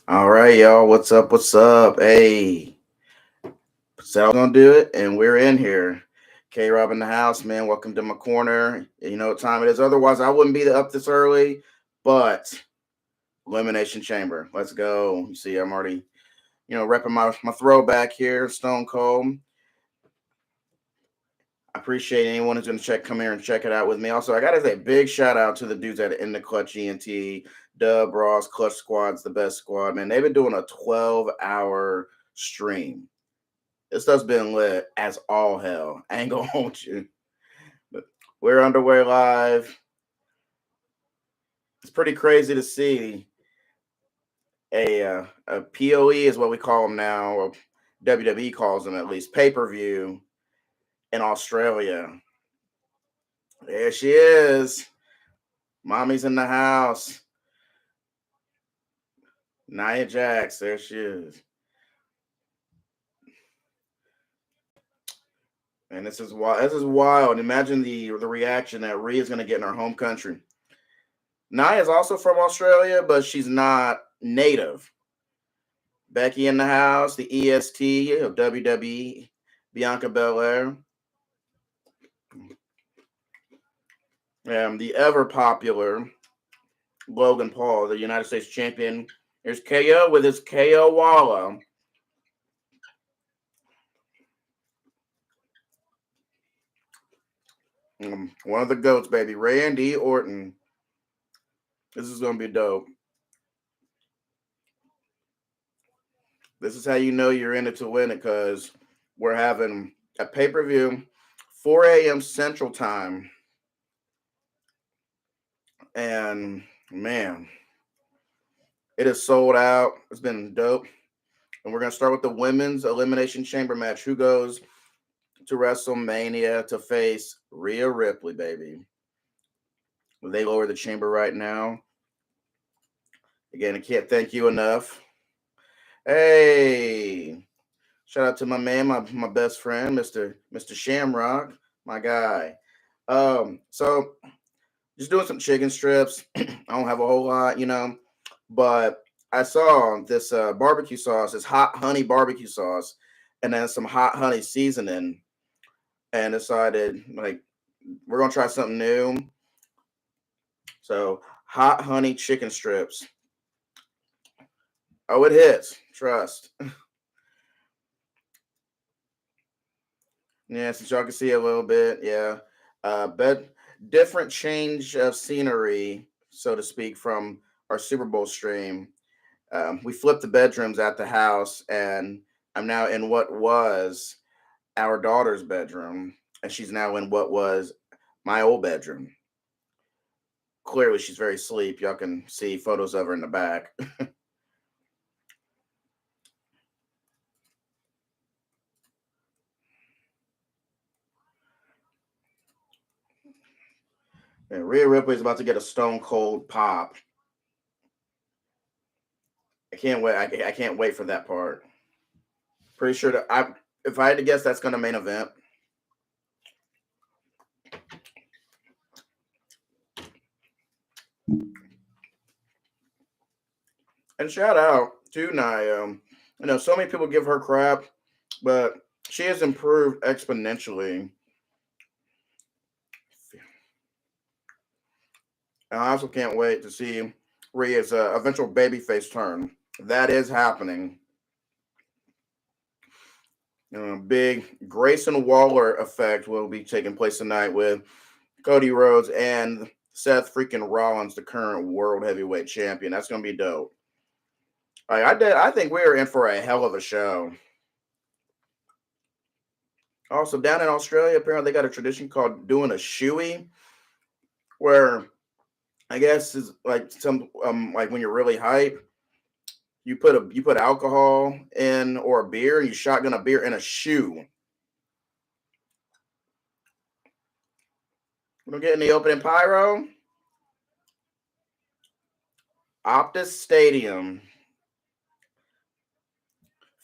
All right, y'all. What's up? What's up? Hey, said I was gonna do it, and we're in here. K Rob in the house, man. Welcome to my corner. You know what time it is. Otherwise, I wouldn't be up this early. But Elimination Chamber. Let's go. You see, I'm already, repping my throwback here, Stone Cold. I appreciate anyone who's gonna come here and check it out with me. Also, I gotta say big shout out to the dudes at In the Clutch ENT, Dub, Ross, Clutch Squad's the best squad, man. They've been doing a 12-hour stream. This stuff's been lit as all hell. I ain't gonna hold you. But we're underway live. It's pretty crazy to see a POE is what we call them now, or WWE calls them at least, pay-per-view in Australia. There she is. Mommy's in the house. Nia Jax, there she is. And this is wild. This is wild. Imagine the reaction that Rhea is going to get in her home country. Nia is also from Australia, but she's not native. Becky in the house, the EST of WWE, Bianca Belair. The ever popular Logan Paul, the United States champion. There's KO with his KO Walla. One of the GOATs, baby. Randy Orton. This is going to be dope. This is how you know you're in it to win it, because we're having a pay-per-view, 4 a.m. Central Time. And, man, it is sold out. It's been dope. And we're going to start with the women's Elimination Chamber match. Who goes to WrestleMania to face Rhea Ripley, baby? They lower the chamber right now. Again, I can't thank you enough. Hey, shout out to my man, my best friend, Mr. Shamrock, my guy. So just doing some chicken strips. I don't have a whole lot, but I saw this barbecue sauce, this hot honey barbecue sauce, and then some hot honey seasoning, and decided like we're gonna try something new. So hot honey chicken strips. Oh, it hits. Trust. Yeah, since y'all can see a little bit, yeah. But different change of scenery, so to speak, from our Super Bowl stream. We flipped the bedrooms at the house, and I'm now in what was our daughter's bedroom, and she's now in what was my old bedroom. Clearly, she's very asleep. Y'all can see photos of her in the back. And Rhea Ripley is about to get a stone cold pop. I can't wait. I can't wait for that part. Pretty sure that if I had to guess, that's going to main event. And shout out to Nia. So many people give her crap, but she has improved exponentially. And I also can't wait to see Rhea's eventual babyface turn. That is happening. Big Grayson Waller effect will be taking place tonight with Cody Rhodes and Seth freaking Rollins, the current world heavyweight champion. That's going to be dope. I think we're in for a hell of a show. Also, down in Australia, apparently they got a tradition called doing a shoey, where I guess is like some like when you're really hype, you put alcohol in or a beer, and you shotgun a beer in a shoe. We don't get any opening pyro. Optus Stadium,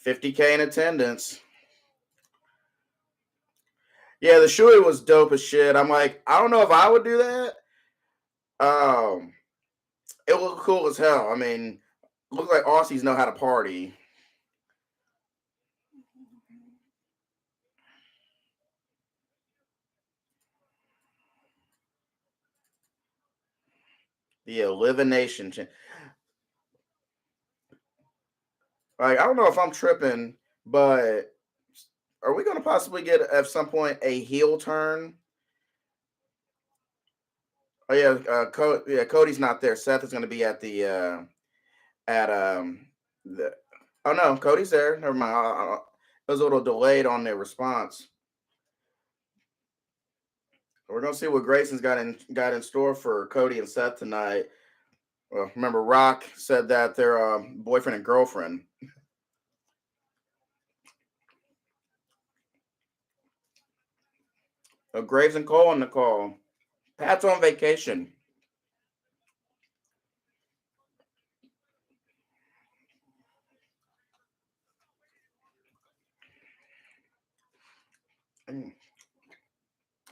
50K in attendance. Yeah, the shoey was dope as shit. I'm like, I don't know if I would do that. It looked cool as hell. I mean, Looks like Aussies know how to party. The Elimination. Like, I don't know if I'm tripping, but are we going to possibly get at some point a heel turn? Oh yeah, Cody's not there. Seth is going to be at the at the. Oh no, Cody's there. Never mind. It was a little delayed on their response. We're gonna see what Grayson's got in store for Cody and Seth tonight. Well, remember, Rock said that they're boyfriend and girlfriend. Graves and Cole on the call. Pat's on vacation.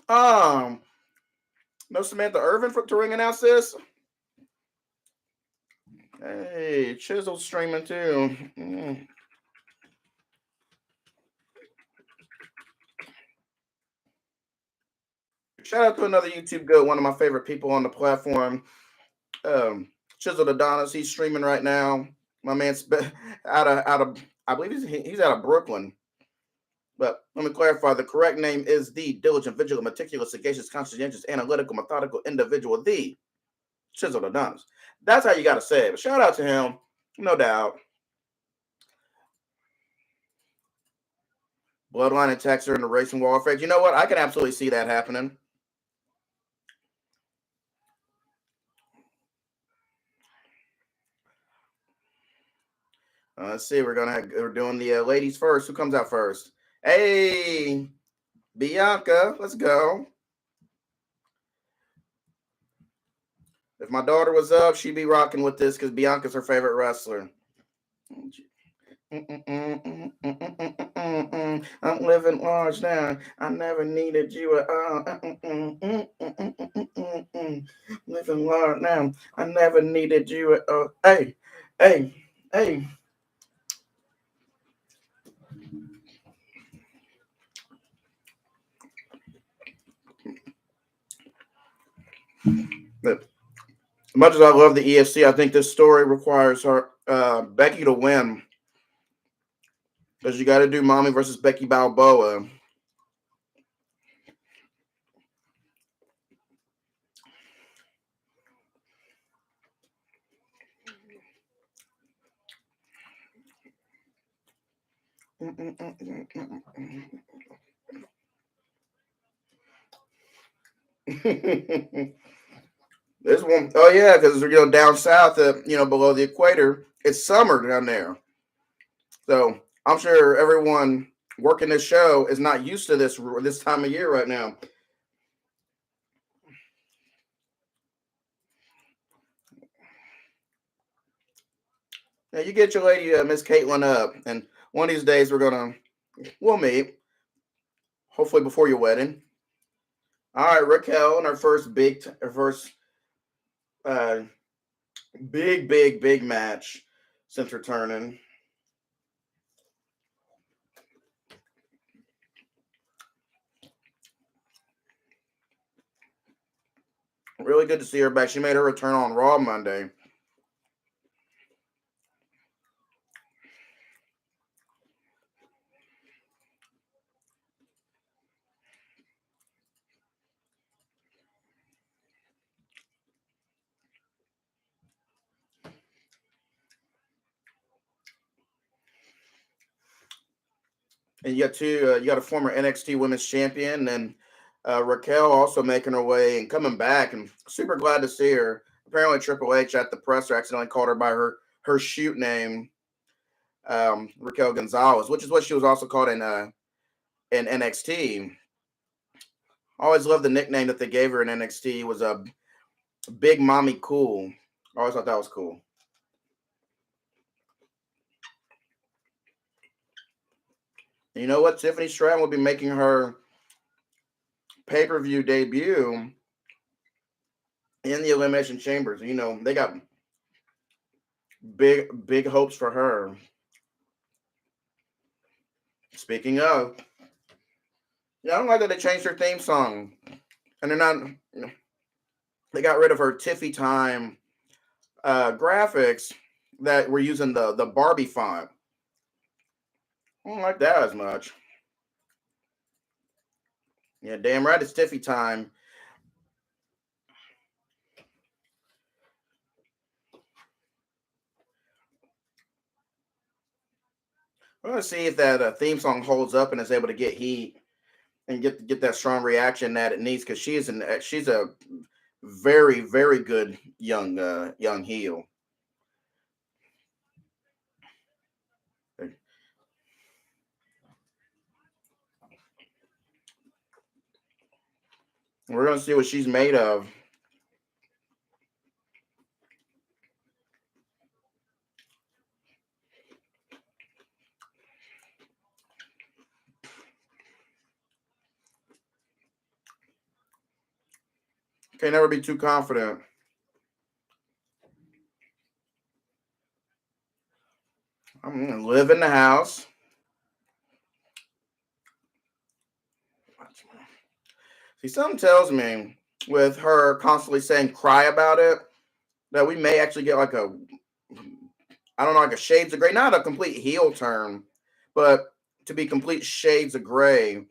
Um, no Samantha Irvin to ring announce this. Hey, Chisel's streaming too. Shout out to another YouTube goat, one of my favorite people on the platform. Chisel Adonis, he's streaming right now. My man's out of I believe he's out of Brooklyn. But let me clarify: the correct name is the diligent, vigilant, meticulous, sagacious, conscientious, analytical, methodical individual, the Chisel Adonis. That's how you got to say it. But shout out to him, no doubt. Bloodline and Texter in the racing wall effect. You know what? I can absolutely see that happening. Let's see. We're doing the ladies first. Who comes out first? Hey, Bianca, let's go. If my daughter was up, she'd be rocking with this because Bianca's her favorite wrestler. I'm living large now. I never needed you at all. Living large now. I never needed you at all. Hey, hey, hey. As much as I love the ESC, I think this story requires her Becky to win. Because you got to do Mommy versus Becky Balboa. This one, oh yeah, because down south, below the equator, it's summer down there. So I'm sure everyone working this show is not used to this time of year right now. Now you get your lady, Miss Caitlin, up, and one of these days we'll meet. Hopefully before your wedding. All right, Raquel, in her first uh, big match since returning. Really good to see her back. She made her return on Raw Monday. And you got a former NXT Women's Champion, and Raquel also making her way and coming back, and super glad to see her. Apparently, Triple H at the presser accidentally called her by her shoot name, Raquel Gonzalez, which is what she was also called in NXT. I always loved the nickname that they gave her in NXT was a Big Mommy Cool. I always thought that was cool. And you know what? Tiffany Stratton will be making her pay-per-view debut in the Elimination Chambers. They got Big hopes for her. Speaking of, yeah, I don't like that they changed their theme song, and they're not. They got rid of her Tiffy time graphics that were using the Barbie font. I don't like that as much. Yeah, damn right, it's Tiffy time. We're gonna see if that theme song holds up and is able to get heat and get that strong reaction that it needs, because she's a very good young heel. We're gonna see what she's made of. Can never be too confident. I'm gonna live in the house. See, something tells me with her constantly saying "cry about it" that we may actually get like a, I don't know, like a shades of gray, not a complete heel turn, but to be complete shades of gray.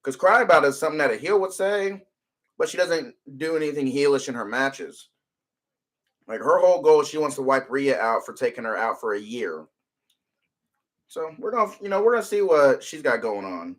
Because cry about it is something that a heel would say, but she doesn't do anything heelish in her matches. Like her whole goal is she wants to wipe Rhea out for taking her out for a year. So we're gonna see what she's got going on.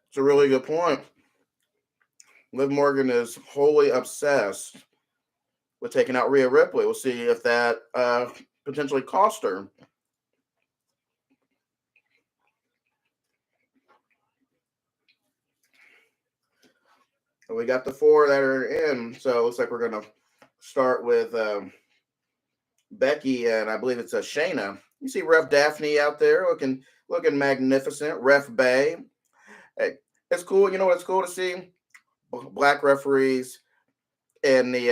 It's a really good point. Liv Morgan is wholly obsessed with taking out Rhea Ripley. We'll see if that potentially cost her. We got the four that are in, so it looks like we're gonna start with Becky, and I believe it's a Shayna. You see Ref Daphne out there looking magnificent. Ref Bay. Hey, it's cool. You know what? It's cool to see black referees in the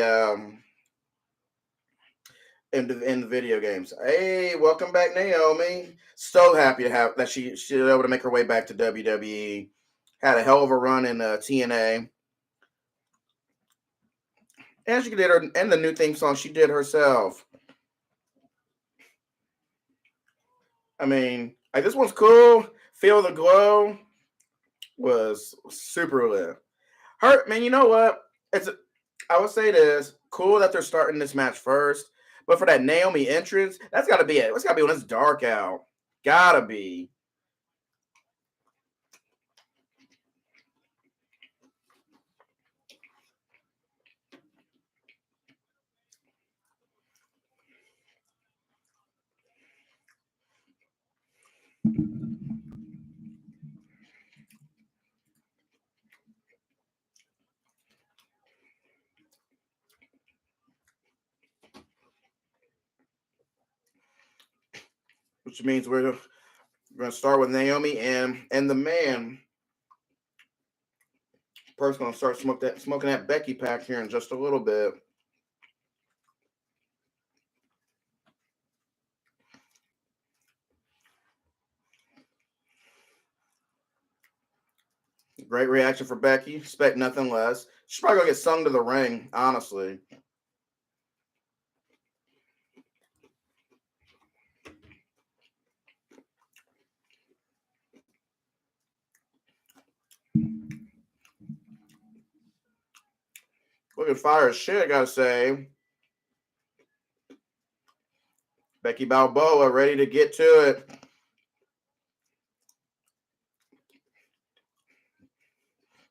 in the video games. Hey, welcome back, Naomi. So happy to have that she was able to make her way back to WWE. Had a hell of a run in TNA, and she did her and the new theme song she did herself. I mean, like this one's cool. Feel the Glow was super lit. Her man, you know what? I would say this cool that they're starting this match first, but for that Naomi entrance, that's gotta be it. It's gotta be when it's dark out. Gotta be. Which means we're gonna start with Naomi and the man. Perth's gonna start smoking that Becky pack here in just a little bit. Great reaction for Becky. Expect nothing less. She's probably gonna get sung to the ring, honestly. Looking fire as shit, I gotta say. Becky Balboa ready to get to it.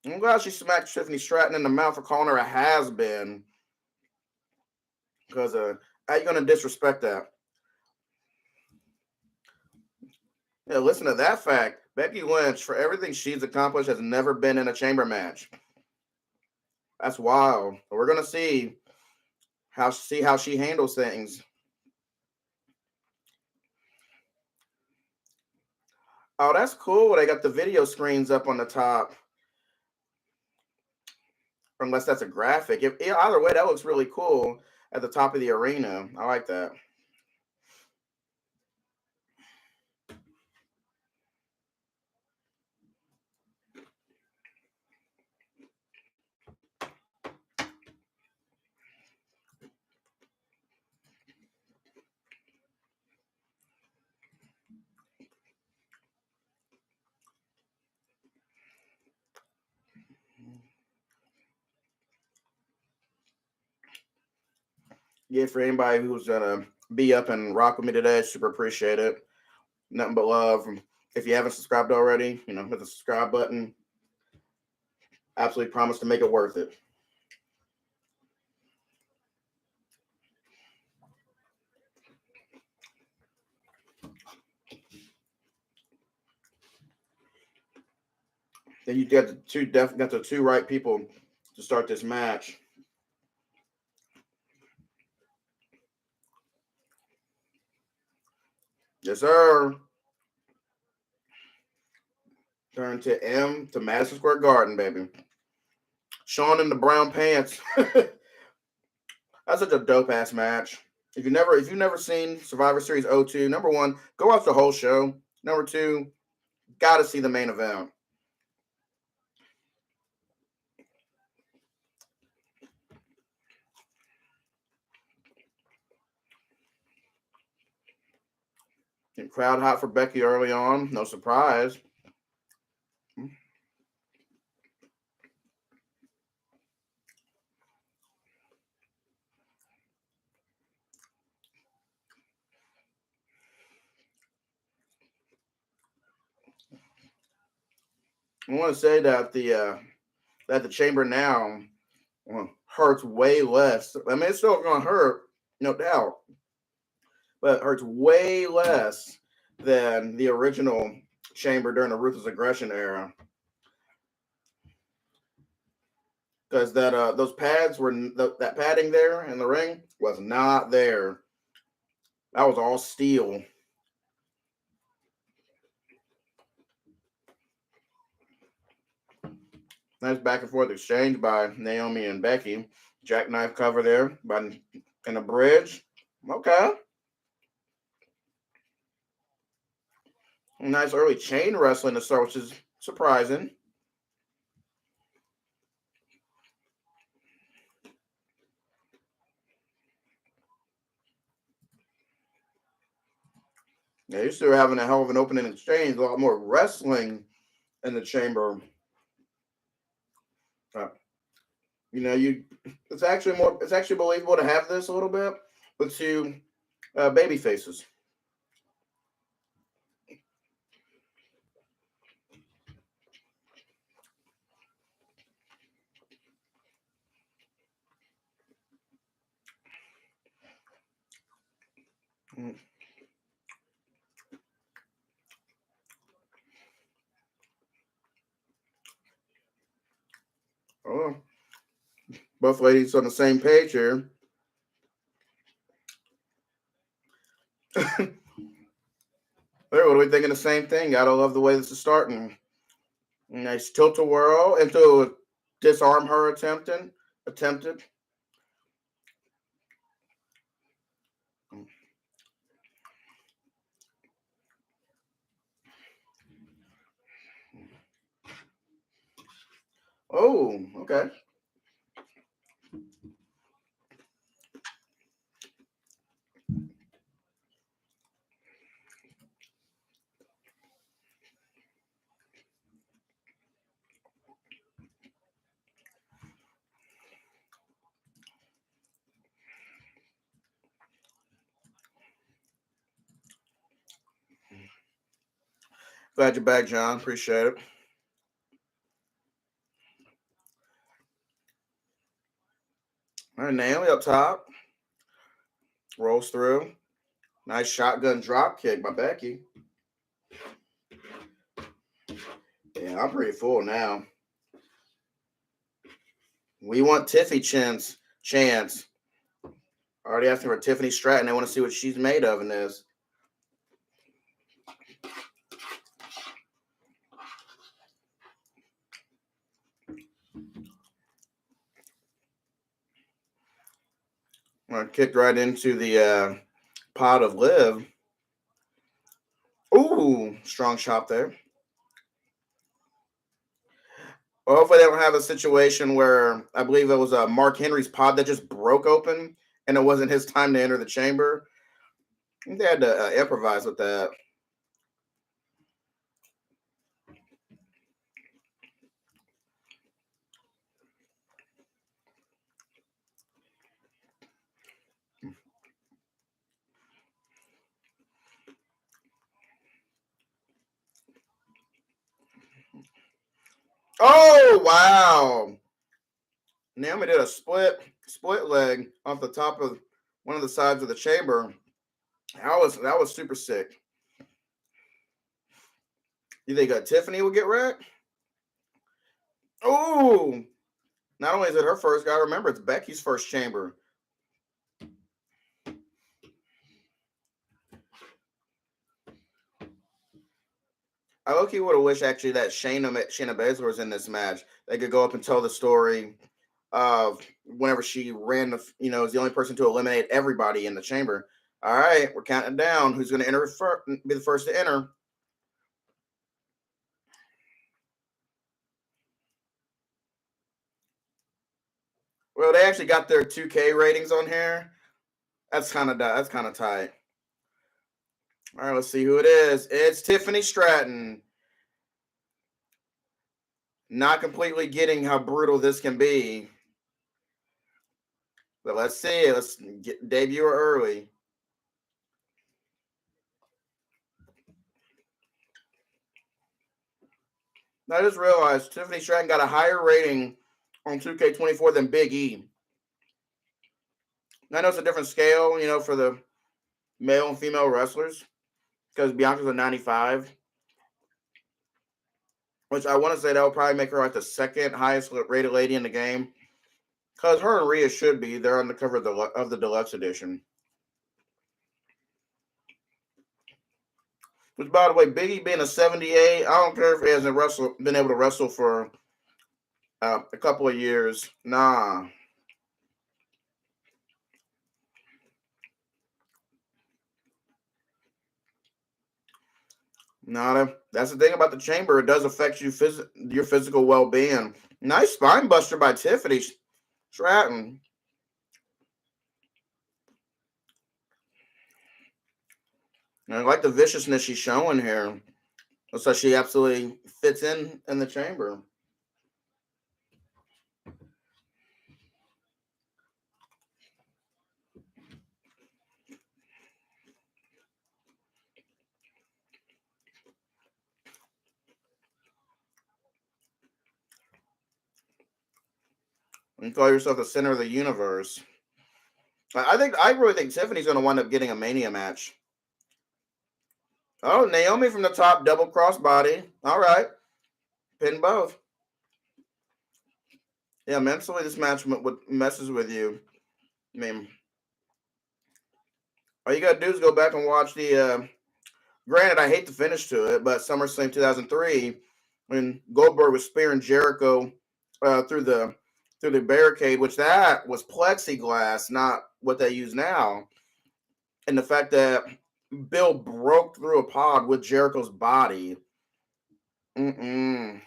I'm glad she smacked Tiffany Stratton in the mouth for calling her a has been. Because how you gonna disrespect that? Yeah, listen to that fact. Becky Lynch, for everything she's accomplished, has never been in a chamber match. That's wild. But we're gonna see how she handles things. Oh, that's cool. They got the video screens up on the top. Unless that's a graphic. Either way, that looks really cool at the top of the arena. I like that. Yeah, for anybody who's gonna be up and rock with me today, super appreciate it. Nothing but love. If you haven't subscribed already, hit the subscribe button. Absolutely promise to make it worth it. Then you got the two right people to start this match. Yes, sir. Turn to M to Madison Square Garden, baby. Sean in the brown pants. That's such a dope ass match. If you've never seen Survivor Series '02, number one, go watch the whole show. Number two, gotta see the main event. And crowd hot for Becky early on, no surprise. I want to say that the chamber now hurts way less. I mean, it's still gonna hurt, no doubt, but it hurts way less than the original chamber during the ruthless aggression era. Because those pads that padding there in the ring was not there. That was all steel. Nice back and forth exchange by Naomi and Becky. Jackknife cover there, but in a bridge. Okay. Nice early chain wrestling to start, which is surprising. Yeah, you're still having a hell of an opening exchange. A lot more wrestling in the chamber. Uh, you it's actually believable to have this a little bit with two baby faces. Mm. Oh, both ladies on the same page here. They're literally thinking the same thing. Gotta love the way this is starting. Nice tilt a whirl into a disarm her attempted. Oh, okay. Glad you're back, John. Appreciate it. All right, Naomi up top. Rolls through. Nice shotgun drop kick by Becky. Yeah, I'm pretty full now. We want Tiffy chance. Already asking for Tiffany Stratton. I want to see what she's made of in this. I kicked right into the pot of Liv. Ooh, strong chop there. Well, hopefully they don't have a situation where I believe it was Mark Henry's pod that just broke open and it wasn't his time to enter the chamber. They had to improvise with that. Oh wow! Naomi did a split leg off the top of one of the sides of the chamber. That was super sick. You think Tiffany would get wrecked? Oh! Not only is it her first, gotta remember it's Becky's first chamber. I low-key would have wished actually that Shayna Baszler was in this match. They could go up and tell the story of whenever she ran is the only person to eliminate everybody in the chamber. All right, we're counting down. Who's going to enter be the first to enter? Well, they actually got their 2K ratings on here. That's kind of tight. All right, let's see who it is. It's Tiffany Stratton. Not completely getting how brutal this can be. But let's see. Let's debut her early. Now, I just realized Tiffany Stratton got a higher rating on 2K24 than Big E. I know it's a different scale, for the male and female wrestlers, because Bianca's a 95, which I want to say that would probably make her like the second highest rated lady in the game, because her and Rhea should be. They're on the cover of the deluxe edition. Which, by the way, Biggie being a 78, I don't care if he hasn't been able to wrestle for a couple of years. Nah. That's the thing about the chamber. It does affect your physical well-being. Nice spine buster by Tiffany Stratton. And I like the viciousness she's showing here. Looks like she absolutely fits in the chamber. You call yourself the center of the universe. I really think Tiffany's going to wind up getting a Mania match. Oh, Naomi from the top, double crossbody. All right, pin both. Yeah, mentally this match messes with you. I mean, all you got to do is go back and watch the. Granted, I hate the finish to it, but SummerSlam 2003, when Goldberg was spearing Jericho through the barricade, which that was plexiglass, not what they use now. And the fact that Bill broke through a pod with Jericho's body. I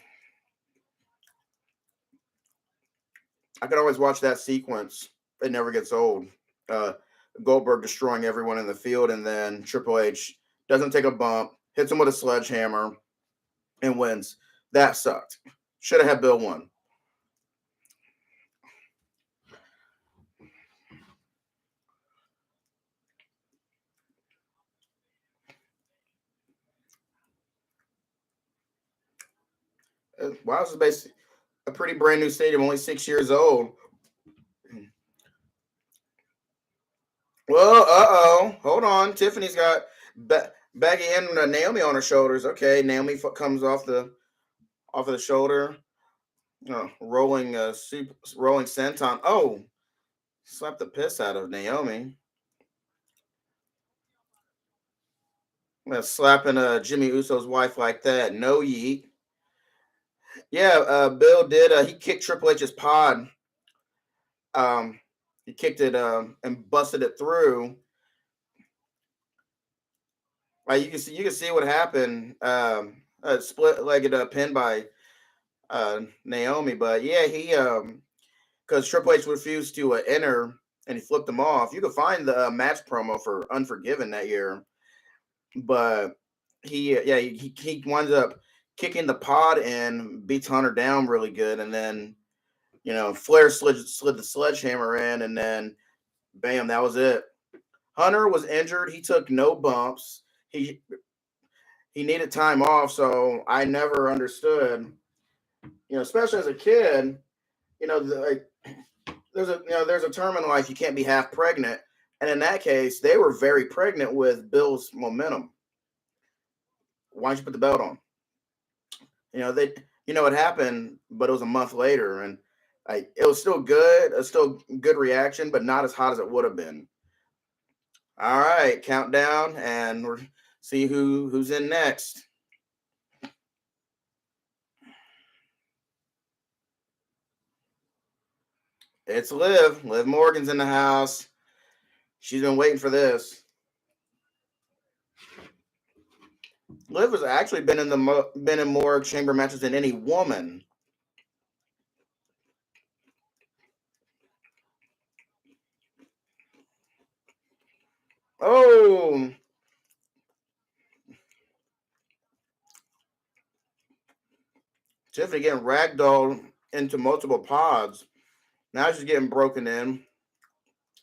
could always watch that sequence. It never gets old. Goldberg destroying everyone in the field, and then Triple H doesn't take a bump, hits him with a sledgehammer, and wins. That sucked. Should have had Bill win. Wow, this is basically a pretty brand new stadium, only 6 years old. Well, hold on. Tiffany's got Becky and Naomi on her shoulders. Okay, Naomi comes off the shoulder. Rolling rolling senton. Oh, slapped the piss out of Naomi. Slapping Jimmy Uso's wife like that. No yeet. Yeah, Bill did. He kicked Triple H's pod. He kicked it and busted it through. Like you can see what happened. Split-legged pin by Naomi, but yeah, he because Triple H refused to enter and he flipped him off. You can find the match promo for Unforgiven that year, but he winds up kicking the pod and beats Hunter down really good, and then Flair slid the sledgehammer in, and then bam, that was it. Hunter was injured. He took no bumps. He needed time off, so I never understood. Especially as a kid, there's a term in life you can't be half pregnant, and in that case, they were very pregnant with Bill's momentum. Why don't you put the belt on? It happened, but it was a month later, and it was still good. It's still good reaction, but not as hot as it would have been. All right, countdown, and we're see who's in next. It's Liv. Liv Morgan's in the house. She's been waiting for this. Liv has actually been in more chamber matches than any woman. Oh, Tiffany getting ragdolled into multiple pods. Now she's getting broken in.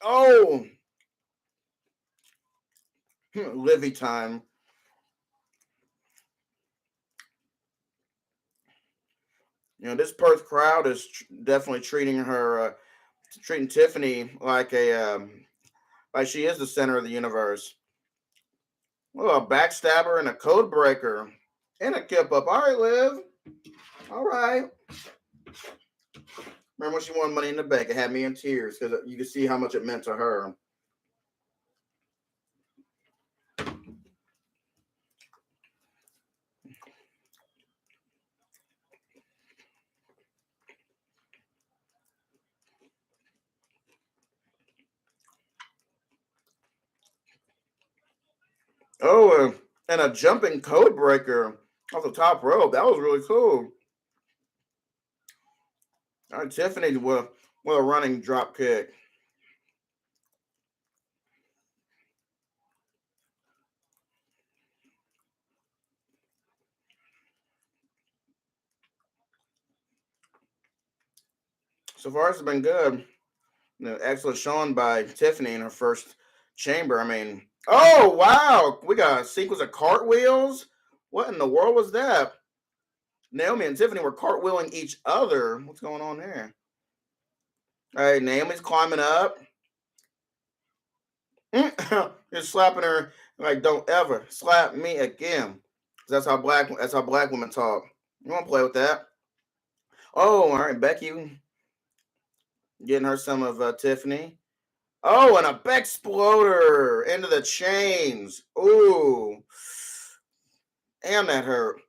Oh, Livy time. This Perth crowd is definitely treating Tiffany like like she is the center of the universe. Oh, a backstabber and a code breaker and a kip up. All right, Liv. All right. Remember when she won Money in the Bank? It had me in tears because you could see how much it meant to her. Oh, and a jumping code breaker off the top rope. That was really cool. All right, Tiffany with a running drop kick. So far, it's been good. Excellent showing by Tiffany in her first chamber. I mean, oh wow, we got a sequence of cartwheels. What in the world was that? Naomi and Tiffany were cartwheeling each other. What's going on there? All right, Naomi's climbing up. You're slapping her like, don't ever slap me again. That's how black women talk. You want to play with that? Oh, all right, Becky getting her some of Tiffany. Oh, and a Bexploder into the chains. Ooh, and that hurt.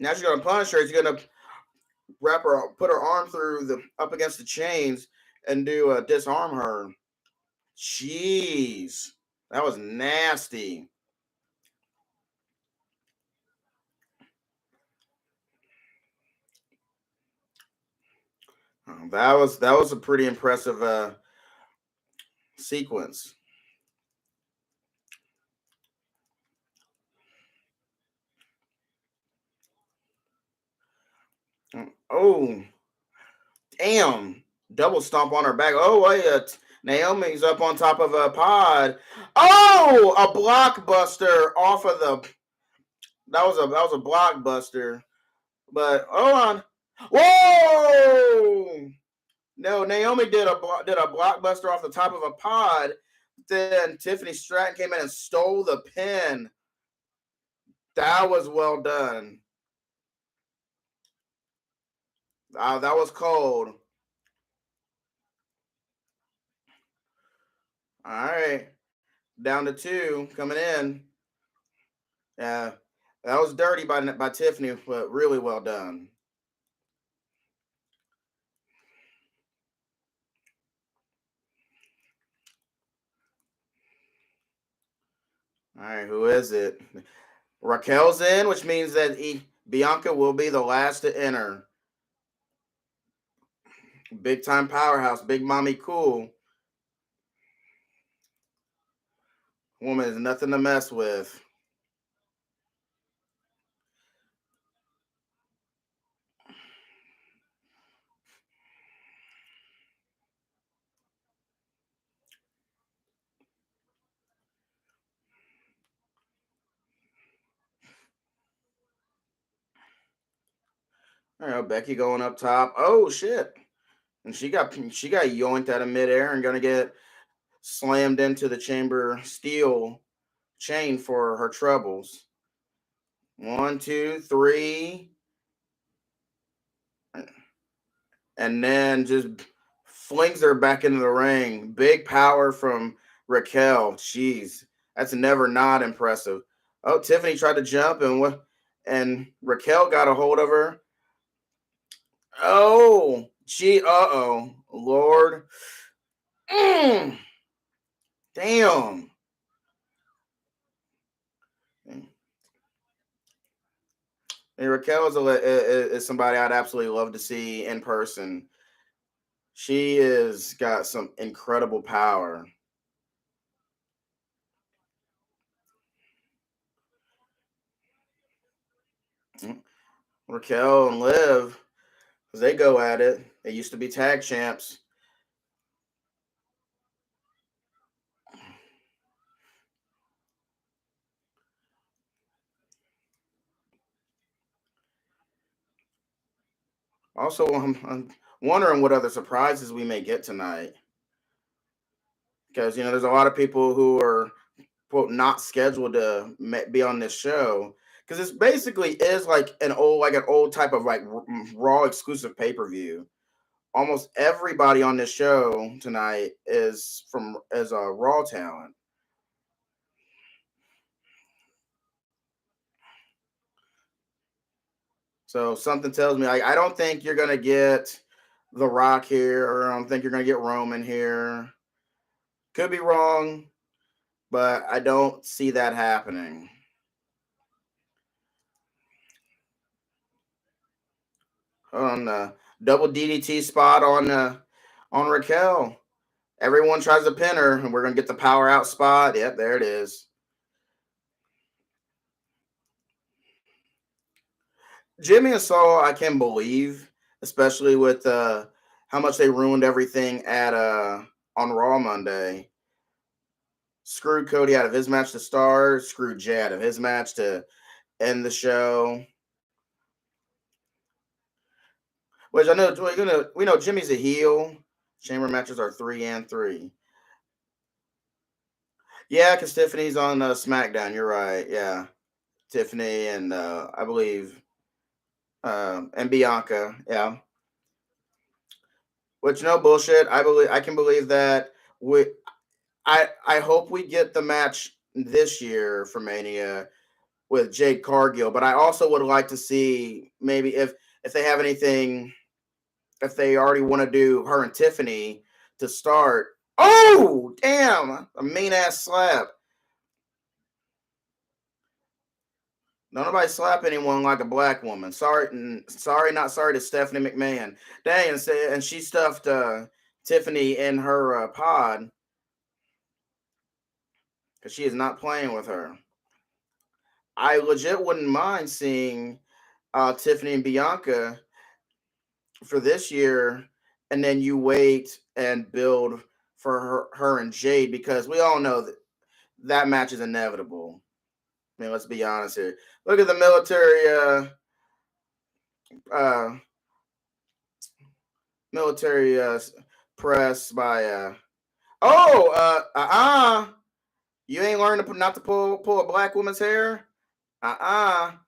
Now she's gonna punish her. She's gonna put her arm through up against the chains and do disarm her. Jeez, that was nasty. That was a pretty impressive sequence. Oh, damn. Double stomp on her back. Oh, wait. Naomi's up on top of a pod. Oh, a blockbuster off of the. That was a blockbuster. But hold on. Whoa! No, Naomi did a blockbuster off the top of a pod. Then Tiffany Stratton came in and stole the pin. That was well done. That was cold. All right. Down to 2 coming in. Yeah. That was dirty by Tiffany, but really well done. All right, who is it? Raquel's in, which means that Bianca will be the last to enter. Big time powerhouse, big mommy cool. Woman is nothing to mess with. All right, Becky going up top. Oh shit. And she got yoinked out of midair and gonna get slammed into the chamber steel chain for her troubles. 1, 2, 3. And then just flings her back into the ring. Big power from Raquel. Jeez, that's never not impressive. Oh, Tiffany tried to jump and Raquel got a hold of her. Oh, Lord. Mm, damn. And Raquel is somebody I'd absolutely love to see in person. She has got some incredible power. Mm, Raquel and Liv, as they go at it, they used to be tag champs. Also, I'm wondering what other surprises we may get tonight. Because, there's a lot of people who are, quote, not scheduled to be on this show. Because this basically is like an old type of like Raw exclusive pay per view. Almost everybody on this show tonight is a Raw talent. So something tells me I don't think you're gonna get The Rock here, or I don't think you're gonna get Roman here. Could be wrong, but I don't see that happening. On the double DDT spot on Raquel. Everyone tries to pin her, and we're gonna get the power out spot. Yep, there it is. Jimmy and Saul, I can believe, especially with how much they ruined everything at on Raw Monday. Screwed Cody out of his match to start. Screwed Jay out of his match to end the show. Which I know we know Jimmy's a heel. Chamber matches are 3-3. Yeah, because Tiffany's on SmackDown. You're right. Yeah, Tiffany and I believe and Bianca. Yeah, which no bullshit. I can believe that. I hope we get the match this year for Mania with Jade Cargill, but I also would like to see maybe if they have anything, if they already want to do her and Tiffany to start. Oh damn, a mean ass slap. No, nobody slap anyone like a black woman. Sorry, not sorry to Stephanie McMahon. Dang, and she stuffed Tiffany in her pod because she is not playing with her. I legit wouldn't mind seeing Tiffany and Bianca for this year, and then you wait and build for her and Jade, because we all know that match is inevitable. I mean, let's be honest here. Look at the uh military press by you ain't learned not to pull a black woman's hair. That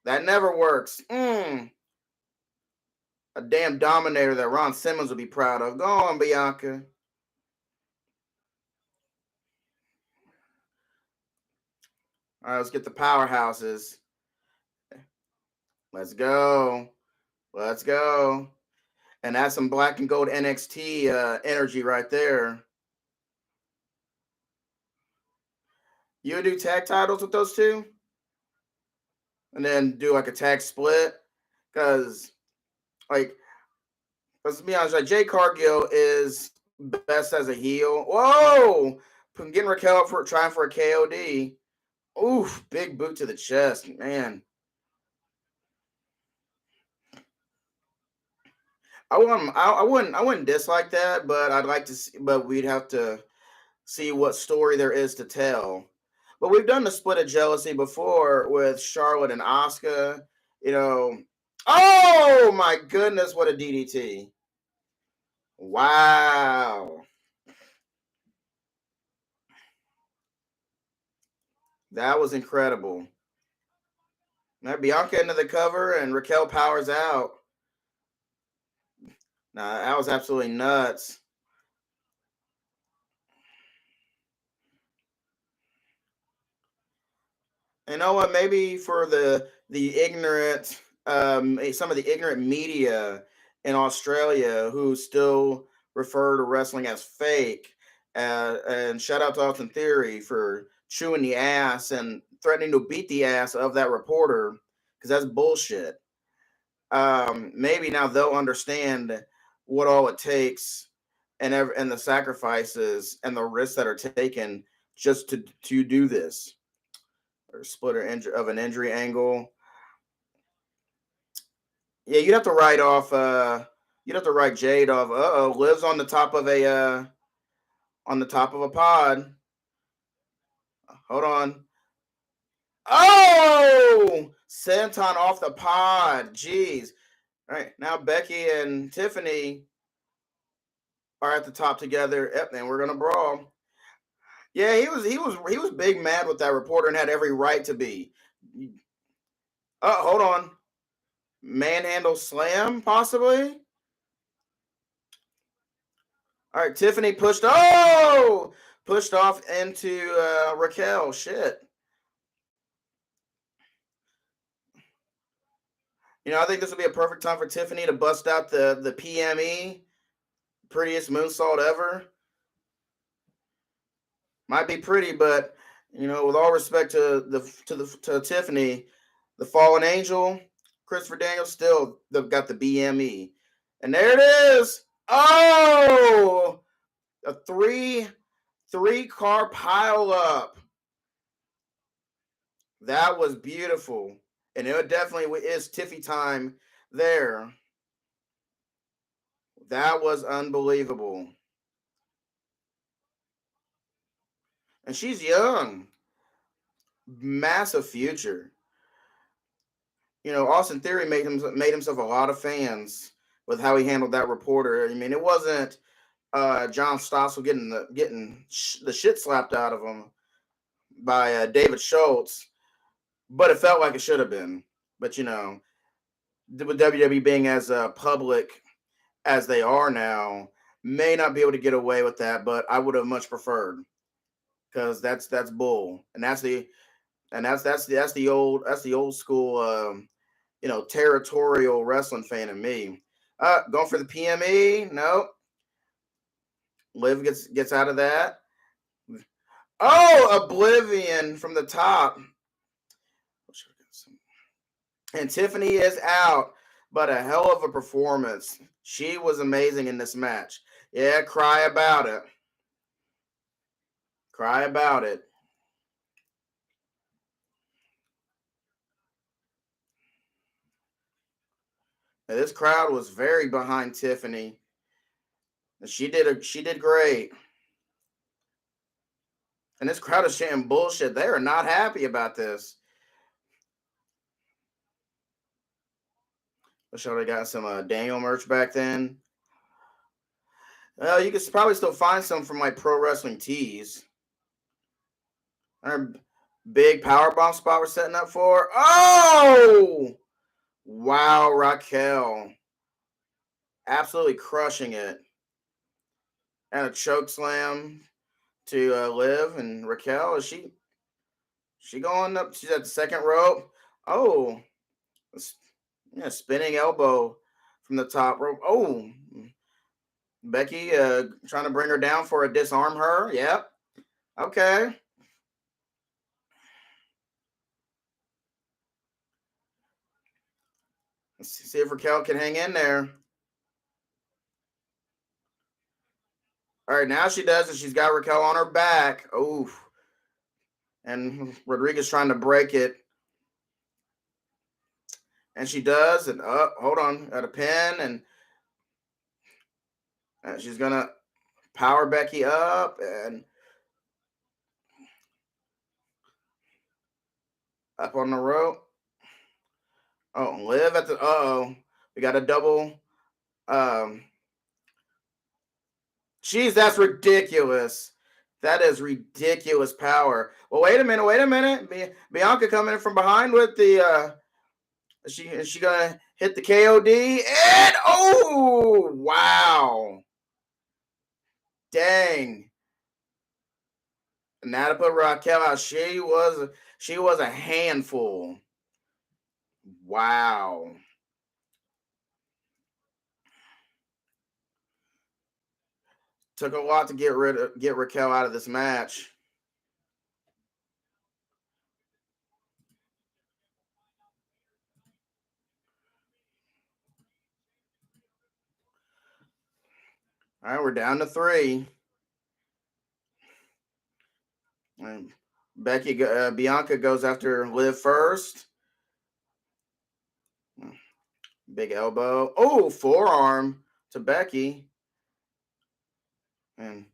never works. A damn dominator that Ron Simmons would be proud of. Go on, Bianca. All right, let's get the powerhouses. Let's go. Let's go. And that's some black and gold NXT energy right there. You would do tag titles with those two? And then do like a tag split? Because, like, let's be honest, like, Jay Cargill is best as a heel. Whoa! Getting Raquel up for trying for a KOD. Oof, big boot to the chest, man. I wouldn't dislike that, but I'd like to see, but we'd have to see what story there is to tell. But we've done the split of jealousy before with Charlotte and Asuka. You know, oh my goodness, what a DDT! Wow, that was incredible. Now Bianca into the cover and Raquel powers out. Nah, that was absolutely nuts. You know what? Maybe for the ignorant, some of the ignorant media in Australia who still refer to wrestling as fake. And shout out to Austin Theory for chewing the ass and threatening to beat the ass of that reporter because that's bullshit. Maybe now they'll understand what all it takes and the sacrifices and the risks that are taken just to do this or split of an injury angle. Yeah, you'd have to write off. You'd have to write Jade off. Lives on the top of a pod. Hold on. Oh, Santon off the pod. Jeez. All right, now Becky and Tiffany are at the top together. Yep, and we're gonna brawl. Yeah, he was big mad with that reporter and had every right to be. Oh, hold on. Manhandle slam, possibly. All right, Tiffany pushed. Oh, pushed off into Raquel. Shit. I think this would be a perfect time for Tiffany to bust out the PME, prettiest moonsault ever. Might be pretty, but with all respect to Tiffany, the fallen angel, Christopher Daniels still got the BME, and there it is. Oh, a three car pile up. That was beautiful, and it definitely is Tiffy time there. That was unbelievable, and she's young, massive future. Austin Theory made himself a lot of fans with how he handled that reporter. I mean, it wasn't John Stossel getting the shit slapped out of him by David Schultz, but it felt like it should have been. But with WWE being as public as they are now, may not be able to get away with that. But I would have much preferred, because that's bull, and that's the old school territorial wrestling fan in me. Going for the PME? Nope. Liv gets out of that. Oh, Oblivion from the top. And Tiffany is out, but a hell of a performance. She was amazing in this match. Yeah, cry about it. Cry about it. Now, this crowd was very behind Tiffany. She did great. And this crowd is chanting bullshit. They are not happy about this. I'm sure they got some Daniel merch back then. You could probably still find some from like Pro Wrestling Tees. Big power bomb spot we're setting up for. Oh! Wow, Raquel. Absolutely crushing it. And a choke slam to Liv. And Raquel, is she going up? She's at the second rope. Oh, yeah, spinning elbow from the top rope. Oh, Becky trying to bring her down for a disarm her. Yep. Okay. Let's see if Raquel can hang in there. All right, now she does it. She's got Raquel on her back. Oof. And Rodriguez trying to break it. And she does. And hold on. Got a pin. And she's going to power Becky up. And up on the rope. Oh, Liv at the. We got a double. Jeez, that's ridiculous. That is ridiculous power. Well, wait a minute. Wait a minute. Bianca coming in from behind with the. Is she gonna hit the KOD? And oh wow, dang! And now to put Raquel out, she was a handful. Wow. Took a lot to get Raquel out of this match. All right, we're down to 3. And Bianca goes after Liv first. Big elbow. Oh, forearm to Becky. And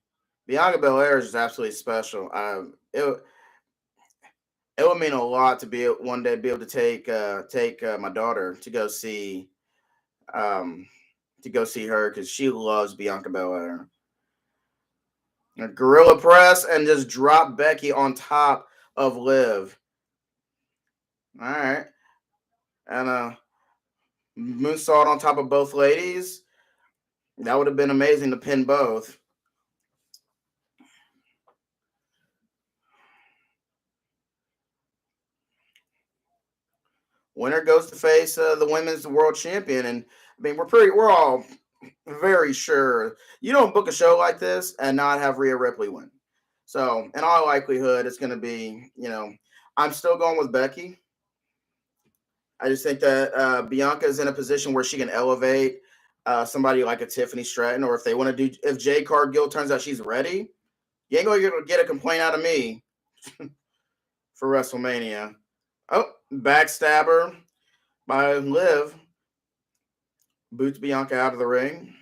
Bianca Belair is just absolutely special. It would mean a lot to be one day be able to take my daughter um to go see her because she loves Bianca Belair. A gorilla press and just drop Becky on top of Liv. All right, and moonsault on top of both ladies. That would have been amazing to pin both. Winner goes to face the women's world champion, and I mean we're all very sure you don't book a show like this and not have Rhea Ripley win. So in all likelihood, it's going to be I'm still going with Becky. I just think that Bianca is in a position where she can elevate somebody like a Tiffany Stratton, or if they want to do if Jade Cargill turns out she's ready, you ain't going to get a complaint out of me for WrestleMania. Oh, backstabber by Liv. Boots Bianca out of the ring.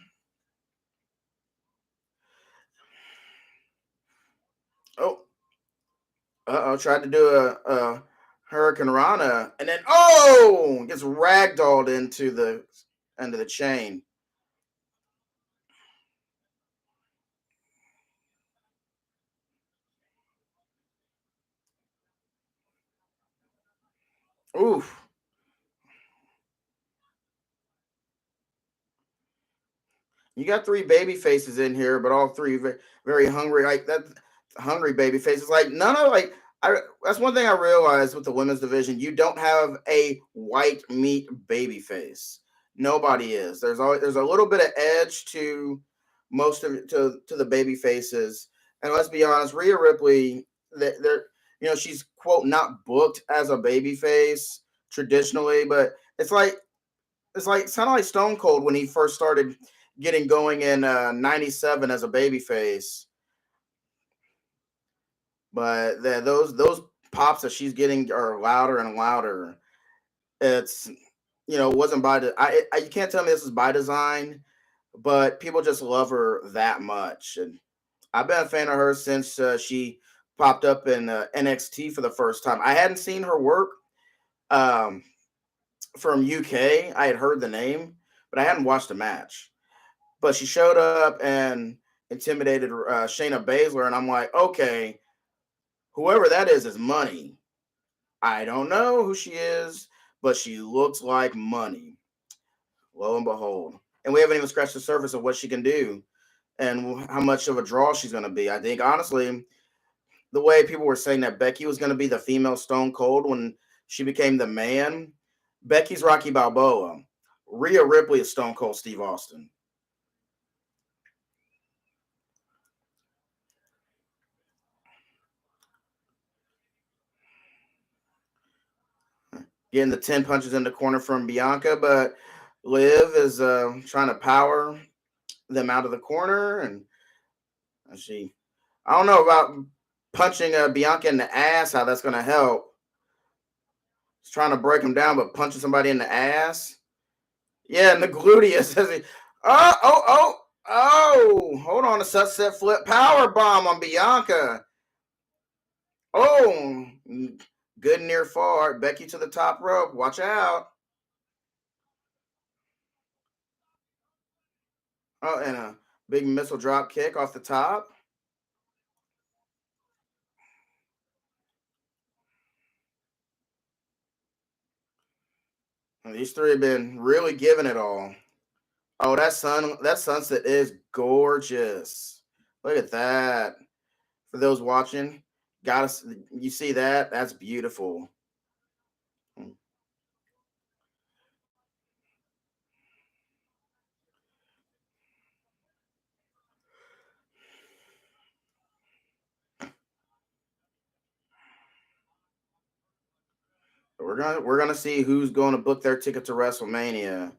Oh, tried to do a Hurricane Rana, and then gets ragdolled into the end of the chain. Oof. You got 3 baby faces in here, but all 3 very hungry. Like that, hungry baby faces. Like none of like. That's one thing I realized with the women's division. You don't have a white meat baby face. Nobody is. There's a little bit of edge to most of to the baby faces. And let's be honest, Rhea Ripley, they're she's quote not booked as a baby face traditionally, but it's kind of like Stone Cold when he first started getting going in '97 as a babyface. But those pops that she's getting are louder and louder. It's wasn't you can't tell me this is by design, but people just love her that much. And I've been a fan of her since she popped up in NXT for the first time. I hadn't seen her work um, from UK. I had heard the name, but I hadn't watched a match. But she showed up and intimidated Shayna Baszler, and I'm like, okay, whoever that is money. I don't know who she is, but she looks like money. Lo and behold. And we haven't even scratched the surface of what she can do and how much of a draw she's going to be. I think, honestly, the way people were saying that Becky was going to be the female Stone Cold when she became the man, Becky's Rocky Balboa. Rhea Ripley is Stone Cold Steve Austin. Getting the 10 punches in the corner from Bianca, but Liv is trying to power them out of the corner. And I don't know about punching Bianca in the ass, how that's going to help. She's trying to break him down, but punching somebody in the ass. Yeah, and the gluteus. Hold on, a sunset flip power bomb on Bianca. Oh, good near fall. Becky to the top rope. Watch out. Oh, and a big missile drop kick off the top. And these three have been really giving it all. Oh, that sunset is gorgeous. Look at that. For those watching, you see that? That's beautiful. We're gonna see who's going to book their ticket to WrestleMania.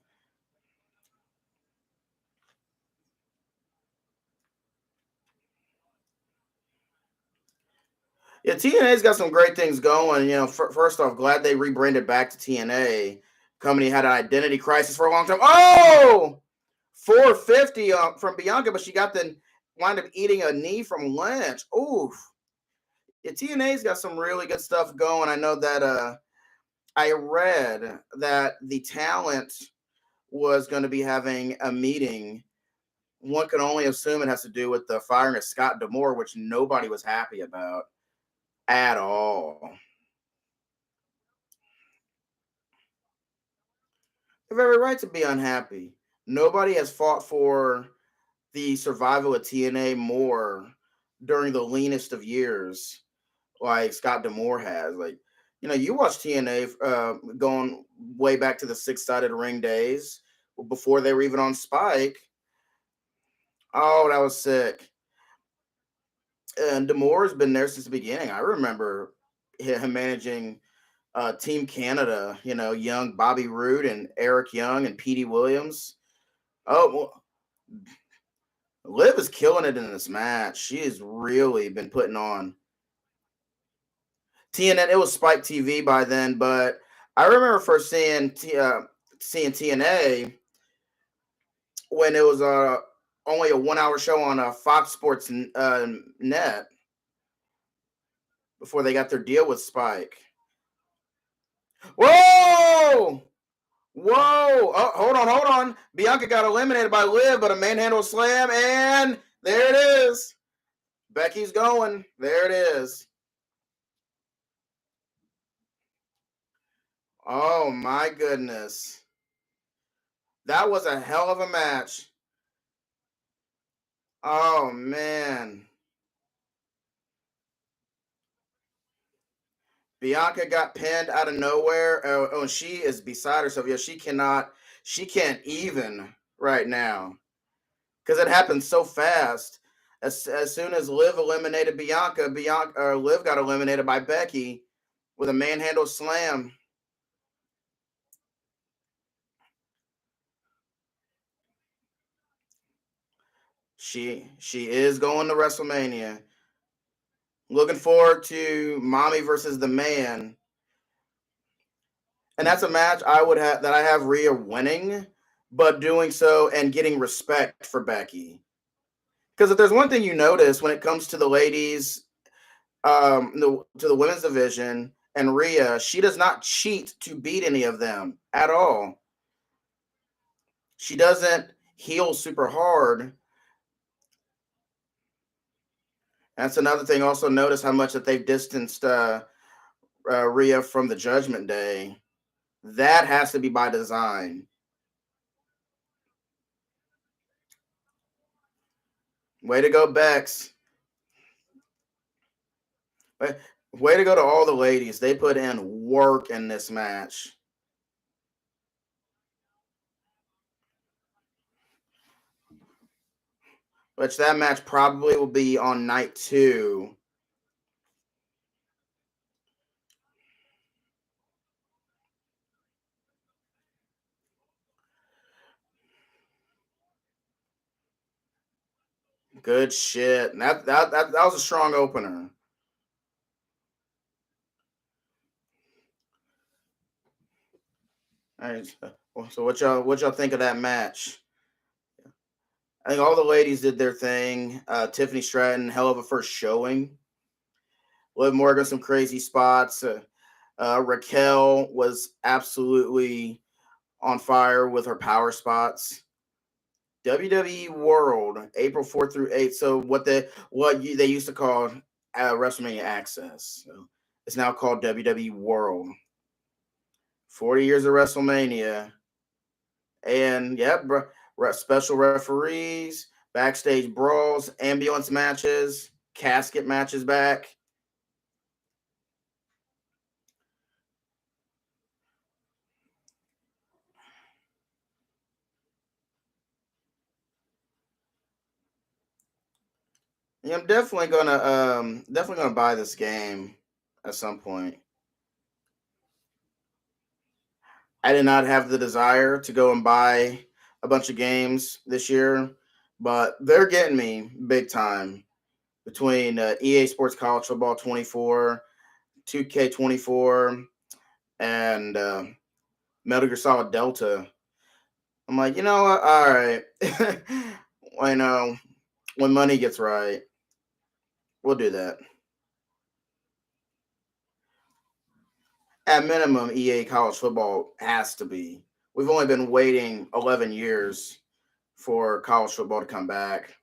Yeah, TNA's got some great things going. First off, glad they rebranded back to TNA. Company had an identity crisis for a long time. Oh, 450 from Bianca, but she got the wind up eating a knee from Lynch. Oof. Yeah, TNA's got some really good stuff going. I know that I read that the talent was going to be having a meeting. One can only assume it has to do with the firing of Scott D'Amore, which nobody was happy about at all. They have every right to be unhappy. Nobody has fought for the survival of TNA more during the leanest of years, like Scott D'Amore has. Like, you watch TNA going way back to the six-sided ring days before they were even on Spike. Oh, that was sick. And D'Amore's been there since the beginning. I remember him managing Team Canada, young Bobby Roode and Eric Young and Petey Williams. Oh, well, Liv is killing it in this match. She has really been putting on. TNA, it was Spike TV by then, but I remember first seeing TNA when it was only a 1 hour show on Fox Sports Net before they got their deal with Spike. Whoa! Whoa! Oh, hold on. Bianca got eliminated by Liv, but a manhandle slam, and there it is. Becky's going. There it is. Oh my goodness. That was a hell of a match. Oh man. Bianca got pinned out of nowhere. Oh, she is beside herself. Yeah, she can't even right now. Because it happened so fast. As soon as Liv eliminated Bianca, Liv got eliminated by Becky with a manhandle slam. She is going to WrestleMania. Looking forward to Mommy versus the Man. And that's a match I have Rhea winning, but doing so and getting respect for Becky. Because if there's one thing you notice when it comes to the ladies, to the women's division and Rhea, she does not cheat to beat any of them at all. She doesn't heel super hard. That's another thing. Also, notice how much that they've distanced Rhea from the Judgment Day. That has to be by design. Way to go, Bex. Way to go to all the ladies. They put in work in this match. Which that match probably will be on night 2. Good shit. And that was a strong opener. All right. So what y'all think of that match? I think all the ladies did their thing. Tiffany Stratton, hell of a first showing. Liv Morgan, some crazy spots. Raquel was absolutely on fire with her power spots. WWE World, April 4th through 8th. So they used to call WrestleMania Access. So it's now called WWE World. 40 years of WrestleMania. And special referees, backstage brawls, ambulance matches, casket matches back. Yeah, I'm definitely gonna buy this game at some point. I did not have the desire to go and buy a bunch of games this year, but they're getting me big time between EA Sports College Football 24, 2K24, and Metal Gear Solid Delta. I'm like, you know what? All right. I know when money gets right, we'll do that. At minimum, EA College Football has to be. We've only been waiting 11 years for college football to come back.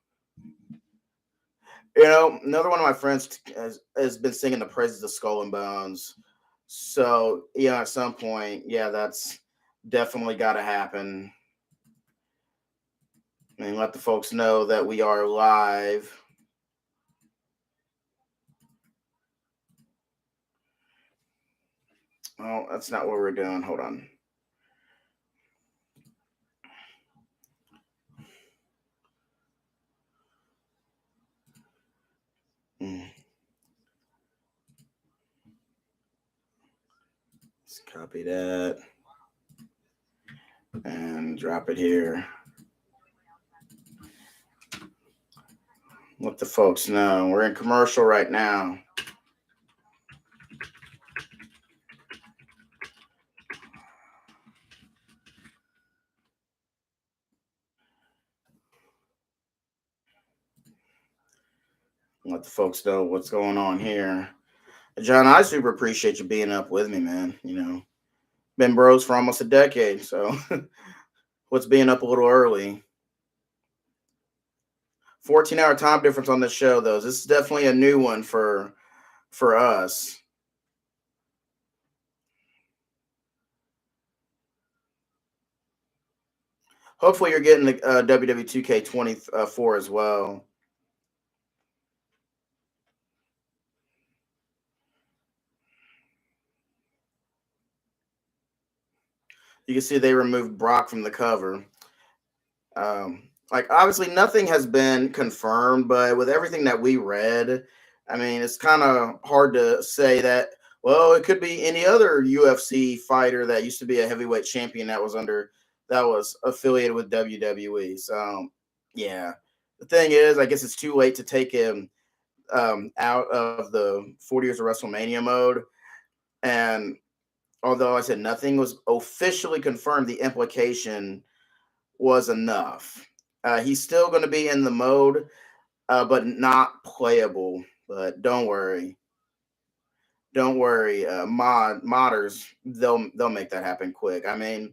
Another one of my friends has been singing the praises of Skull and Bones. So, at some point, that's definitely got to happen. And let the folks know that we are live. Oh, that's not what we're doing. Hold on. Let's copy that and drop it here. Let the folks know we're in commercial right now. Let the folks know what's going on here. John, I super appreciate you being up with me, man. Been bros for almost a decade, so what's being up a little early? 14-hour time difference on this show, though. This is definitely a new one for us. Hopefully, you're getting the WWE 2K24 as well. You can see they removed Brock from the cover. Obviously nothing has been confirmed, but with everything that we read, I mean, it's kind of hard to say that. Well, it could be any other UFC fighter that used to be a heavyweight champion that was affiliated with WWE. So, yeah. The thing is, I guess it's too late to take him out of the 40 years of WrestleMania mode. And although I said nothing was officially confirmed, the implication was enough. He's still going to be in the mode, but not playable. But don't worry, modders they'll make that happen quick. I mean,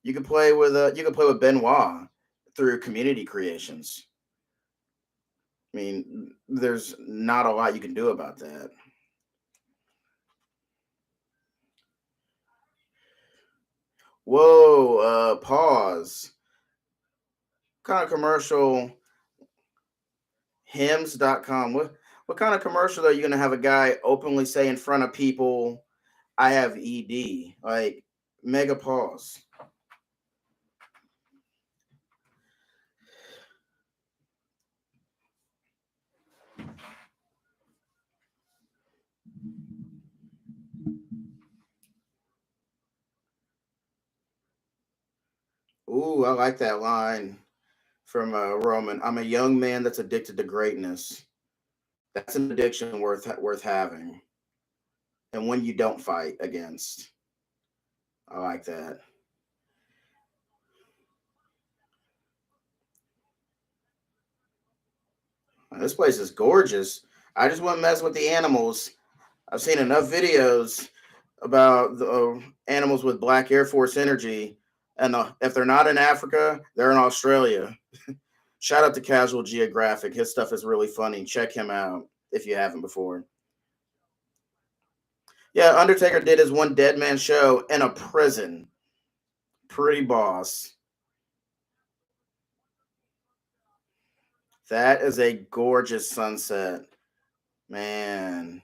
you can play with Benoit through community creations. I mean, there's not a lot you can do about that. Whoa, pause. What kind of commercial? Hims.com. What kind of commercial are you gonna have a guy openly say in front of people, I have ED? Like, mega pause. Ooh, I like that line from Roman. I'm a young man that's addicted to greatness. That's an addiction worth having, and when you don't fight against. I like that. This place is gorgeous. I just want to mess with the animals. I've seen enough videos about the animals with Black Air Force energy, and if they're not in Africa, they're in Australia. Shout out to Casual Geographic. His stuff is really funny. Check him out if you haven't before. Yeah, Undertaker did his one Dead Man show in a prison. Pretty boss. That is a gorgeous sunset, man.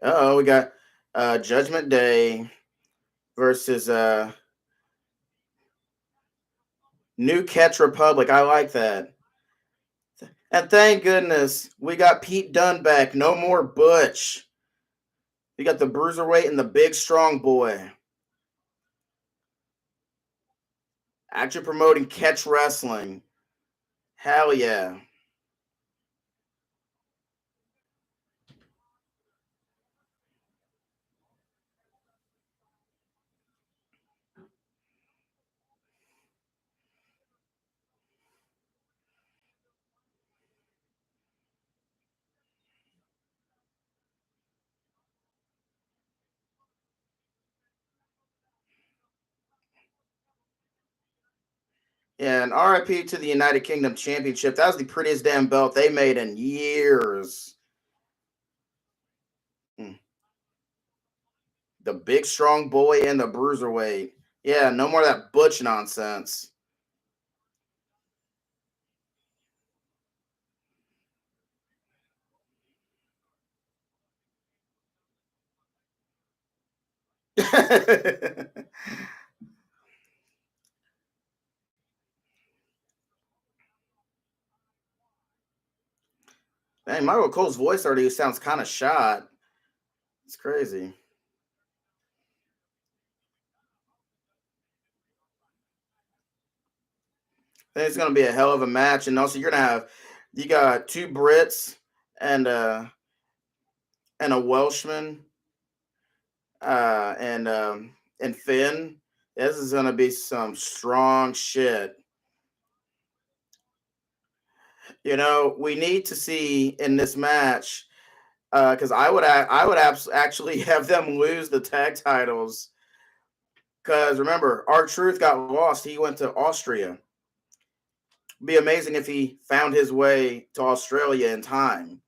Oh, we got Judgment Day versus New Catch Republic. I like that. And thank goodness we got Pete Dunne back. No more Butch. We got the bruiserweight and the big strong boy. Actually promoting catch wrestling. Hell yeah. Yeah, and RIP to the United Kingdom Championship. That was the prettiest damn belt they made in years. Mm. The big strong boy and the bruiserweight. Yeah, no more of that Butch nonsense. Dang, Michael Cole's voice already sounds kind of shot. It's crazy. I think it's gonna be a hell of a match, and also you're gonna have you got two Brits and uh and a Welshman and Finn. This is gonna be some strong shit. You know, we need to see in this match because actually have them lose the tag titles. Because remember, our Truth got lost. He went to Austria. Be amazing if he found his way to Australia in time.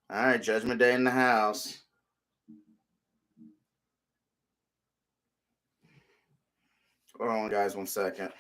All right, Judgment Day in the house. Hold on, guys, 1 second.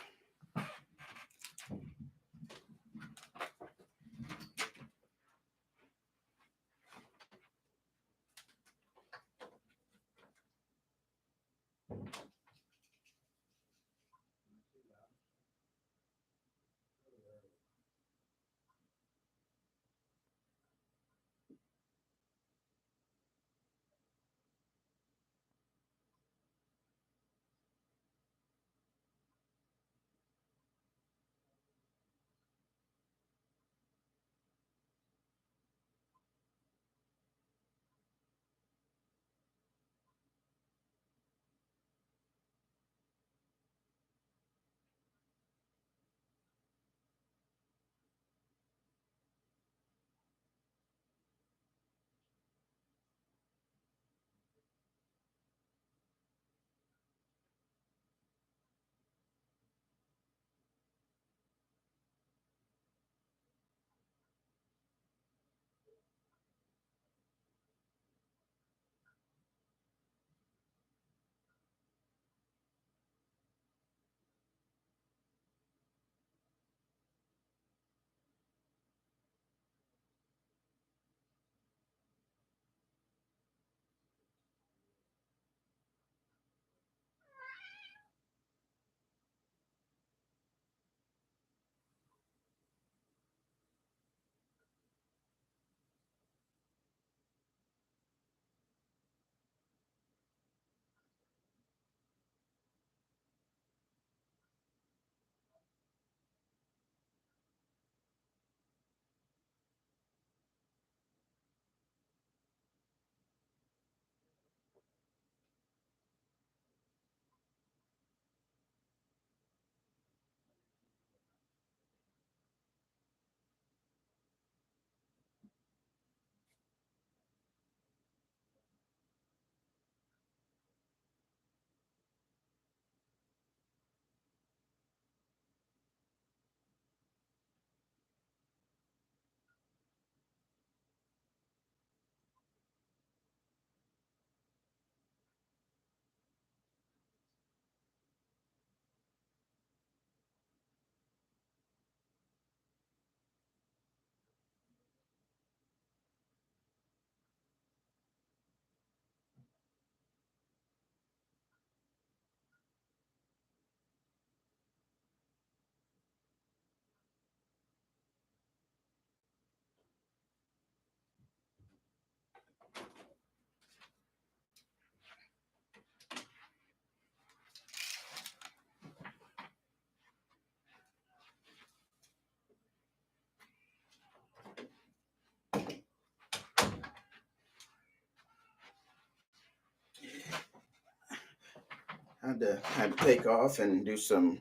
had to take off and do some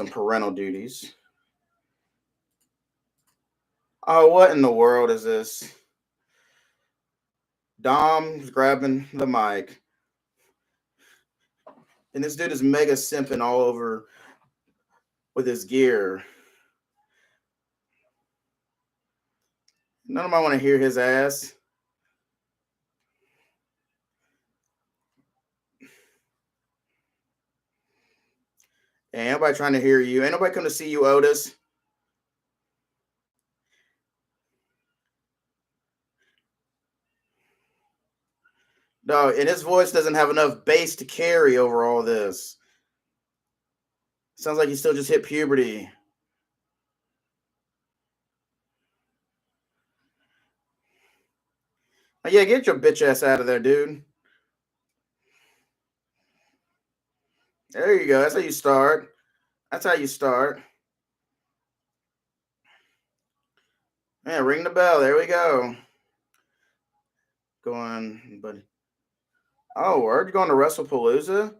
parental duties. Oh, what in the world is this? Dom's grabbing the mic, and this dude is mega simping all over with his gear. None of them want to hear his ass. Ain't nobody trying to hear you. Ain't nobody come to see you, Otis. No, and his voice doesn't have enough bass to carry over all this. Sounds like he still just hit puberty. Oh, yeah, get your bitch ass out of there, dude. There you go. That's how you start. That's how you start. Yeah, ring the bell. There we go. Going, buddy. Oh, word? You going to WrestlePalooza?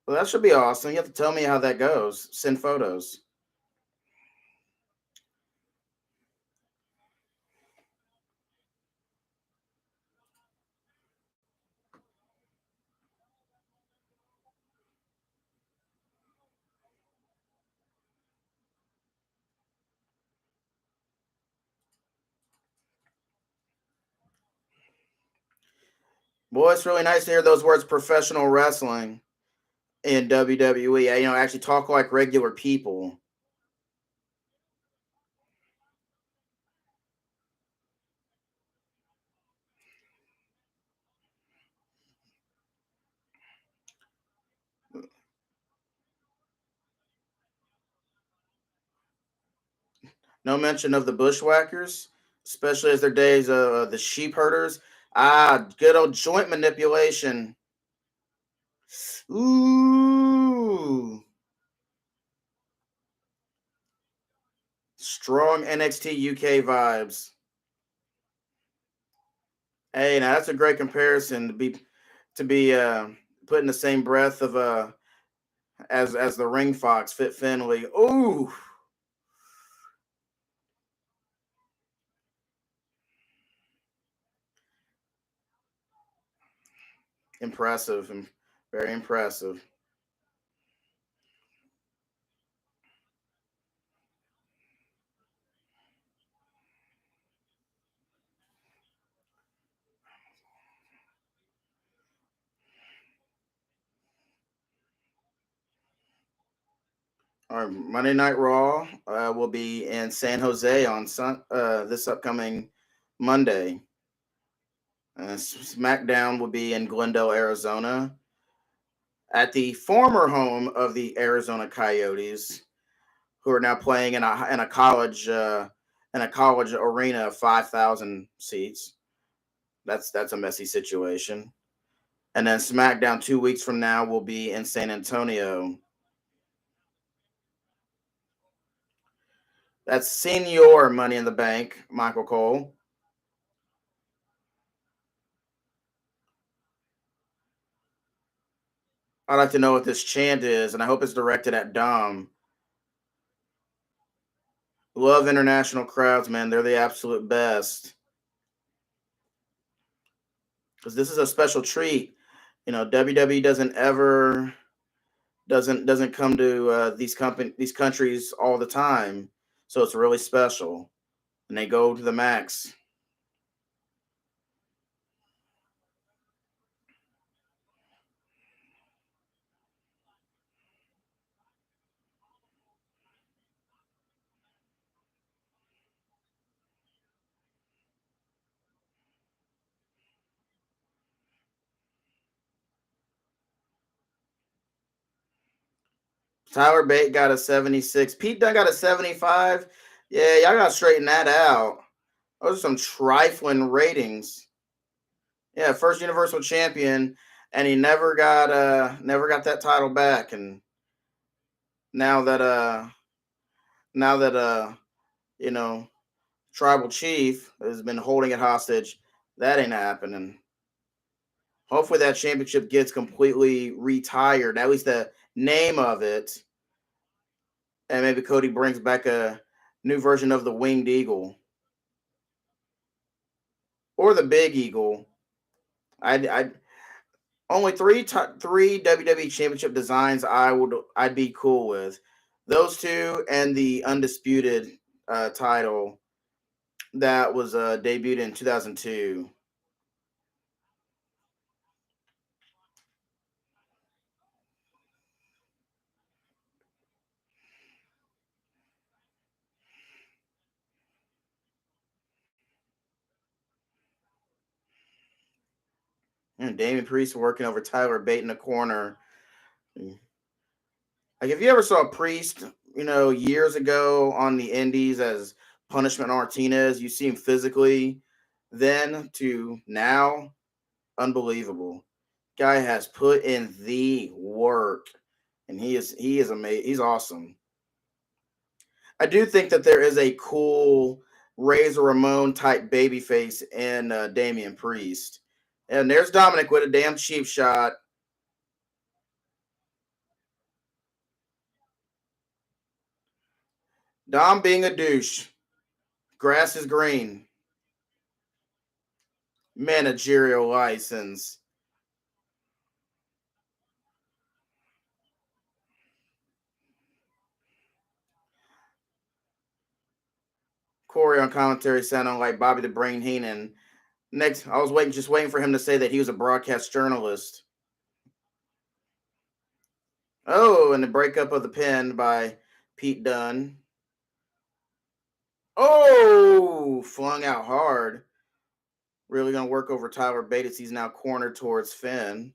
Well, that should be awesome. You have to tell me how that goes. Send photos. Boy, it's really nice to hear those words professional wrestling in WWE. Actually talk like regular people. No mention of the bushwhackers, especially as their days of the sheep herders. Ah, good old joint manipulation. Ooh. Strong NXT UK vibes. Hey, now that's a great comparison to be put in the same breath of as the Ring Fox Fit Finley. Ooh. Impressive and very impressive. Our Monday Night Raw will be in San Jose on this upcoming Monday. SmackDown will be in Glendale, Arizona, at the former home of the Arizona Coyotes, who are now playing in a college arena of 5,000 seats. That's a messy situation. And then SmackDown 2 weeks from now will be in San Antonio. That's Senior Money in the Bank, Michael Cole. I'd like to know what this chant is, and I hope it's directed at Dom. Love international crowds, man. They're the absolute best. Because this is a special treat. WWE doesn't come to these countries all the time, so it's really special, and they go to the max. Tyler Bate got a 76. Pete Dunne got a 75. Yeah, y'all got to straighten that out. Those are some trifling ratings. Yeah, first Universal Champion, and he never got that title back. And now that now that you know Tribal Chief has been holding it hostage, that ain't happening. Hopefully that championship gets completely retired, at least the name of it, and maybe Cody brings back a new version of the Winged Eagle or the Big Eagle. I only three WWE Championship designs I'd be cool with. Those two and the undisputed title that was debuted in 2002. And Damian Priest working over Tyler Bate in the corner. Like if you ever saw Priest, years ago on the Indies as Punishment Martinez, you see him physically then to now, unbelievable. Guy has put in the work, and he is amazing. He's awesome. I do think that there is a cool Razor Ramon type babyface in Damian Priest, and there's Dominic with a damn cheap shot. Dom being a douche. Grass is green. Managerial license. Corey on commentary sounding like Bobby the Brain Heenan. Next, I was waiting for him to say that he was a broadcast journalist. Oh, and the breakup of the pin by Pete Dunne. Oh, flung out hard. Really gonna work over Tyler Bate as he's now cornered towards Finn.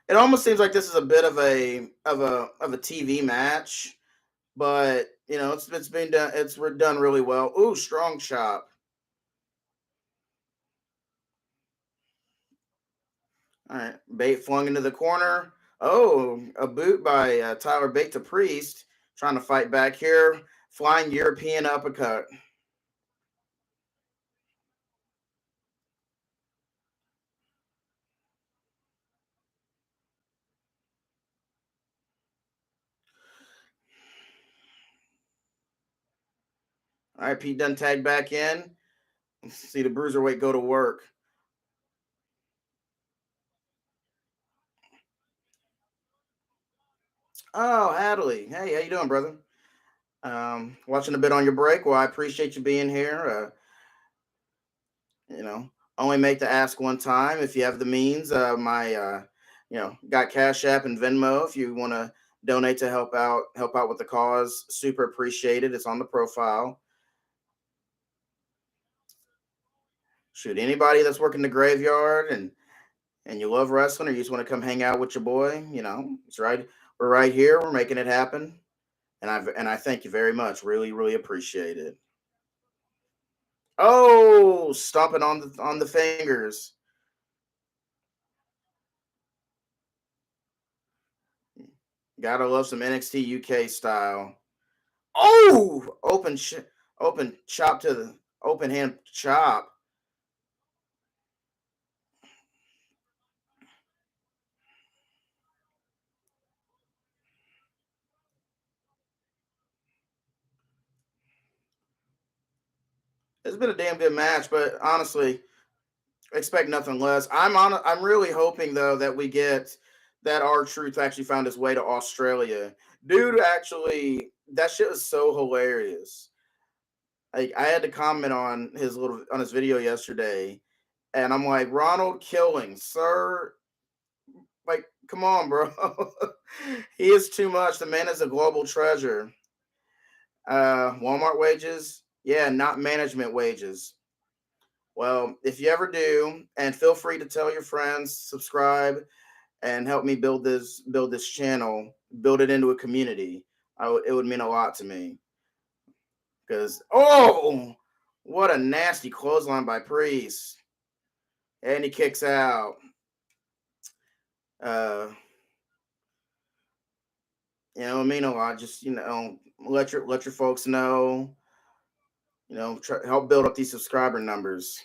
It almost seems like this is a bit of a TV match, but it's been done. It's done really well. Ooh, strong chop. All right, Bate flung into the corner. Oh, a boot by Tyler Bate to Priest, trying to fight back here. Flying European uppercut. All right, Pete Dunne tag back in. Let's see the bruiserweight go to work. Oh, Hadley. Hey, how you doing, brother? Watching a bit on your break. Well, I appreciate you being here. You know, only make the ask one time if you have the means. My, got Cash App and Venmo if you want to donate to help out with the cause. Super appreciated. It's on the profile. Shoot, anybody that's working the graveyard and you love wrestling or you just want to come hang out with your boy, it's right. We're right here. We're making it happen. And I thank you very much. Really, really appreciate it. Oh, stomping on the fingers. Gotta love some NXT UK style. Oh, open chop to the open hand chop. It's been a damn good match, but honestly, expect nothing less. I'm really hoping though that we get that R-Truth actually found his way to Australia. Dude, actually, that shit was so hilarious. Like I had to comment on his video yesterday, and I'm like, Ronald Killing, sir, like, come on, bro. He is too much. The man is a global treasure. Walmart wages, yeah, not management wages. Well, if you ever do, and feel free to tell your friends, subscribe, and help me build this channel, build it into a community. It would mean a lot to me. Because what a nasty clothesline by Priest, and he kicks out. Uh, You know, it mean a lot. Just let your folks know. Help build up these subscriber numbers.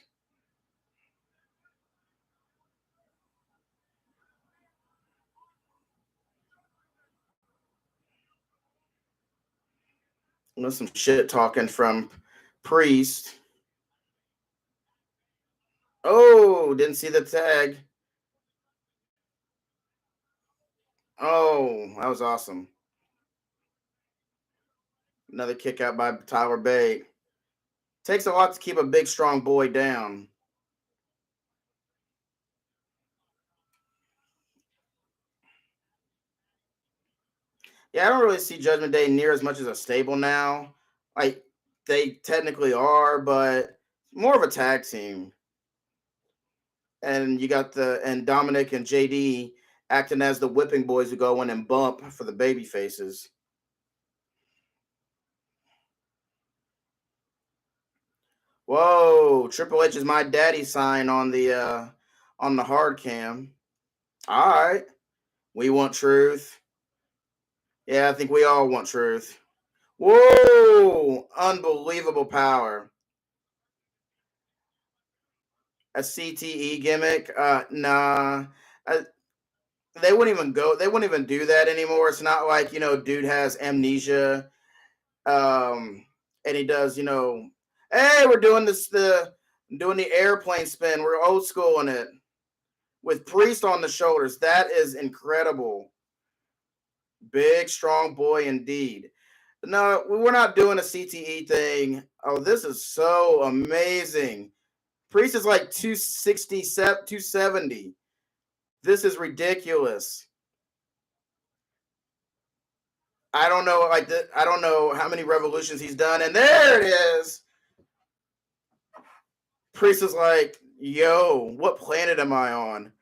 Some shit talking from Priest. Oh, didn't see the tag. Oh, that was awesome. Another kick out by Tyler Bate. Takes a lot to keep a big, strong boy down. Yeah, I don't really see Judgment Day near as much as a stable now. Like, they technically are, but more of a tag team. And you got Dominic and JD acting as the whipping boys who go in and bump for the baby faces. Whoa, Triple H is my daddy sign on the hard cam. All right. We want truth. Yeah, I think we all want truth. Whoa! Unbelievable power. A CTE gimmick? Nah. They wouldn't even go. They wouldn't even do that anymore. It's not like dude has amnesia, and he does. Hey, we're doing doing the airplane spin. We're old school in it with Priest on the shoulders. That is incredible. Big, strong boy indeed. No, we're not doing a CTE thing. Oh, this is so amazing. Priest is like 267, 270. This is ridiculous. I don't know, I don't know how many revolutions he's done, and there it is. Priest is like, yo, what planet am I on?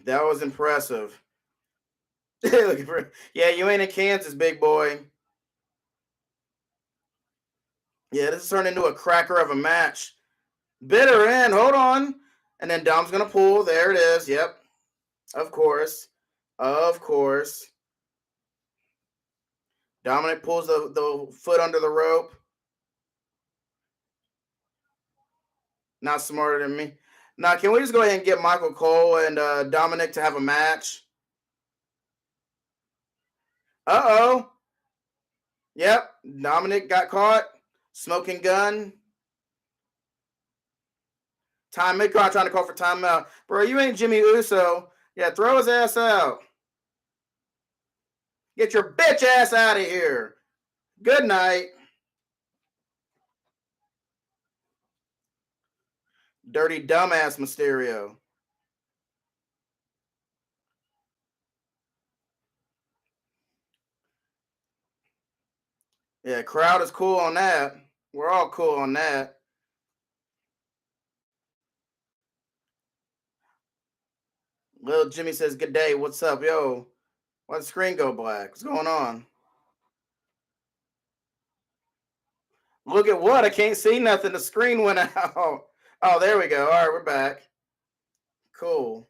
That was impressive. Yeah, you ain't in Kansas, big boy. Yeah, this is turning into a cracker of a match. Bitter end, hold on. And then Dom's going to pull. There it is. Yep. Of course. Of course. Dominic pulls the foot under the rope. Not smarter than me. Now, can we just go ahead and get Michael Cole and Dominic to have a match? Uh-oh. Yep. Dominic got caught. Smoking gun. Time Midcard trying to call for timeout. Bro, you ain't Jimmy Uso. Yeah, throw his ass out. Get your bitch ass out of here. Good night. Dirty dumbass Mysterio. Yeah, crowd is cool on that. We're all cool on that. Little Jimmy says, good day. What's up? Yo, why'd the screen go black? What's going on? Look at what? I can't see nothing. The screen went out. Oh, there we go. All right, we're back. Cool.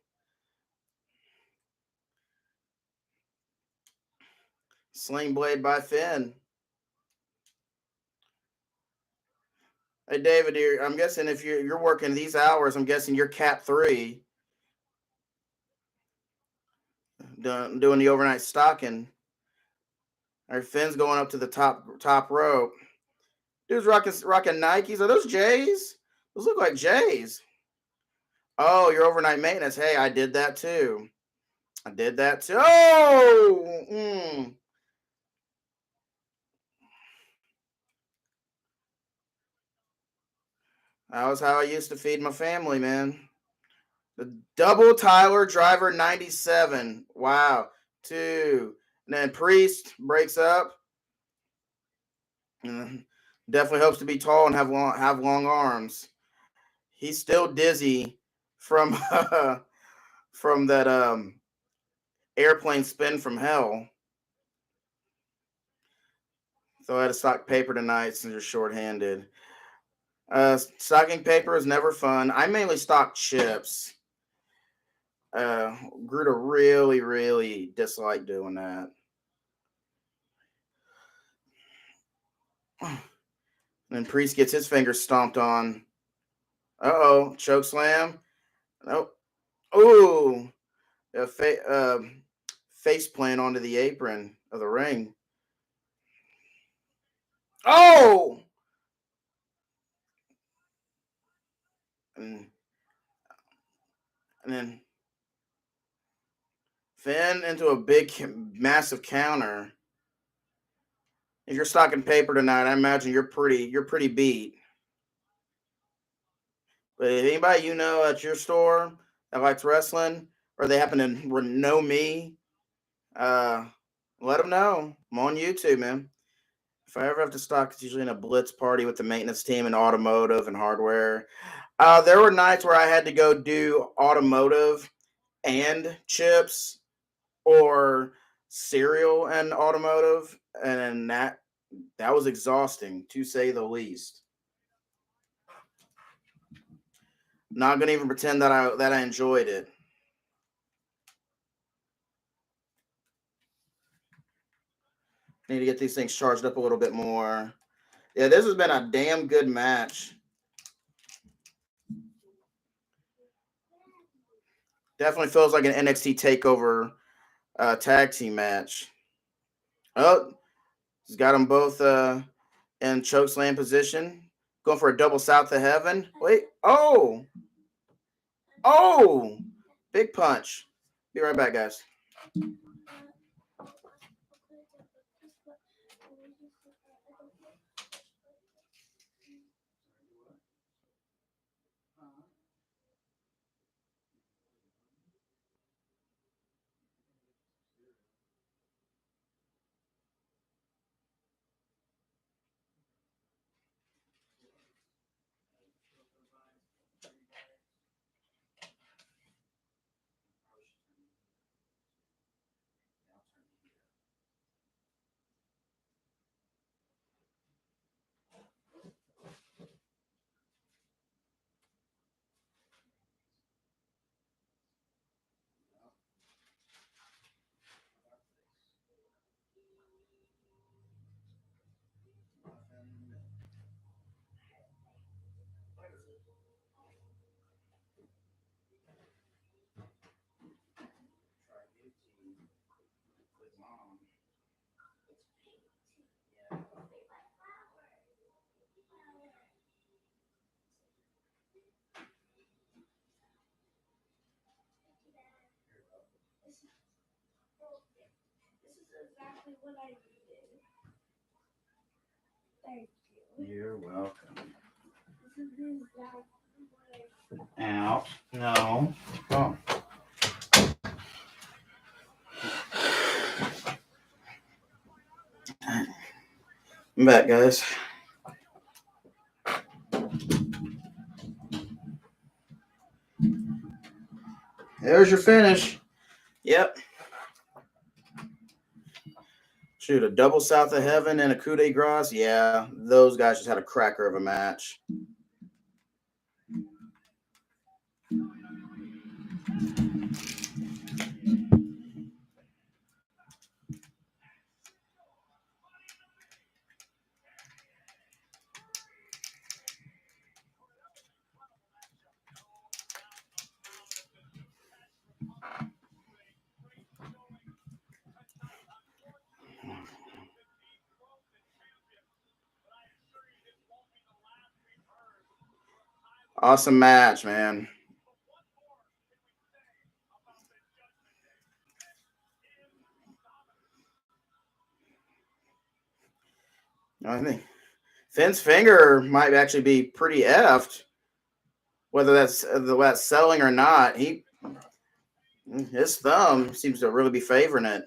Sling blade by Finn. Hey, David, I'm guessing if you're working these hours, I'm guessing you're Cap 3. Doing the overnight stocking. Our Finn's going up to the top rope. Dude's rocking Nikes. Are those J's? Those look like J's. Oh, your overnight maintenance. Hey, I did that too. Oh! That was how I used to feed my family, man. The double Tyler Driver 97. Wow. 2. And then Priest breaks up. Definitely hopes to be tall and have long arms. He's still dizzy from from that airplane spin from hell. So I had to stock paper tonight since you're shorthanded. Stocking paper is never fun. I mainly stock chips. grew to really, really dislike doing that. And then Priest gets his fingers stomped on. Choke slam. Nope. Ooh, face plant onto the apron of the ring. Oh, and, and then Finn into a big, massive counter. If you're stocking paper tonight, I imagine you're pretty beat. But if anybody you know at your store that likes wrestling, or they happen to know me, uh, let them know. I'm on YouTube, man. If I ever have to stock, it's usually in a blitz party with the maintenance team and automotive and hardware. There were nights where I had to go do automotive and chips, or cereal and automotive, and that was exhausting, to say the least. Not gonna even pretend that I enjoyed it. Need to get these things charged up a little bit more. Yeah, this has been a damn good match. Definitely feels like an NXT Takeover tag team match. Oh, he's got them both in chokeslam position. Going for a double south of heaven. Wait. Oh, big punch. Be right back, guys. You're welcome. Out. No. Oh. I'm back, guys. There's your finish. Yep. Shoot, a double south of heaven and a coup de grace. Yeah, those guys just had a cracker of a match. Awesome match, man. I think Finn's finger might actually be pretty effed, whether that's selling or not. His thumb seems to really be favoring it.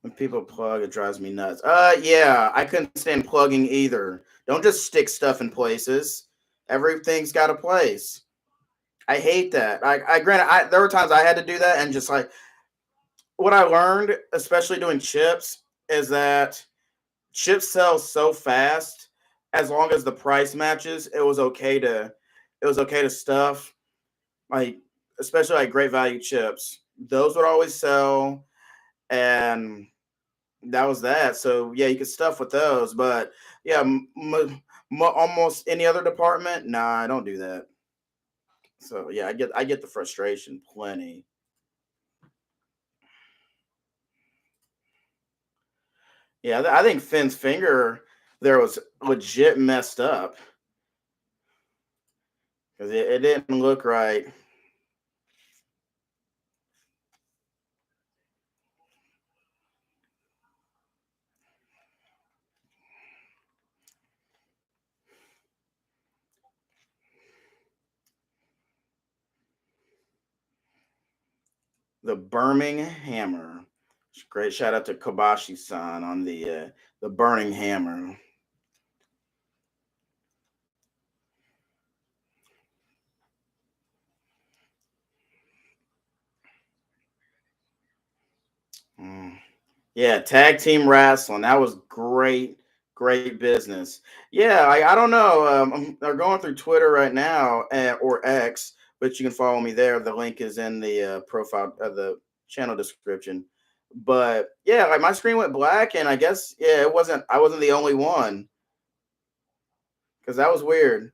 When people plug, it drives me nuts. Yeah, I couldn't stand plugging either. Don't just stick stuff in places. Everything's got a place. I hate that. Granted, there were times I had to do that, and just like what I learned, especially doing chips, is that chips sell so fast. As long as the price matches, it was okay to stuff, like, especially like great value chips. Those would always sell, and that was that. So yeah, you could stuff with those, but yeah, almost any other department, nah, I don't do that. So yeah, I get the frustration plenty. Yeah, I think Finn's finger there was legit messed up because it didn't look right. The Burning Hammer. Great shout out to Kobashi-san on the Burning Hammer. Mm. Yeah, tag team wrestling. That was great, great business. Yeah, I don't know. They're going through Twitter right now, or X, but you can follow me there. The link is in the profile, the channel description. But yeah, like my screen went black, and I guess yeah, I wasn't the only one because that was weird.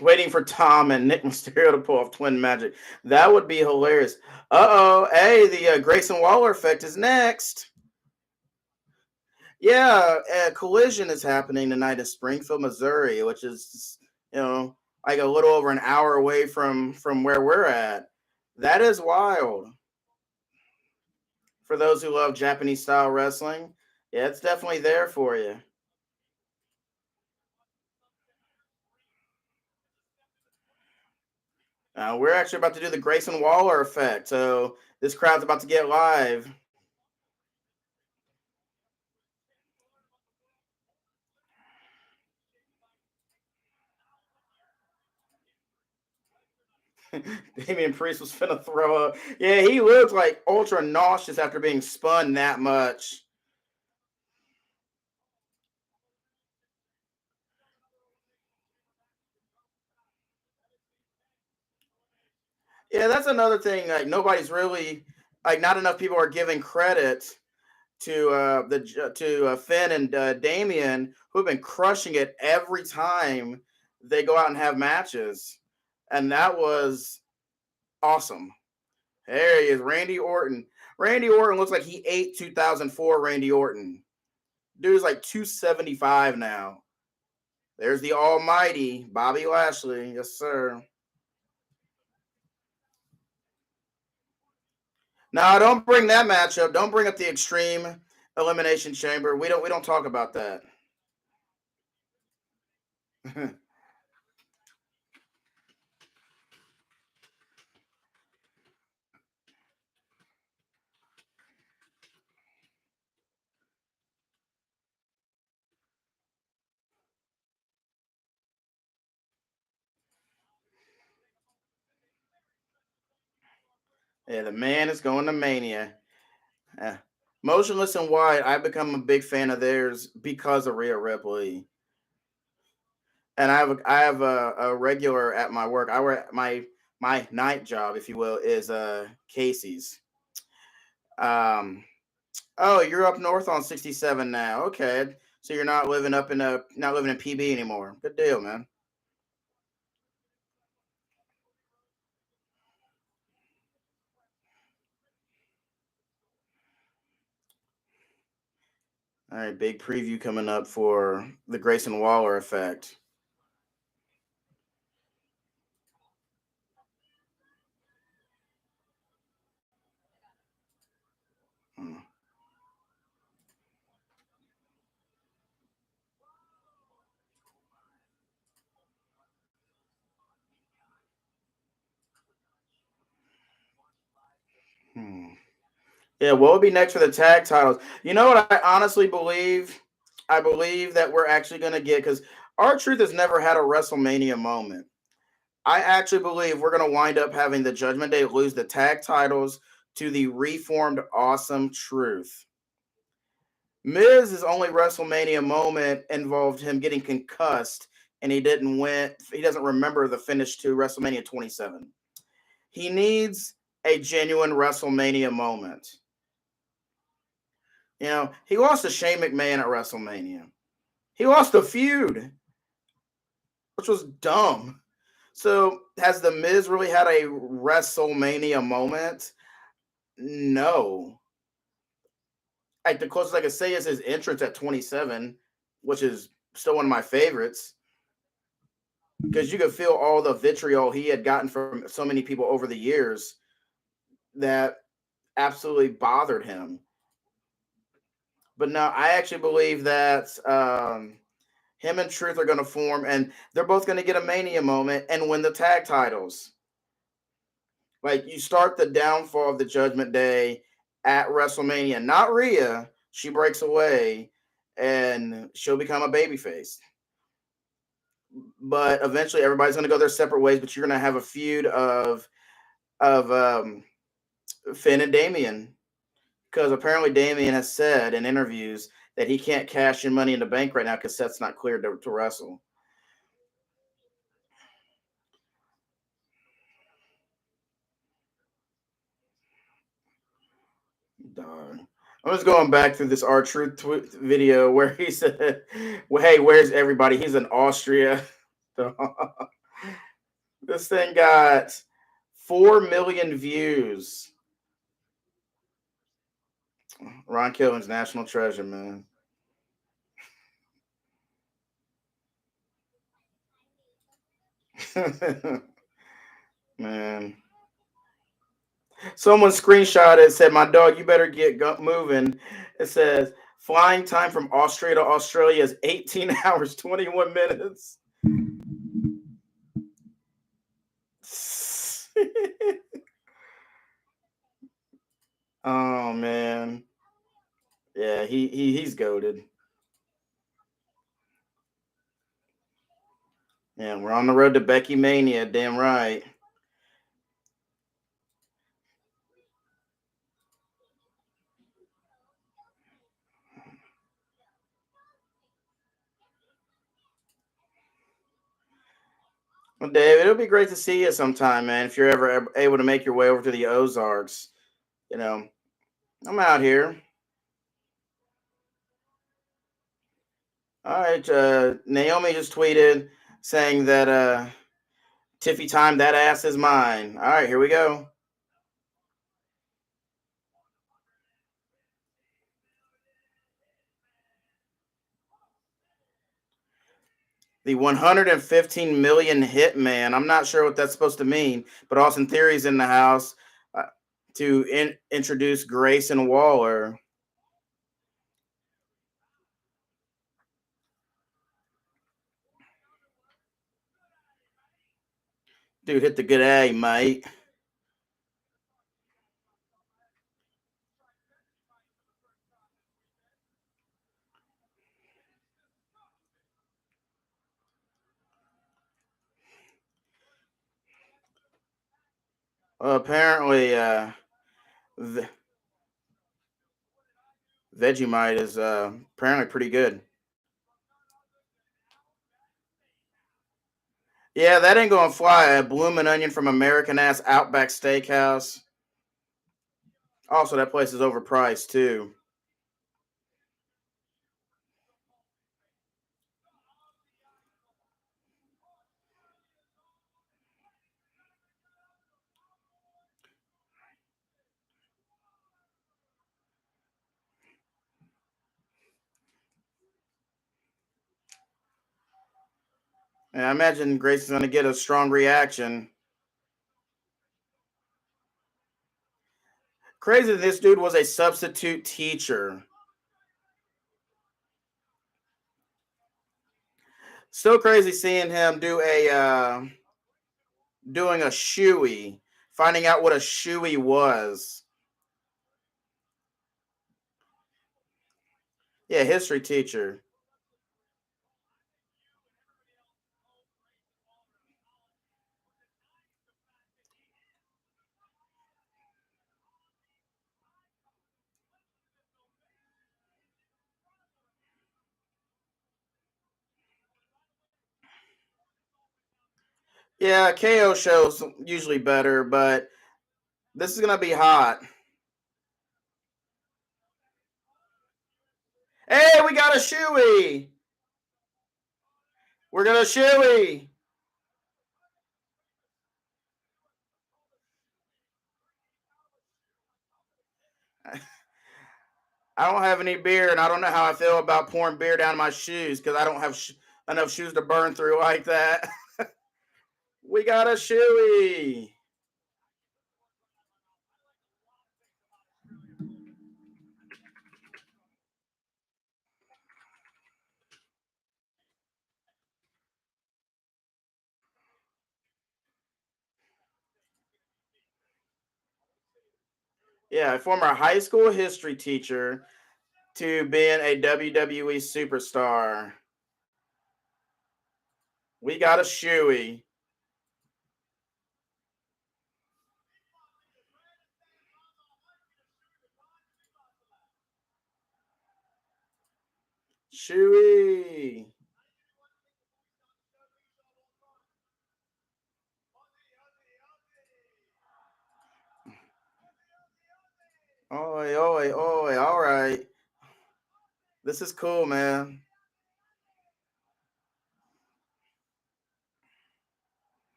Waiting for Tom and Nick Mysterio to pull off twin magic. That would be hilarious. Hey, the Grayson Waller effect is next. Yeah, Collision is happening tonight in Springfield, Missouri, which is like a little over an hour away from where we're at. That is wild for those who love Japanese style wrestling. Yeah, it's definitely there for you. We're actually about to do the Grayson Waller effect, so this crowd's about to get live. Damian Priest was finna throw up. Yeah, he looked like ultra nauseous after being spun that much. Yeah, that's another thing. Like nobody's really, like, not enough people are giving credit to Finn and Damien, who've been crushing it every time they go out and have matches, and that was awesome. There he is, Randy Orton. Randy Orton looks like he ate 2004 Randy Orton. Dude's like 275 now. There's the almighty Bobby Lashley. Yes, sir. Now, don't bring that matchup. Don't bring up the Extreme Elimination Chamber. We don't talk about that. Yeah, the man is going to Mania. Uh, Motionless and White, I've become a big fan of theirs because of Rhea Ripley. And I have a regular at my work. I work my night job, if you will, is Casey's. Um, oh, you're up north on 67 now. Okay, so you're not living in PB anymore. Good deal, man. All right, big preview coming up for the Grayson Waller effect. Hmm. Hmm. Yeah, what would be next for the tag titles? You know what I honestly believe? I believe that we're actually going to get, because R-Truth has never had a WrestleMania moment. I actually believe we're going to wind up having the Judgment Day lose the tag titles to the reformed Awesome Truth. Miz's only WrestleMania moment involved him getting concussed, and he didn't win. He doesn't remember the finish to WrestleMania 27. He needs a genuine WrestleMania moment. You know, he lost to Shane McMahon at WrestleMania. He lost the feud, which was dumb. So, has The Miz really had a WrestleMania moment? No. Like, the closest I could say is his entrance at 27, which is still one of my favorites, because you could feel all the vitriol he had gotten from so many people over the years that absolutely bothered him. But no, I actually believe that him and Truth are going to form, and they're both going to get a Mania moment and win the tag titles. Like, you start the downfall of the Judgment Day at WrestleMania. Not Rhea. She breaks away, and she'll become a babyface. But eventually, everybody's going to go their separate ways. But you're going to have a feud of Finn and Damian, because apparently Damian has said in interviews that he can't cash in Money in the Bank right now because Seth's not cleared to wrestle. Darn. I'm just going back through this R-Truth video where he said, well, hey, where's everybody? He's in Austria. This thing got 4 million views. Ron Killen's national treasure, man. Man. Someone screenshot it, said, my dog, you better get moving. It says, flying time from Austria to Australia is 18 hours, 21 minutes. Oh, man. Yeah, he's goated. Yeah, we're on the road to Becky Mania, damn right. Well, David, it'll be great to see you sometime, man. If you're ever able to make your way over to the Ozarks, you know, I'm out here. All right, Naomi just tweeted saying that Tiffy time, that ass is mine. All right, here we go. The 115 million hitman. I'm not sure what that's supposed to mean, but Austin Theory's in the house to introduce Grayson Waller. Dude, hit the good A, mate. Well, apparently, Vegemite is apparently pretty good. Yeah, that ain't gonna fly. A bloomin' onion from American ass Outback Steakhouse. Also, that place is overpriced too. And I imagine Grayson's gonna get a strong reaction. Crazy, this dude was a substitute teacher. Still crazy seeing him do a doing a shoey, finding out what a shoey was. Yeah, history teacher. Yeah, KO shows usually better, but this is gonna be hot. Hey, we got a shoey. We're gonna shoey. I don't have any beer, and I don't know how I feel about pouring beer down my shoes because I don't have enough shoes to burn through like that. We got a shoey. Yeah, a former high school history teacher to being a WWE superstar. We got a shoey. Shoey. Oi, oi, oi. All right. This is cool, man.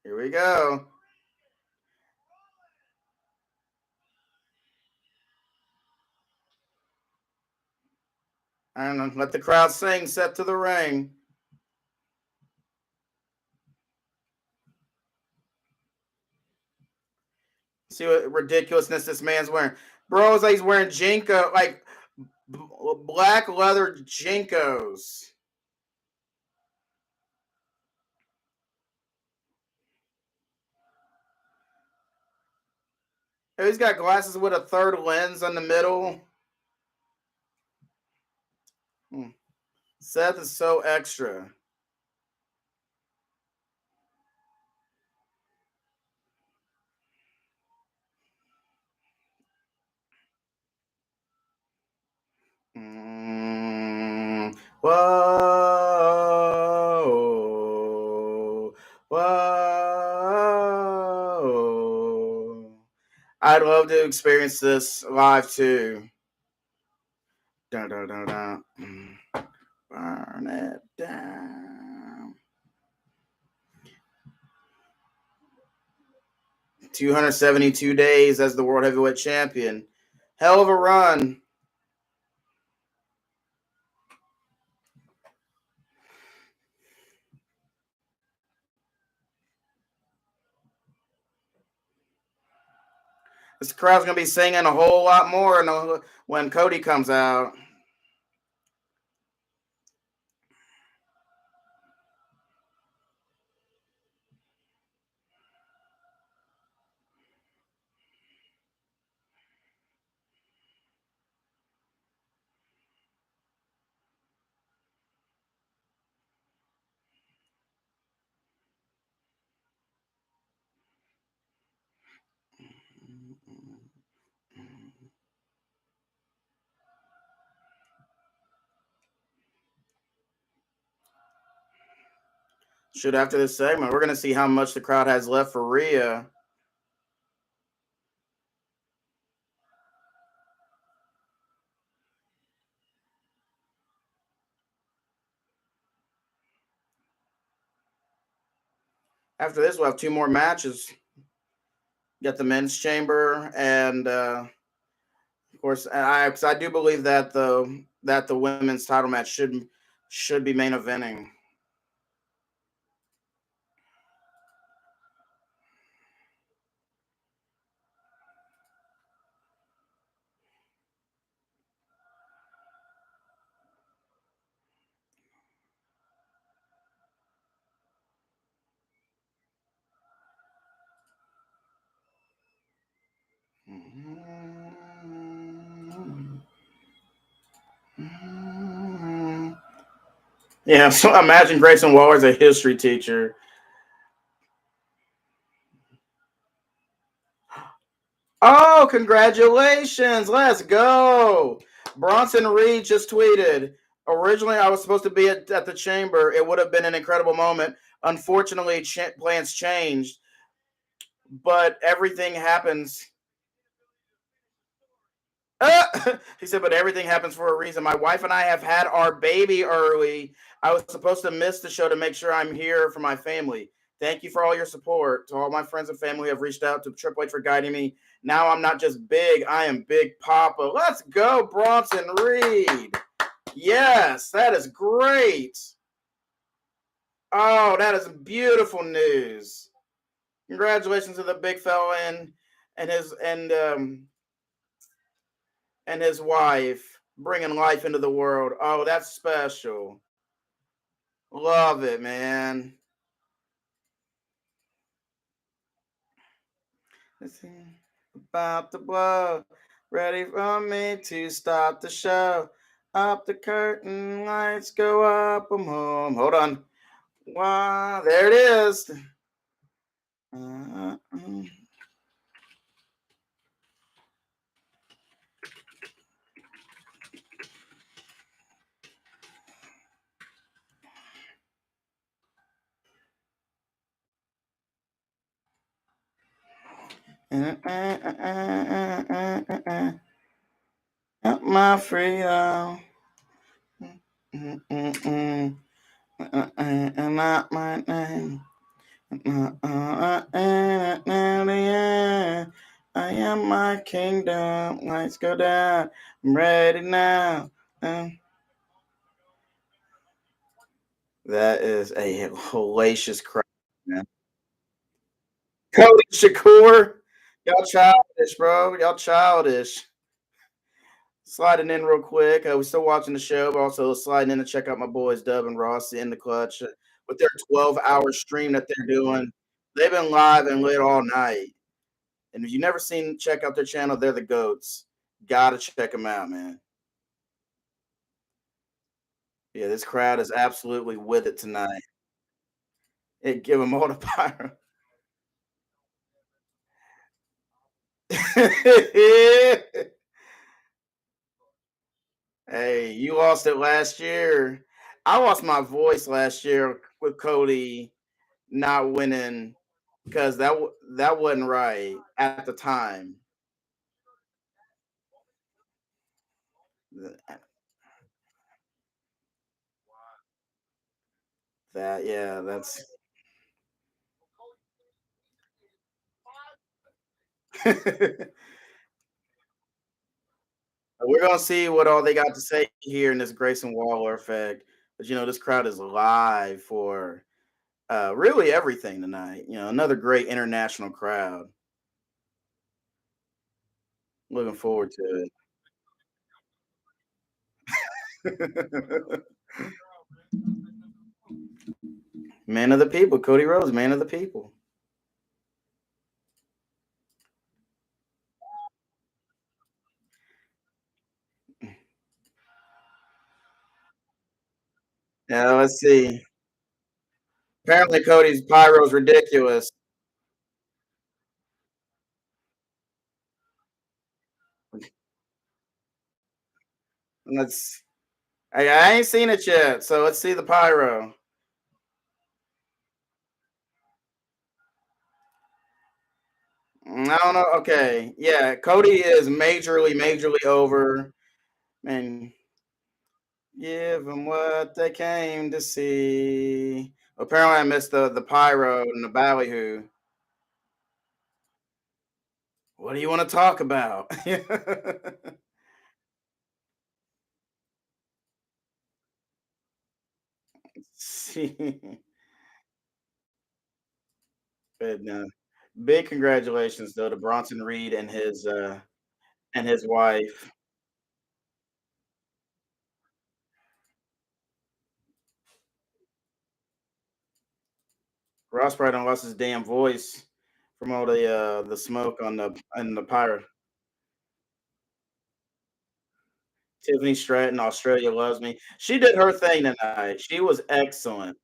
Here we go. And let the crowd sing, set to the ring. See what ridiculousness this man's wearing. Bro, it's like he's wearing Jinko, like black leather Jinkos. He's got glasses with a third lens on the middle. Seth is so extra. Whoa. Whoa. I'd love to experience this live too. Dun, dun, dun, dun. Burn it down. 272 days as the World Heavyweight Champion. Hell of a run. This crowd's going to be singing a whole lot more when Cody comes out. Shoot, after this segment, we're going to see how much the crowd has left for Rhea. After this, we'll have two more matches. Got the men's chamber, and of course, I do believe that the women's title match should be main eventing. Yeah, so imagine Grayson Waller as a history teacher. Oh, congratulations. Let's go. Bronson Reed just tweeted. Originally, I was supposed to be at the chamber. It would have been an incredible moment. Unfortunately, plans changed, but everything happens. He said, but everything happens for a reason. My wife and I have had our baby early. I was supposed to miss the show to make sure I'm here for my family. Thank you for all your support. To all my friends and family who have reached out to Triple H for guiding me. Now I'm not just big, I am Big Papa. Let's go, Bronson Reed. Yes, that is great. Oh, that is beautiful news. Congratulations to the big fella and his and his wife bringing life into the world. Oh, that's special. Love it, man. Let's see. About to blow. Ready for me to start the show. Up the curtain, lights go up. I'm home. Hold on. Wow, there it is. Uh, uh, my freedom. Not my name. I am my kingdom. Lights go down. I'm ready now. That is a hellacious crowd, man. Cody Shakur, y'all childish, bro. Y'all childish. Sliding in real quick. We're still watching the show, but also sliding in to check out my boys Dub and Ross in the clutch with their 12-hour stream that they're doing. They've been live and lit all night. And if you've never seen, check out their channel. They're the goats. Gotta check them out, man. Yeah, this crowd is absolutely with it tonight. It give them all the power. Hey, you lost it last year. I lost my voice last year with Cody not winning because that wasn't right at the time. That yeah, that's we're gonna see what all they got to say here in this Grayson Waller effect. But this crowd is live for really everything tonight. Another great international crowd. Looking forward to it. Man of the people, Cody Rhodes, man of the people. Yeah, let's see. Apparently, Cody's pyro's ridiculous. Let's. I ain't seen it yet, so let's see the pyro. I don't know. Okay, yeah, Cody is majorly over. Man, give them what they came to see. Apparently, I missed the pyro and the ballyhoo. What do you want to talk about? But no, big congratulations though to Bronson Reed and his wife. Ross probably done lost his damn voice from all the smoke on the pyro. Tiffany Stratton, Australia loves me. She did her thing tonight. She was excellent.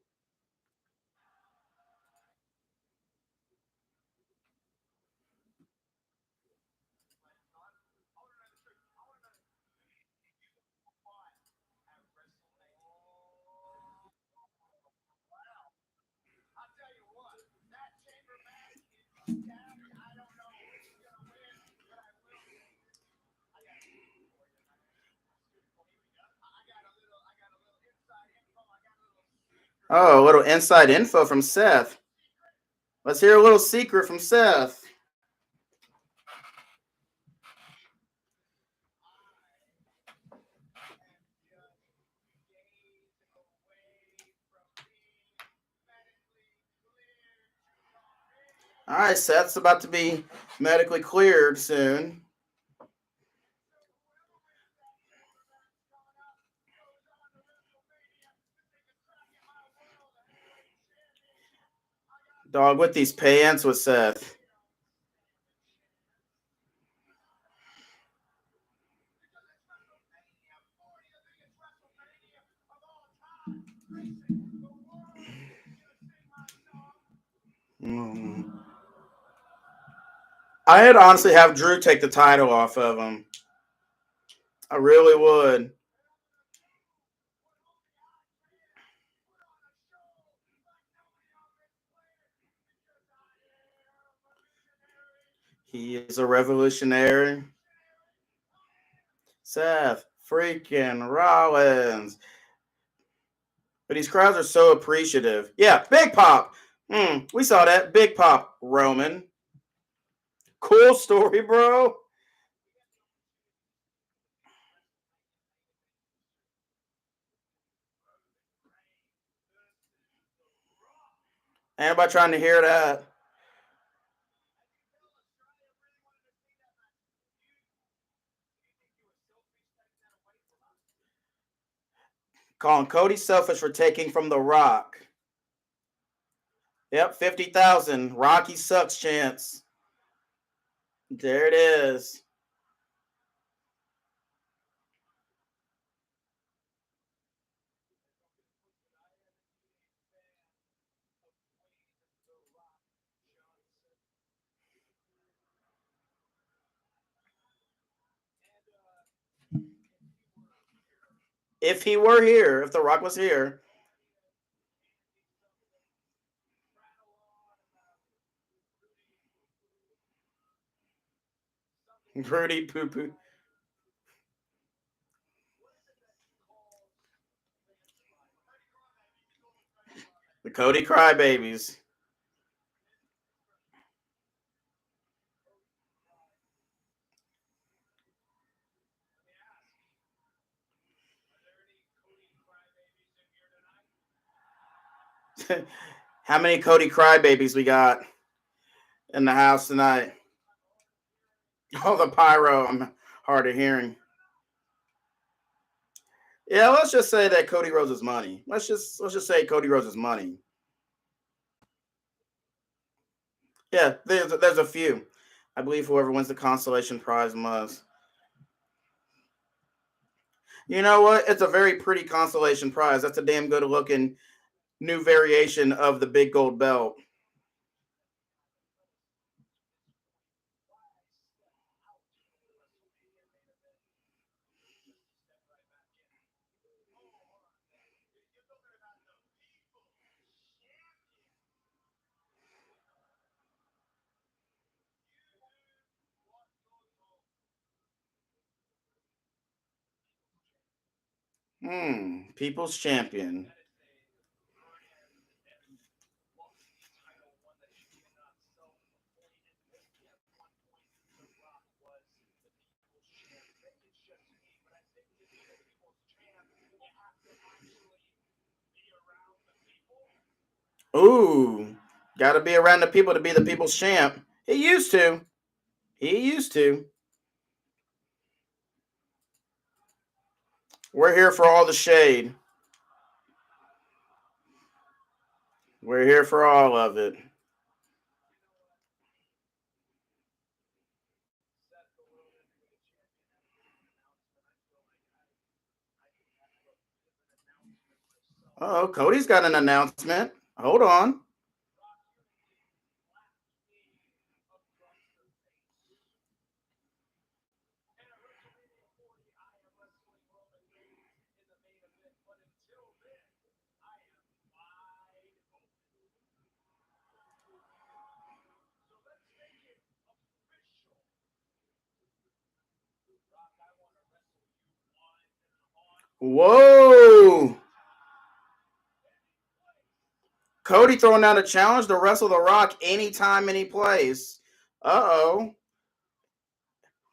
Oh, a little inside info from Seth. Let's hear a little secret from Seth. All right, Seth's about to be medically cleared soon. Dog, with these pants with Seth. I'd honestly have Drew take the title off of him. I really would. He is a revolutionary. Seth freaking Rollins. But these crowds are so appreciative. Yeah, Big Pop. We saw that. Big Pop, Roman. Cool story, bro. Anybody trying to hear that? Calling Cody selfish for taking from The Rock. Yep, 50,000. Rocky sucks chance. There it is. If he were here, if The Rock was here. Rudy poo poo. The Cody Crybabies. How many Cody Crybabies we got in the house tonight? Oh, the pyro. I'm hard of hearing. Yeah, let's just say that Cody Rhodes' money. Let's just say Cody Rhodes' money. Yeah, there's a few. I believe whoever wins the consolation prize must. You know what? It's a very pretty consolation prize. That's a damn good looking new variation of the big gold belt. People's champion. Ooh, got to be around the people to be the people's champ. He used to. He used to. We're here for all the shade. We're here for all of it. Oh, Cody's got an announcement. Hold on. Whoa. Cody throwing down a challenge to wrestle The Rock anytime, any place. Uh-oh.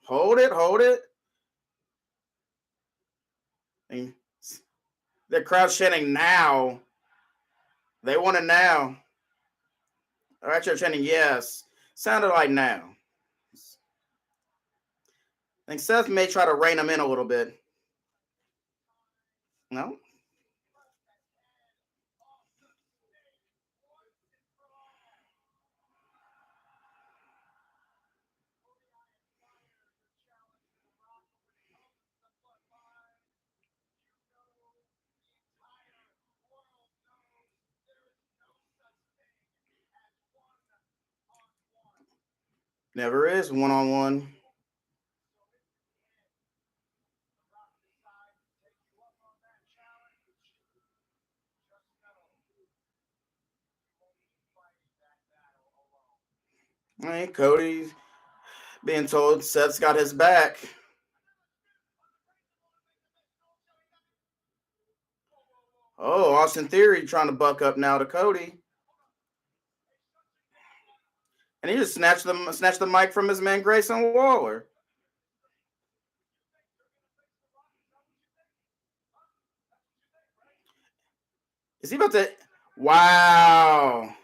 Hold it. And the crowd's chanting now. They want it now. All right, you're chanting yes. Sounded like now. I think Seth may try to rein him in a little bit. No? Never is one-on-one. Hey, Cody's being told Seth's got his back. Oh, Austin Theory trying to buck up now to Cody. And he just snatched the mic from his man Grayson Waller. Is he about to? Wow.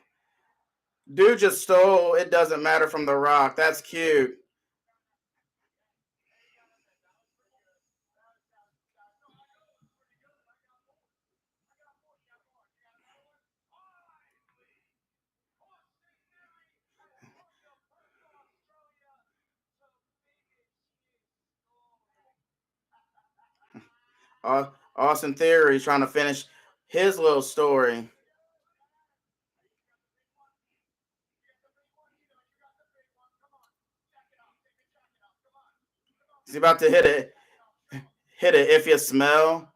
Dude just stole It Doesn't Matter from The Rock. That's cute. Austin Theory trying to finish his little story. He's about to hit it. Hit it if you smell.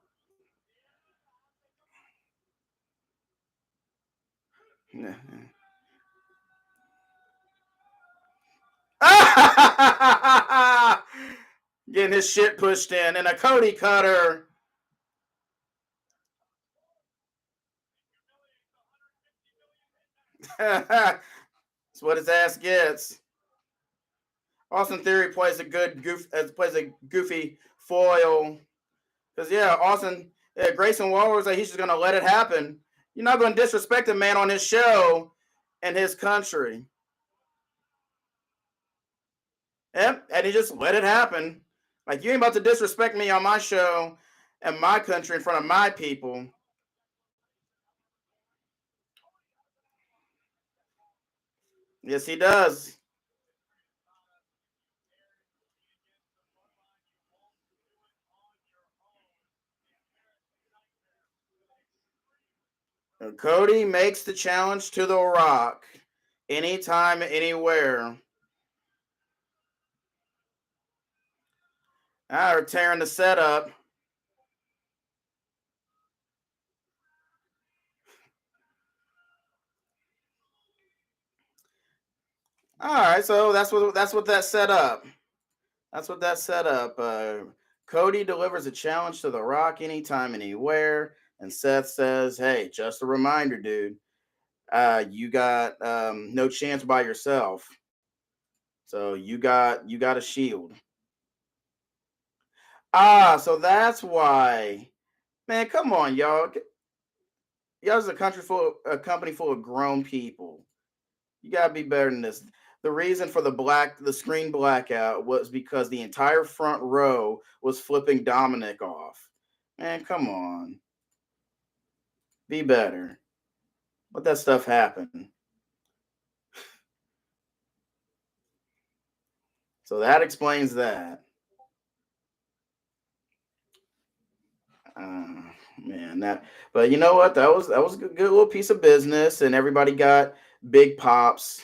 Getting his shit pushed in, and a Cody cutter. That's what his ass gets. Austin Theory plays a goofy foil. Because Grayson Waller was like, he's just gonna let it happen. You're not gonna disrespect a man on his show and his country. Yep, and he just let it happen. Like, you ain't about to disrespect me on my show and my country in front of my people. Yes, he does. Cody makes the challenge to The Rock. Anytime, anywhere. We're tearing the setup. All right, so that's what that set up. That's what that set up. Cody delivers a challenge to The Rock anytime, anywhere, and Seth says, "Hey, just a reminder, dude. You got no chance by yourself. So you got a shield." So that's why. Man, come on, y'all. Y'all's a company full of grown people. You gotta be better than this. The reason for the screen blackout was because the entire front row was flipping Dominic off. Man, come on. Be better. Let that stuff happen. So that explains that. Man, but you know what? That was a good little piece of business, and everybody got big pops.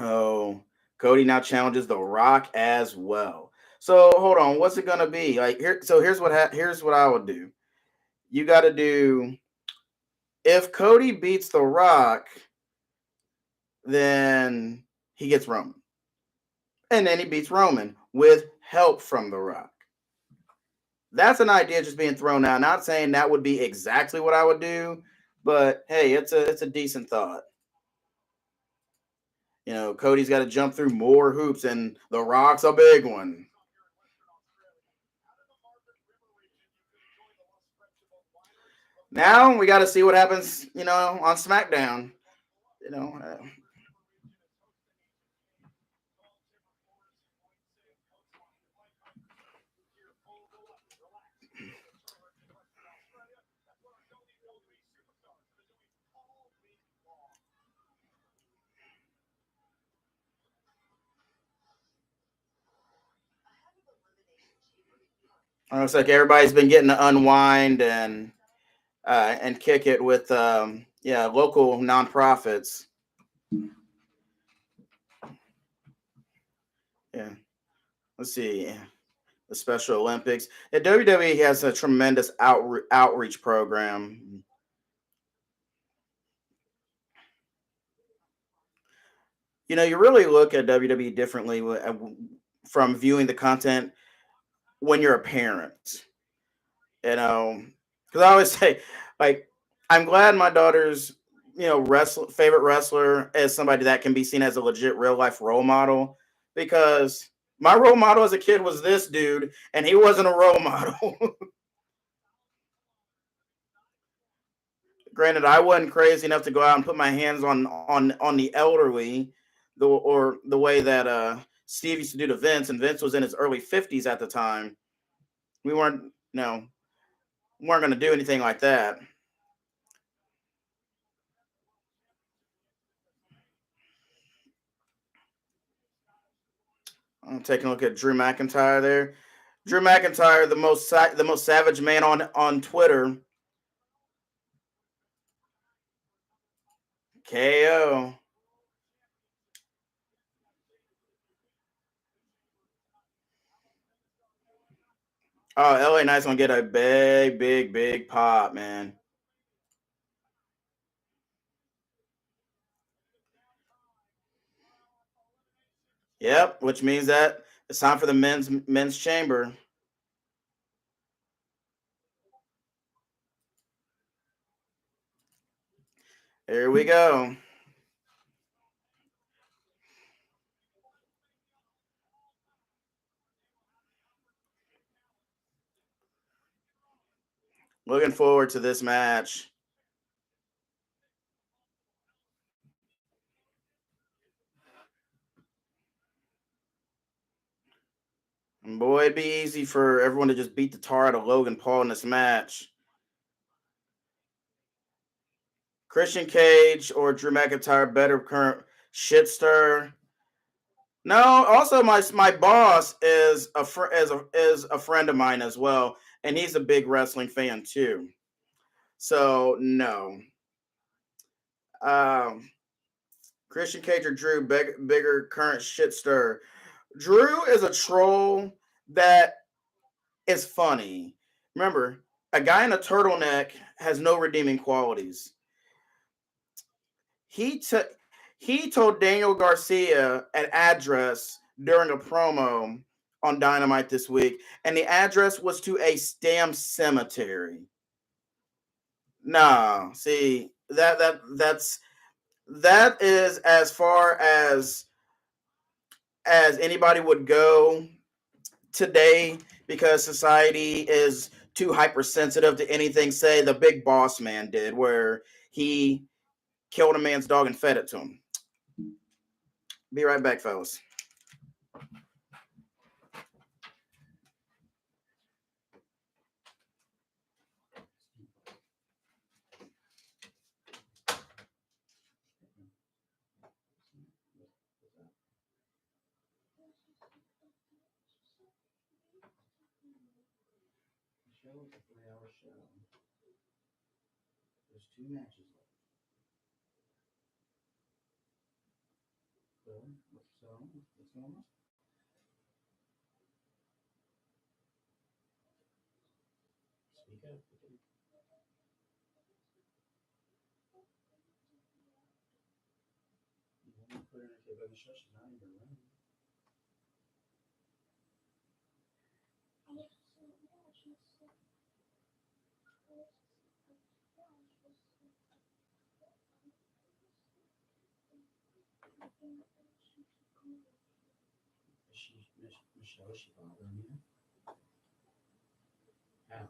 Oh, Cody now challenges The Rock as well. So hold on, what's it gonna be like here? So here's what I would do. You got to do, if Cody beats The Rock, then he gets Roman, and then he beats Roman with help from The Rock. That's an idea just being thrown out. Not saying that would be exactly what I would do, but hey, it's a decent thought. You know, Cody's got to jump through more hoops, and The Rock's a big one. Now we got to see what happens, you know, on SmackDown. You know, looks like everybody's been getting to unwind and kick it with yeah, local nonprofits. Yeah, let's see. The Special Olympics. Yeah, WWE has a tremendous outreach program. You know, you really look at WWE differently from viewing the content when you're a parent. You know, because I always say, like, I'm glad my daughter's, you know, favorite wrestler is somebody that can be seen as a legit real life role model. Because my role model as a kid was this dude, and he wasn't a role model. Granted, I wasn't crazy enough to go out and put my hands on the elderly, or the way that Steve used to do to Vince, and Vince was in his early 50s at the time. We weren't, no, weren't going to do anything like that. I'm taking a look at Drew McIntyre there. Drew McIntyre, the most savage man on Twitter. KO. Oh, LA Knight's gonna get a big pop, man. Yep, which means that it's time for the men's chamber. Here we go. Looking forward to this match. And boy, it'd be easy for everyone to just beat the tar out of Logan Paul in this match. Christian Cage or Drew McIntyre better current shit stir. No, also my boss is a friend of mine as well, and he's a big wrestling fan too. So no, um, Christian Cage or Drew bigger current shit stir. Drew is a troll that is funny. Remember, a guy in a turtleneck has no redeeming qualities. He took he told Daniel Garcia an address during a promo on Dynamite this week, and the address was to a damn cemetery. Nah, see that is as far as anybody would go today, because society is too hypersensitive to anything. Say the Big Boss Man did, where he killed a man's dog and fed it to him. Be right back, fellas. Show is a 3-hour show. There's two matches left. So, what's going on? Speak up. You want to put in a kid on the show? She's not even running. Michelle, she bothering you? How?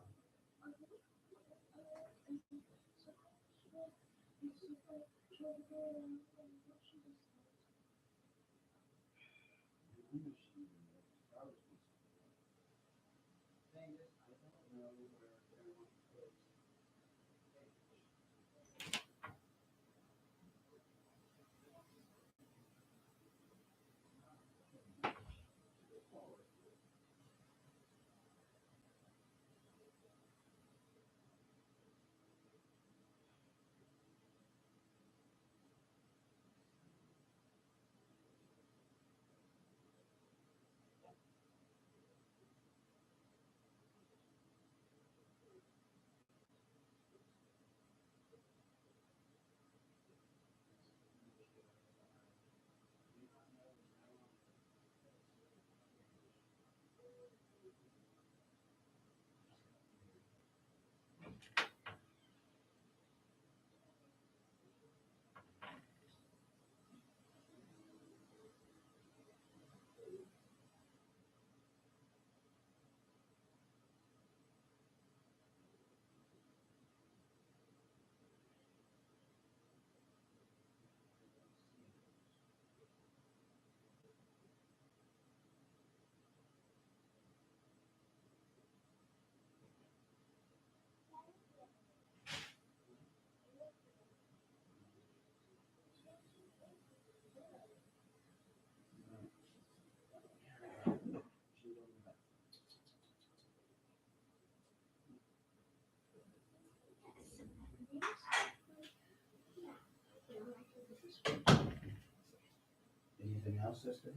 Anything else, sister?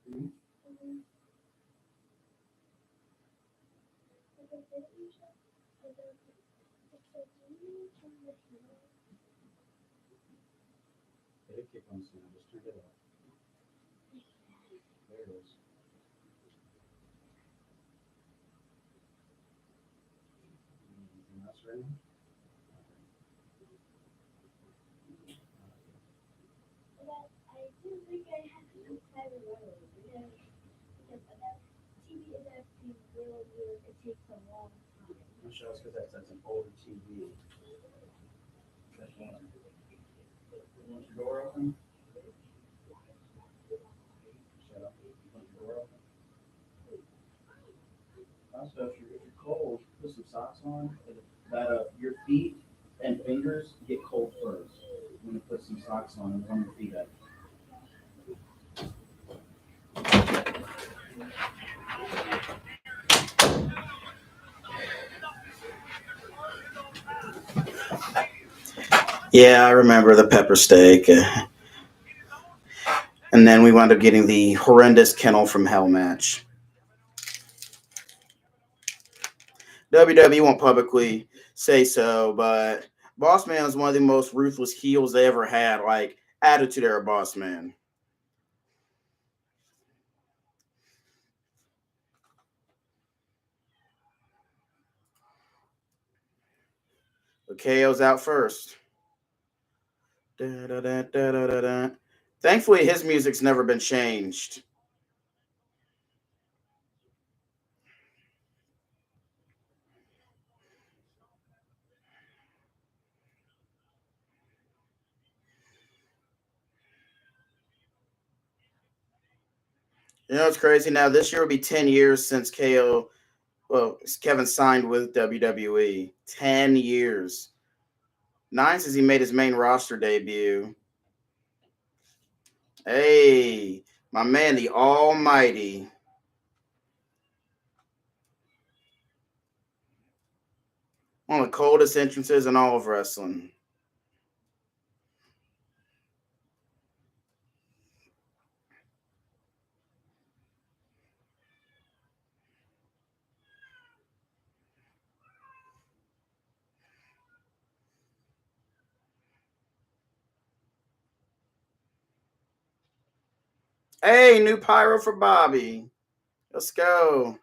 Hmm? Hit a kick on sound. Just turn it off. There it is. Anything else right now? Michelle, it's because that's an older TV. That's why. You want your door open? Shut up. You want your door open? Also, if you're cold, put some socks on. That your feet and fingers get cold first. You want to put some socks on and warm your feet up. Yeah, I remember the pepper steak. And then we wound up getting the horrendous Kennel from Hell match. WWE won't publicly say so, but Boss Man is one of the most ruthless heels they ever had. Like, Attitude Era Boss Man. But KO's out first. Da, da, da, da, da, da. Thankfully, his music's never been changed. You know, it's crazy. Now, this year will be 10 years since Kevin signed with WWE. 10 years. 9 since he made his main roster debut. Hey, my man, the Almighty. One of the coldest entrances in all of wrestling. Hey, new pyro for Bobby. Let's go.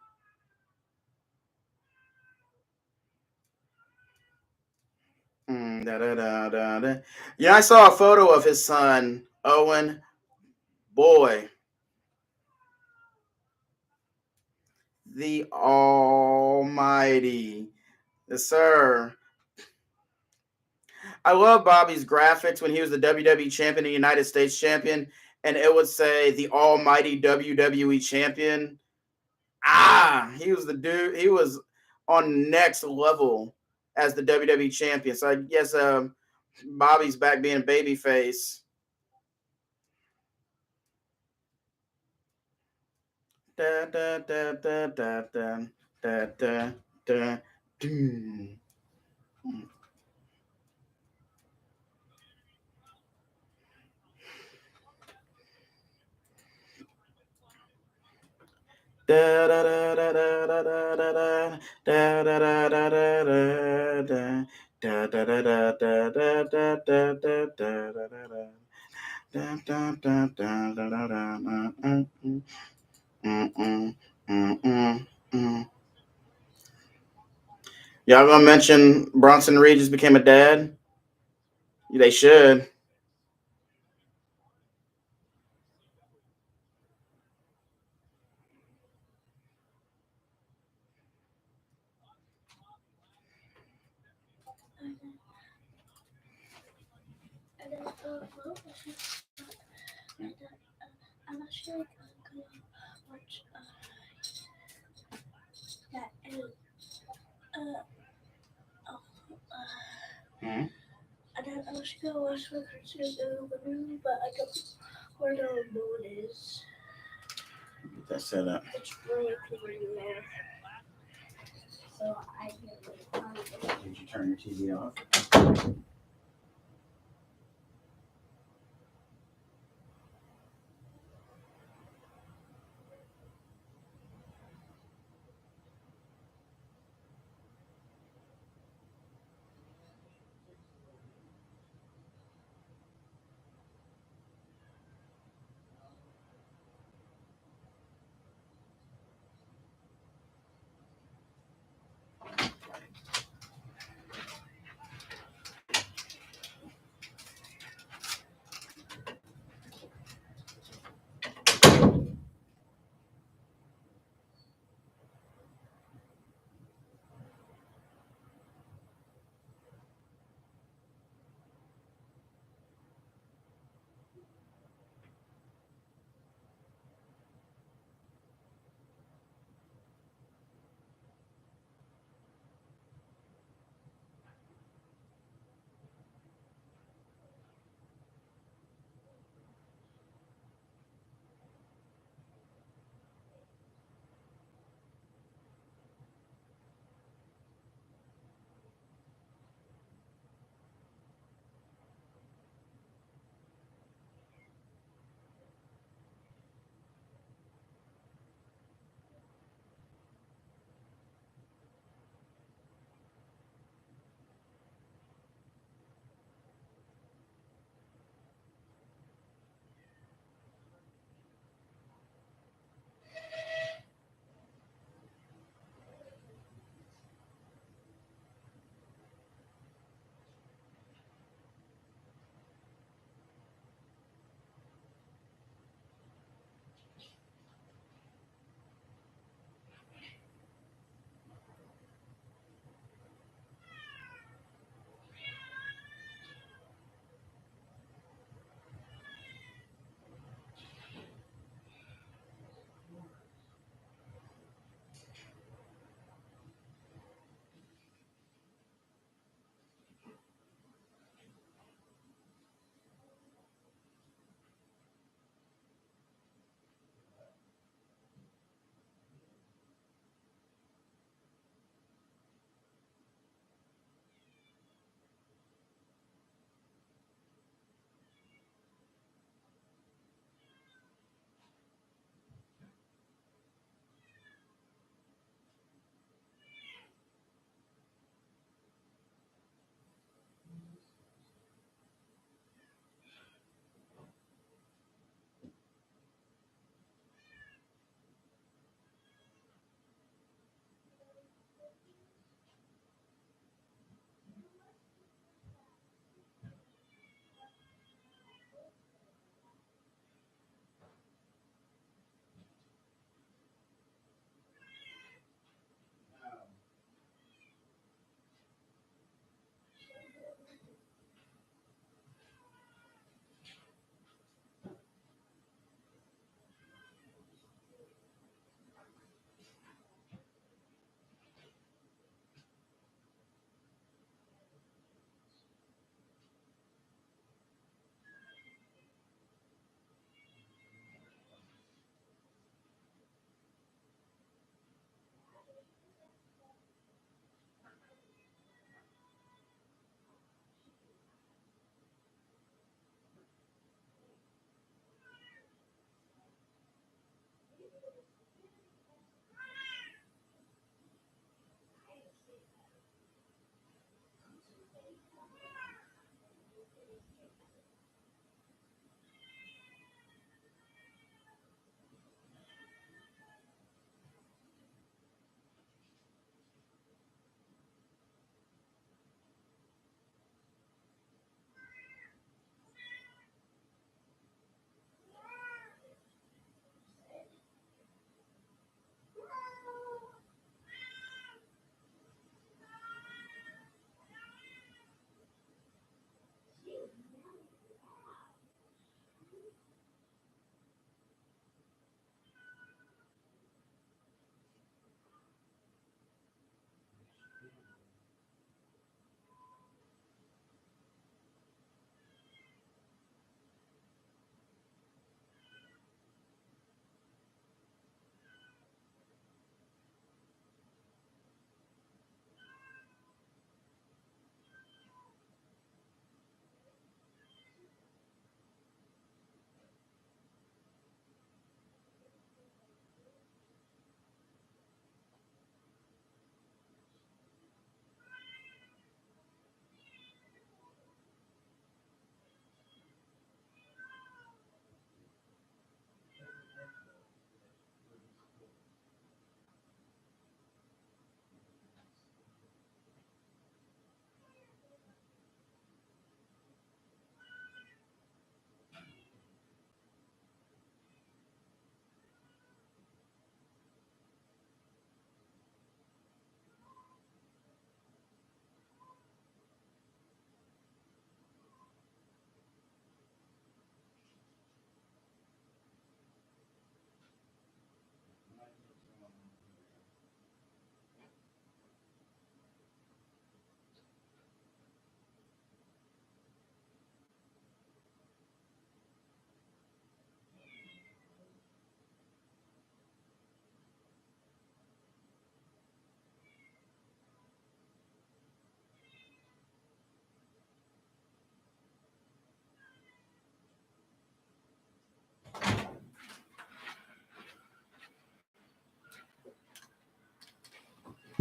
Yeah, I saw a photo of his son, Owen. Boy, the Almighty. Yes, sir. I love Bobby's graphics when he was the WWE champion and United States champion, and it would say the Almighty WWE champion. He was the dude. He was on next level as the WWE champion. So I guess Bobby's back being babyface. Da, da, da, da, da, da, da, da, da, doom. Da, da, da, da, da, da, da, da, da, da, da, da, da, da, da. Da da da da da da da da da da da da. Da, da, da, da, da, da, da, mm, mm, mm, mm. Y'all gonna mention Bronson Reed just became a dad? They should. Hmm? Get that set up. Did you turn your TV off?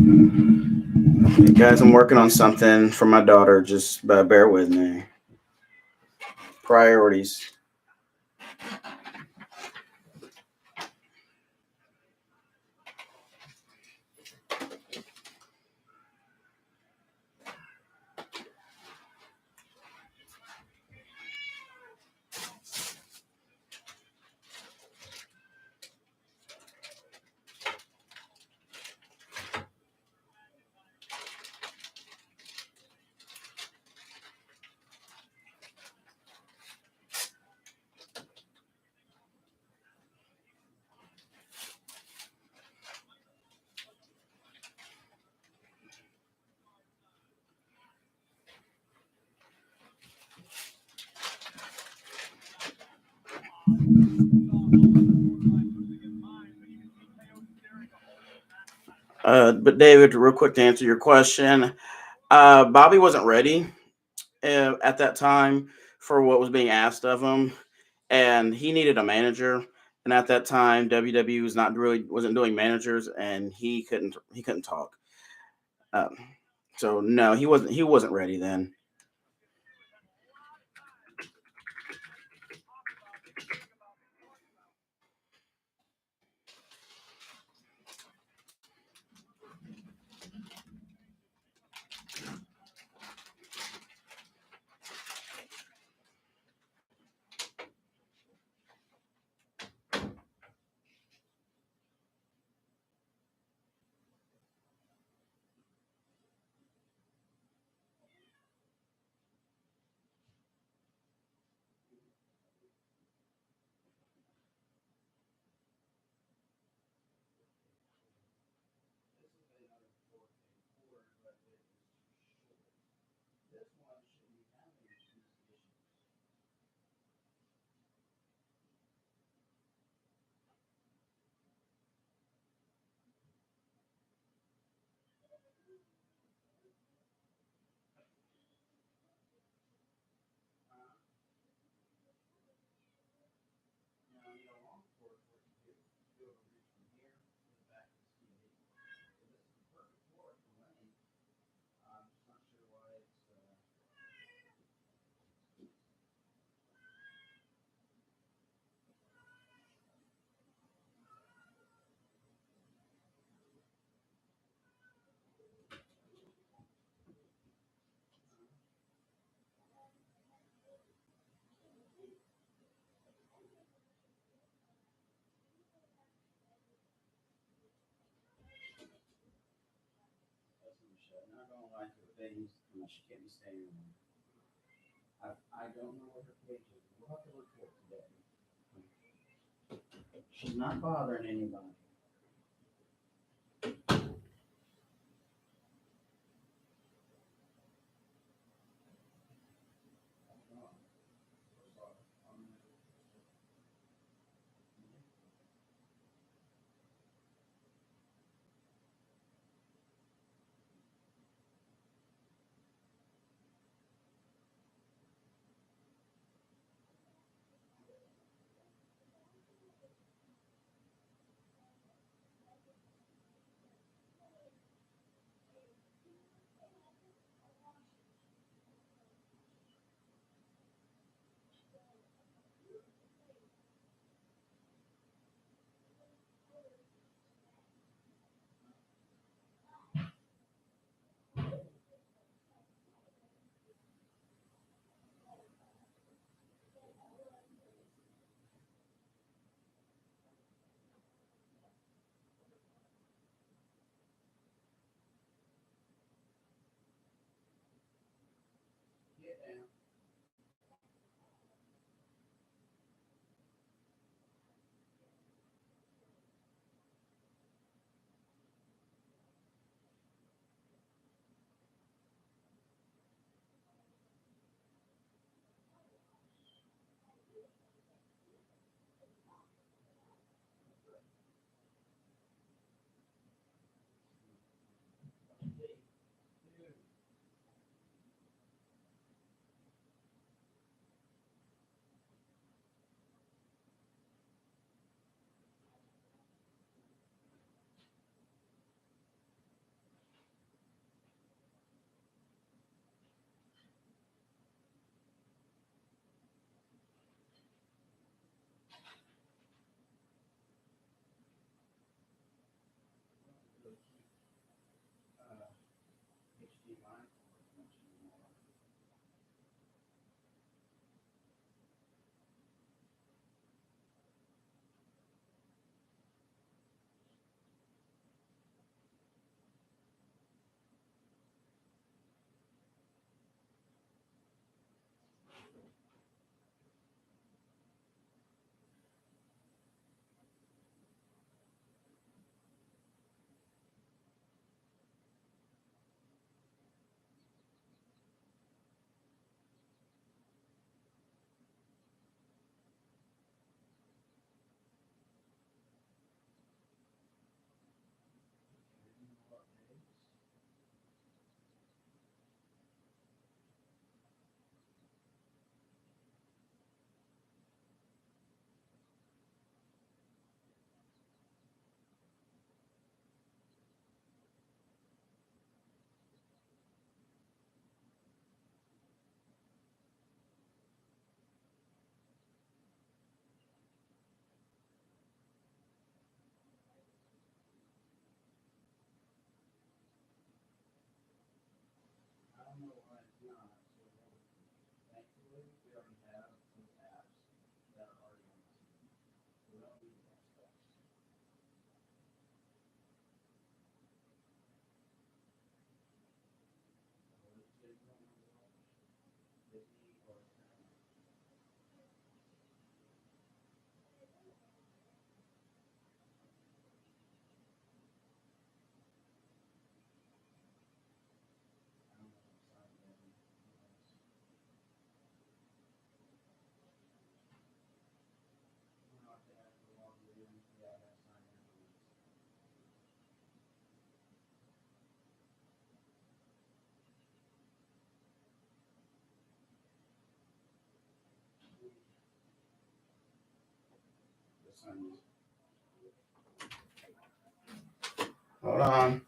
Hey guys, I'm working on something for my daughter. Just bear with me. Priorities. But David, real quick to answer your question, Bobby wasn't ready at that time for what was being asked of him, and he needed a manager. And at that time, WWE was not really wasn't doing managers, and he couldn't talk. Um, so no, he wasn't ready then. She's not bothering anybody. Hold on.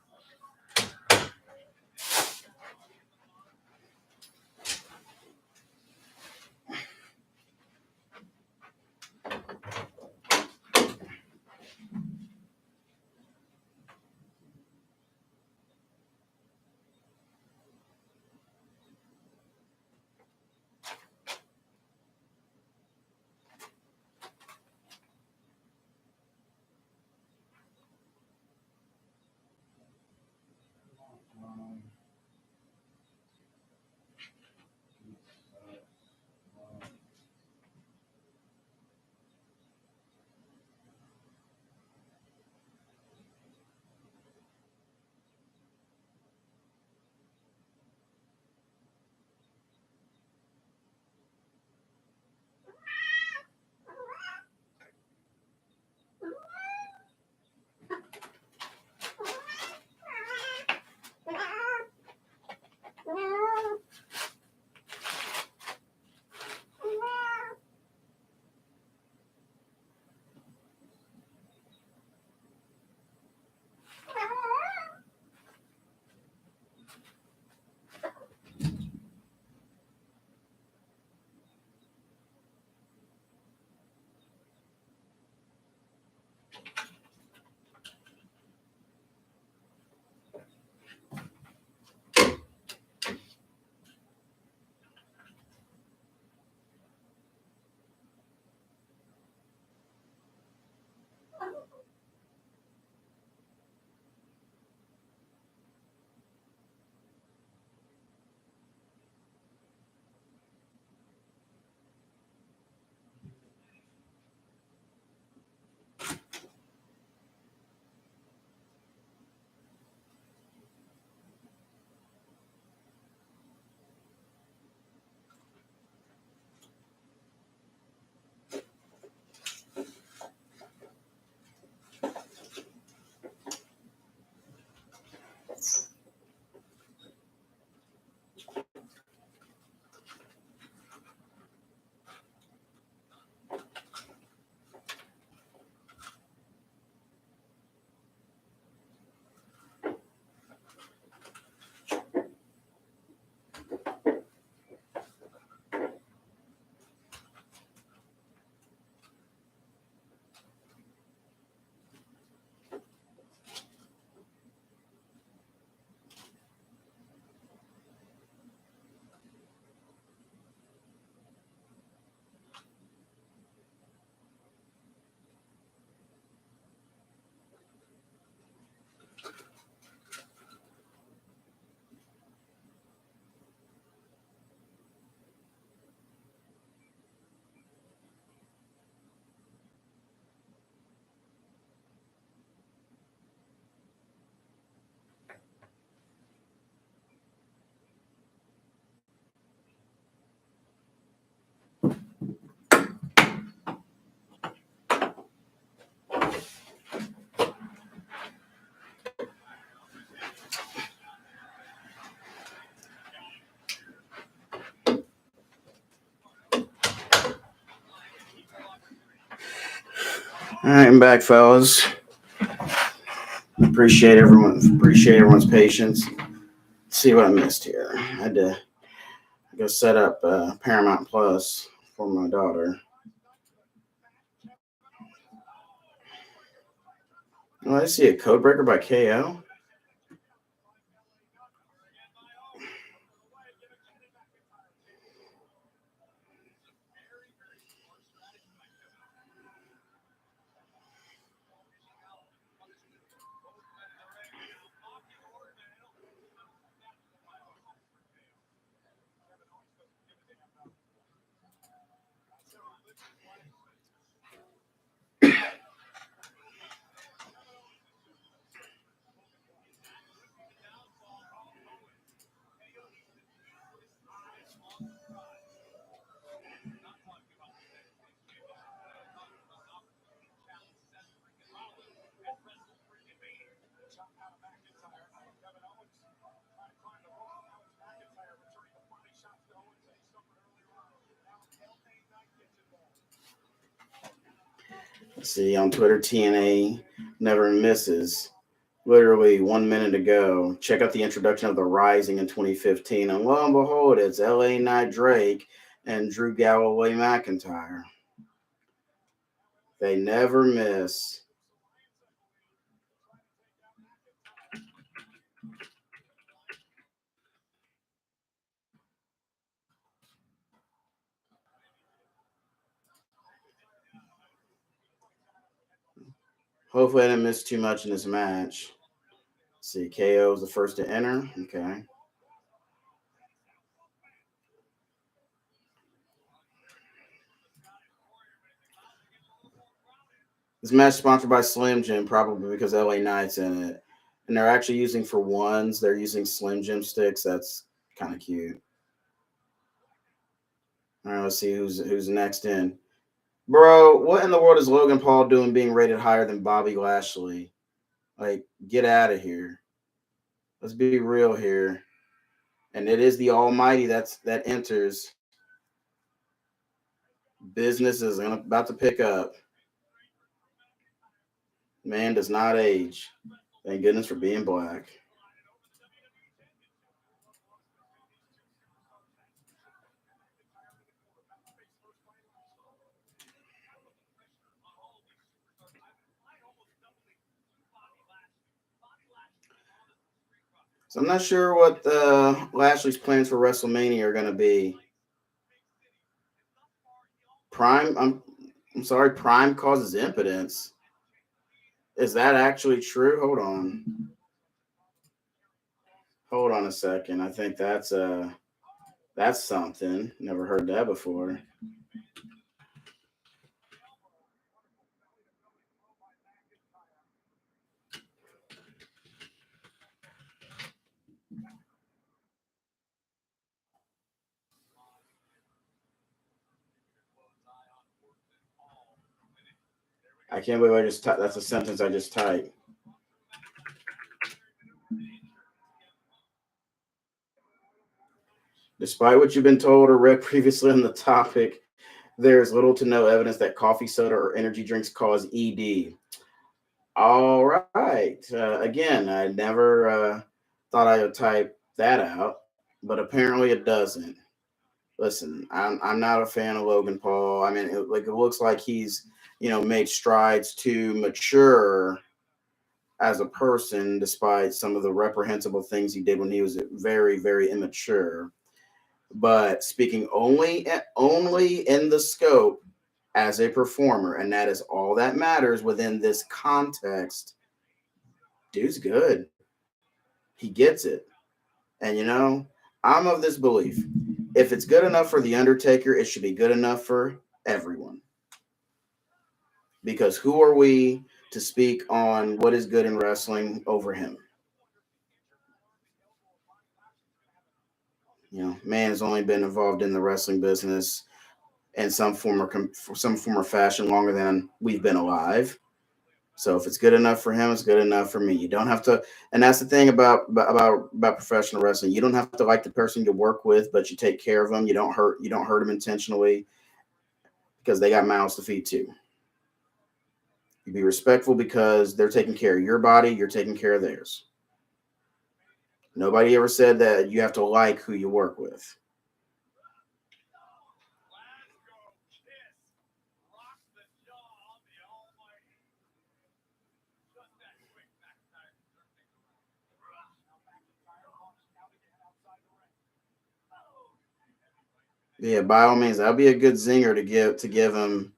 All right, I'm back, fellas. Appreciate everyone's patience. Let's see what I missed here. I had to go set up Paramount Plus for my daughter. Oh, I see a Codebreaker by KO. See, on Twitter, TNA never misses. Literally 1 minute ago, check out the introduction of The Rising in 2015, and lo and behold, it's LA Knight Drake and Drew Galloway McIntyre. They never miss. Hopefully, I didn't miss too much in this match. Let's see, KO is the first to enter. Okay. This match is sponsored by Slim Jim, probably because LA Knight's in it. And they're actually using for ones, they're using Slim Jim sticks. That's kind of cute. All right, let's see who's next in. Bro, what in the world is Logan Paul doing being rated higher than Bobby Lashley? Like, get out of here. Let's be real here. And it is the Almighty that enters. Business is about to pick up. Man does not age. Thank goodness for being black. So I'm not sure what Lashley's plans for WrestleMania are going to be. Prime, I'm sorry, Prime causes impotence. Is that actually true? Hold on a second. I think that's something. Never heard that before. I can't believe I just that's a sentence I just typed. Despite what you've been told or read previously on the topic, there is little to no evidence that coffee, soda, or energy drinks cause ED. All right. Again, I never thought I would type that out, but apparently it doesn't. Listen, I'm not a fan of Logan Paul. I mean, it looks like he's made strides to mature as a person, despite some of the reprehensible things he did when he was very, very immature. But speaking only in the scope as a performer, and that is all that matters within this context. Dude's good. He gets it. And I'm of this belief. If it's good enough for The Undertaker, it should be good enough for everyone. Because who are we to speak on what is good in wrestling over him? Man has only been involved in the wrestling business in some form or fashion longer than we've been alive. So if it's good enough for him, it's good enough for me. You don't have to, and that's the thing about professional wrestling. You don't have to like the person you work with, but you take care of them. You don't hurt them intentionally because they got mouths to feed too. You be respectful because they're taking care of your body. You're taking care of theirs. Nobody ever said that you have to like who you work with. Yeah, by all means, that'll be a good zinger to give him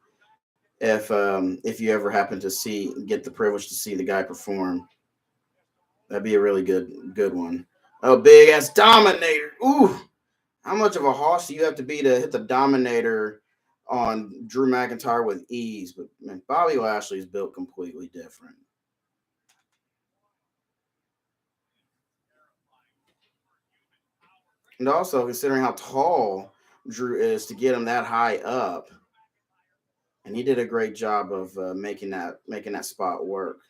if you ever happen to get the privilege to see the guy perform. That'd be a really good one. Oh, big ass Dominator. Ooh, how much of a hoss do you have to be to hit the Dominator on Drew McIntyre with ease? But man, Bobby Lashley's built completely different. And also considering how tall Drew is to get him that high up, and he did a great job of making that spot work.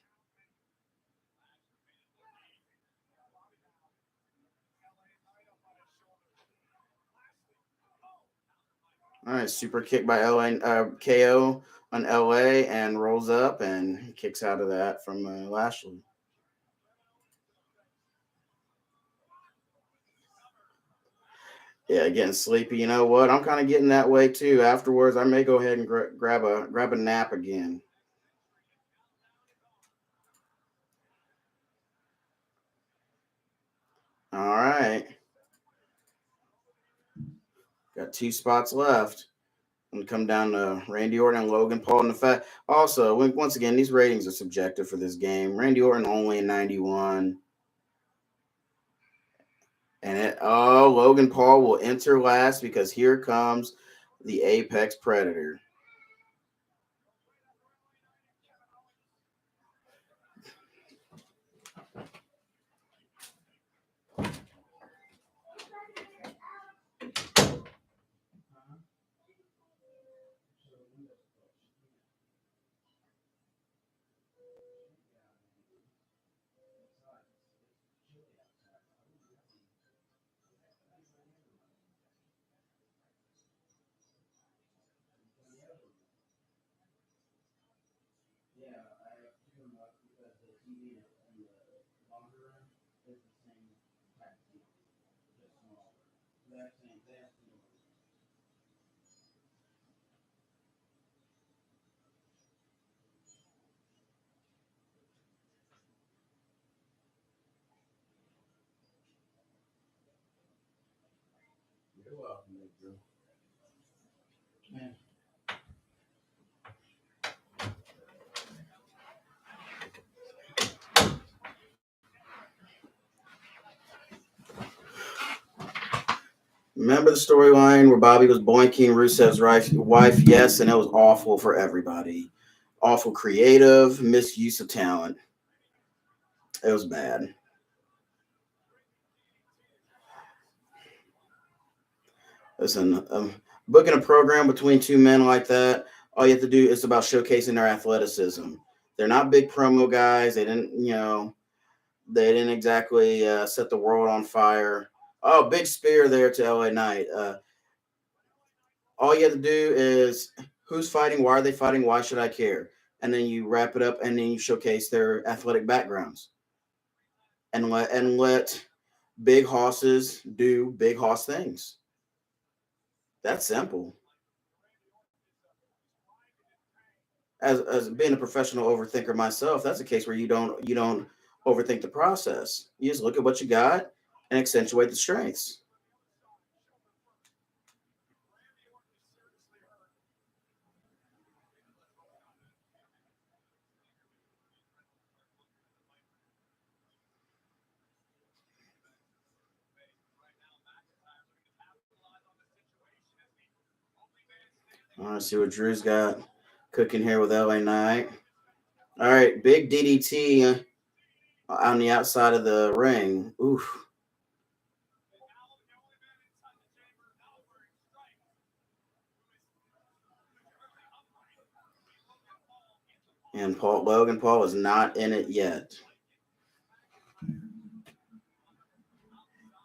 All right, super kick by LA, KO on LA, and rolls up and kicks out of that from Lashley. Yeah, getting sleepy. You know what? I'm kind of getting that way too. Afterwards, I may go ahead and grab a nap again. All right, got 2 spots left. And come down to Randy Orton and Logan Paul. And the fact, also, once again, these ratings are subjective for this game. Randy Orton only in 91. Logan Paul will enter last because here comes the Apex Predator. You're welcome, Drew. Remember the storyline where Bobby was boinking Rusev's wife? Yes, and it was awful for everybody. Awful creative, misuse of talent. It was bad. Listen, booking a program between two men like that, all you have to do is about showcasing their athleticism. They're not big promo guys. They didn't exactly set the world on fire. Oh, big spear there to LA Knight. All you have to do is who's fighting, why are they fighting, why should I care? And then you wrap it up and then you showcase their athletic backgrounds and let big hosses do big hoss things. That's simple. As being a professional overthinker myself, that's a case where you don't overthink the process. You just look at what you got and accentuate the strengths. I want to see what Drew's got cooking here with LA Knight. All right, big DDT on the outside of the ring. Oof. And Logan Paul is not in it yet.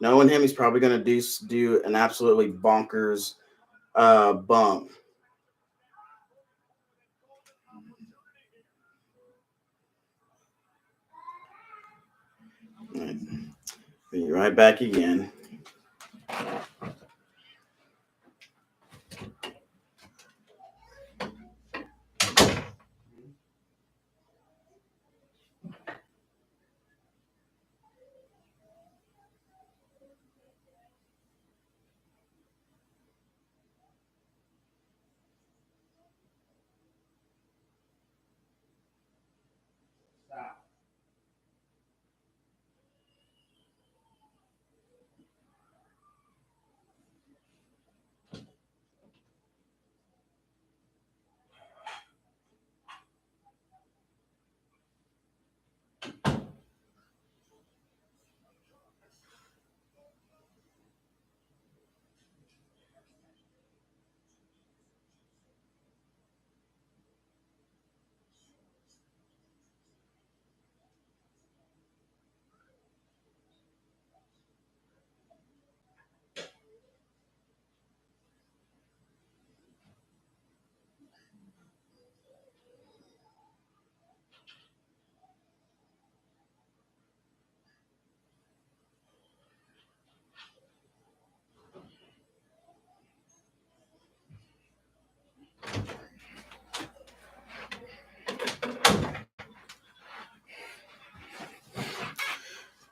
Knowing him, he's probably going to do an absolutely bonkers bump. All right. Be right back again.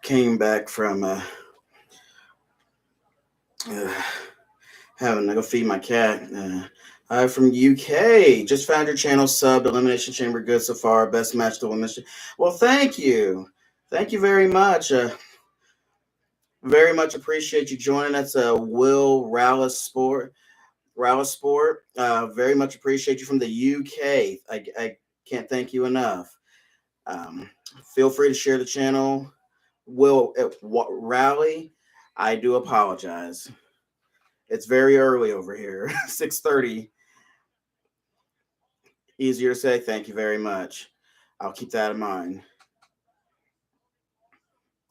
came back from having to go feed my cat. From UK. Just found your channel subbed. Elimination Chamber good so far. Best match to Elimination. Well, thank you. Thank you very much. Very much appreciate you joining us. Will Rallis Sport. Very much appreciate you from the UK. I can't thank you enough. Feel free to share the channel. Will Rally. I do apologize. It's very early over here. 6:30. Easier to say. Thank you very much. I'll keep that in mind.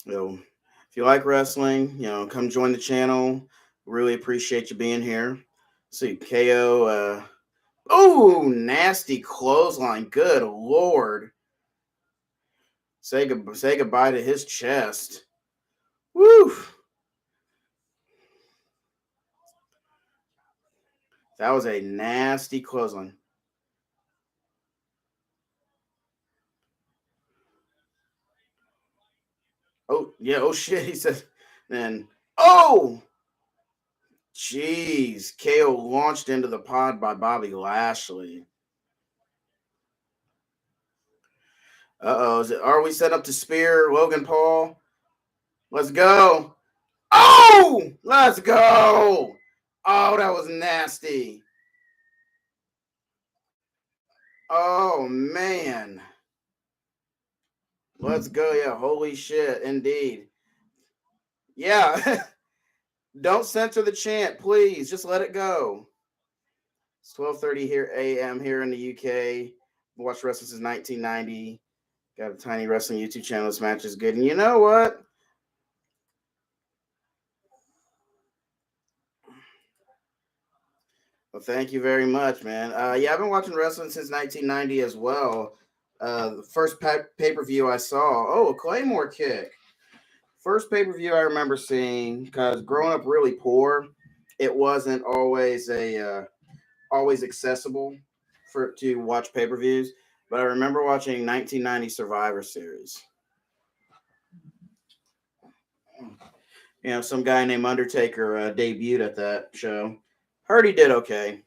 If you like wrestling, come join the channel. Really appreciate you being here. See, KO. Nasty clothesline. Good Lord. Say goodbye to his chest. Woo. That was a nasty clothesline. Oh, yeah. Oh, shit. He said, and jeez. KO launched into the pod by Bobby Lashley. Uh-oh. Are we set up to spear Logan Paul? Let's go. Oh, let's go. Oh, that was nasty. Oh, man. Let's go. Yeah, holy shit. Indeed. Yeah. Don't censor the chant, please. Just let it go. It's 12:30 here a.m. here in the UK. Watched wrestling since 1990. Got a tiny wrestling YouTube channel. This match is good. And you know what? Well, thank you very much, man. Yeah, I've been watching wrestling since 1990 as well. The first pay-per-view I saw, a Claymore kick. First pay-per-view I remember seeing, because growing up really poor, it wasn't always always accessible to watch pay-per-views. But I remember watching 1990 Survivor Series. Some guy named Undertaker debuted at that show. Heard he did okay.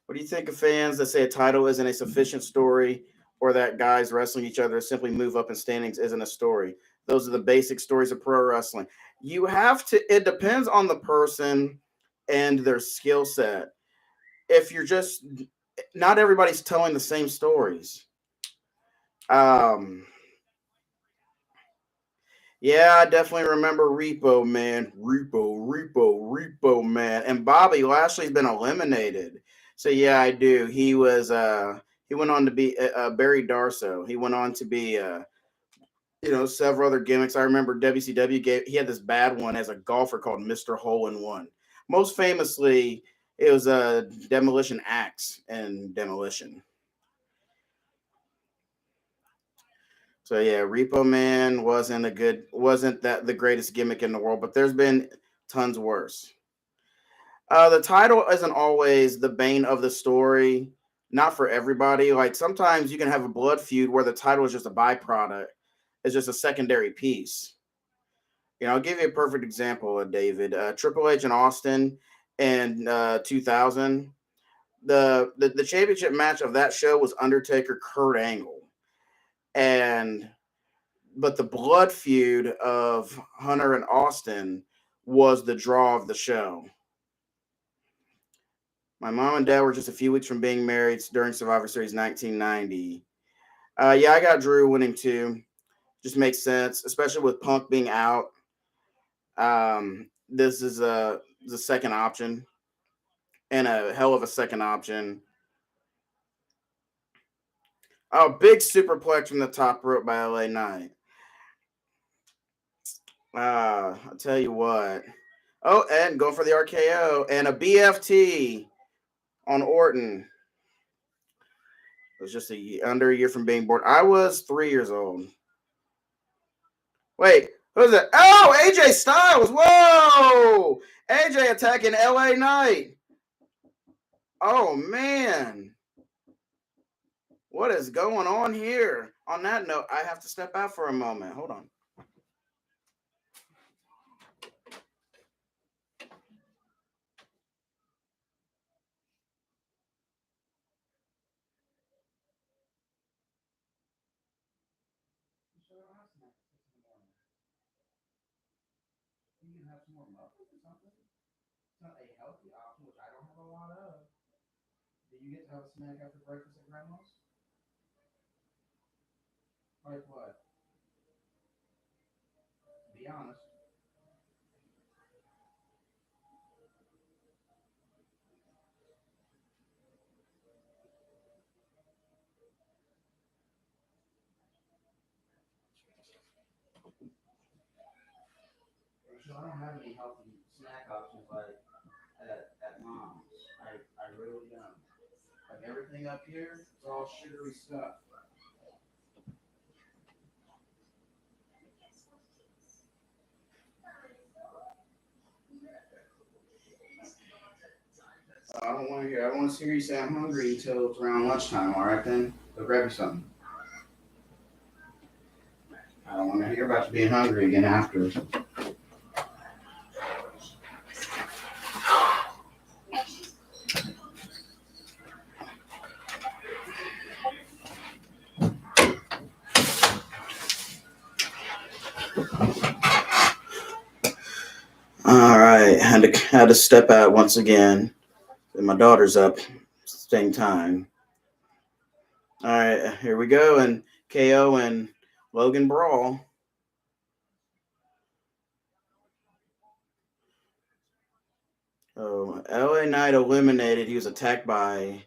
What do you think of fans that say a title isn't a sufficient story, or that guys wrestling each other simply move up in standings isn't a story? Those are the basic stories of pro wrestling. It depends on the person and their skill set. If you're not everybody's telling the same stories. Yeah, I definitely remember Repo Man. Repo Man. And Bobby Lashley's been eliminated. So yeah, I do. He went on to be Barry Darso. He went on to be several other gimmicks. I remember WCW he had this bad one as a golfer called Mr. Hole in One. Most famously, it was a Demolition Axe and Demolition. So yeah, Repo Man wasn't that the greatest gimmick in the world, but there's been tons worse. The title isn't always the bane of the story, not for everybody. Like sometimes you can have a blood feud where the title is just a byproduct, it's just a secondary piece. I'll give you a perfect example, David. Triple H and Austin in 2000. The championship match of that show was Undertaker Kurt Angle. But the blood feud of Hunter and Austin was the draw of the show. My mom and dad were just a few weeks from being married during Survivor Series 1990. Yeah, I got Drew winning too. Just makes sense, especially with Punk being out. This is the second option, and a hell of a second option. Oh, big superplex from the top rope by LA Knight. I'll tell you what. Oh, and go for the RKO and a BFT on Orton. It was just under a year from being born. I was 3 years old. Wait, who's it? Oh, AJ Styles. Whoa! AJ attacking LA Knight. Oh, man. What is going on here? On that note, I have to step out for a moment. Hold on. have some more muffins or something? It's not a healthy option, which I don't have a lot of. Do you get to have a snack after breakfast at grandma's? Like what? Be honest. So I don't have any healthy snack options like at mom's. I really don't. Like everything up here, it's all sugary stuff. I don't want to hear. I don't want to hear you say I'm hungry until it's around lunchtime. All right, then go grab you something. I don't want to hear about you being hungry again after. All right, had to step out once again. And my daughter's up, same time. All right, here we go, and KO and Logan brawl. Oh, LA Knight eliminated. He was attacked by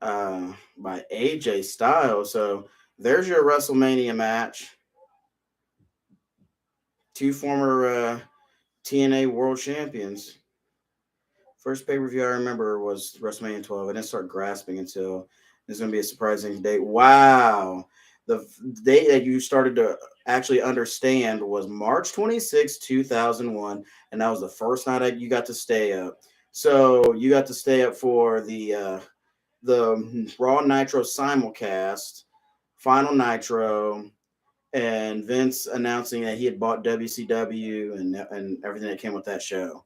AJ Styles. So there's your WrestleMania match. Two former TNA World Champions. First pay-per-view I remember was WrestleMania 12. I didn't start grasping until it's going to be a surprising date. Wow. The date that you started to actually understand was March 26, 2001. And that was the first night you got to stay up. So you got to stay up for the Raw Nitro simulcast, Final Nitro, and Vince announcing that he had bought WCW and everything that came with that show.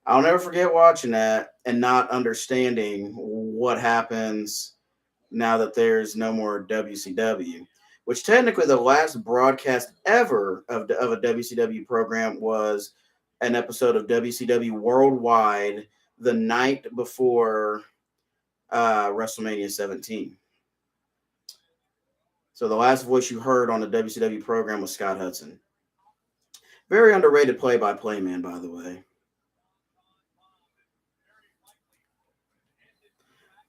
I'll never forget watching that and not understanding what happens now that there's no more WCW, which technically the last broadcast ever of a WCW program was an episode of WCW Worldwide the night before WrestleMania 17. So the last voice you heard on the WCW program was Scott Hudson. Very underrated play-by-play man, by the way.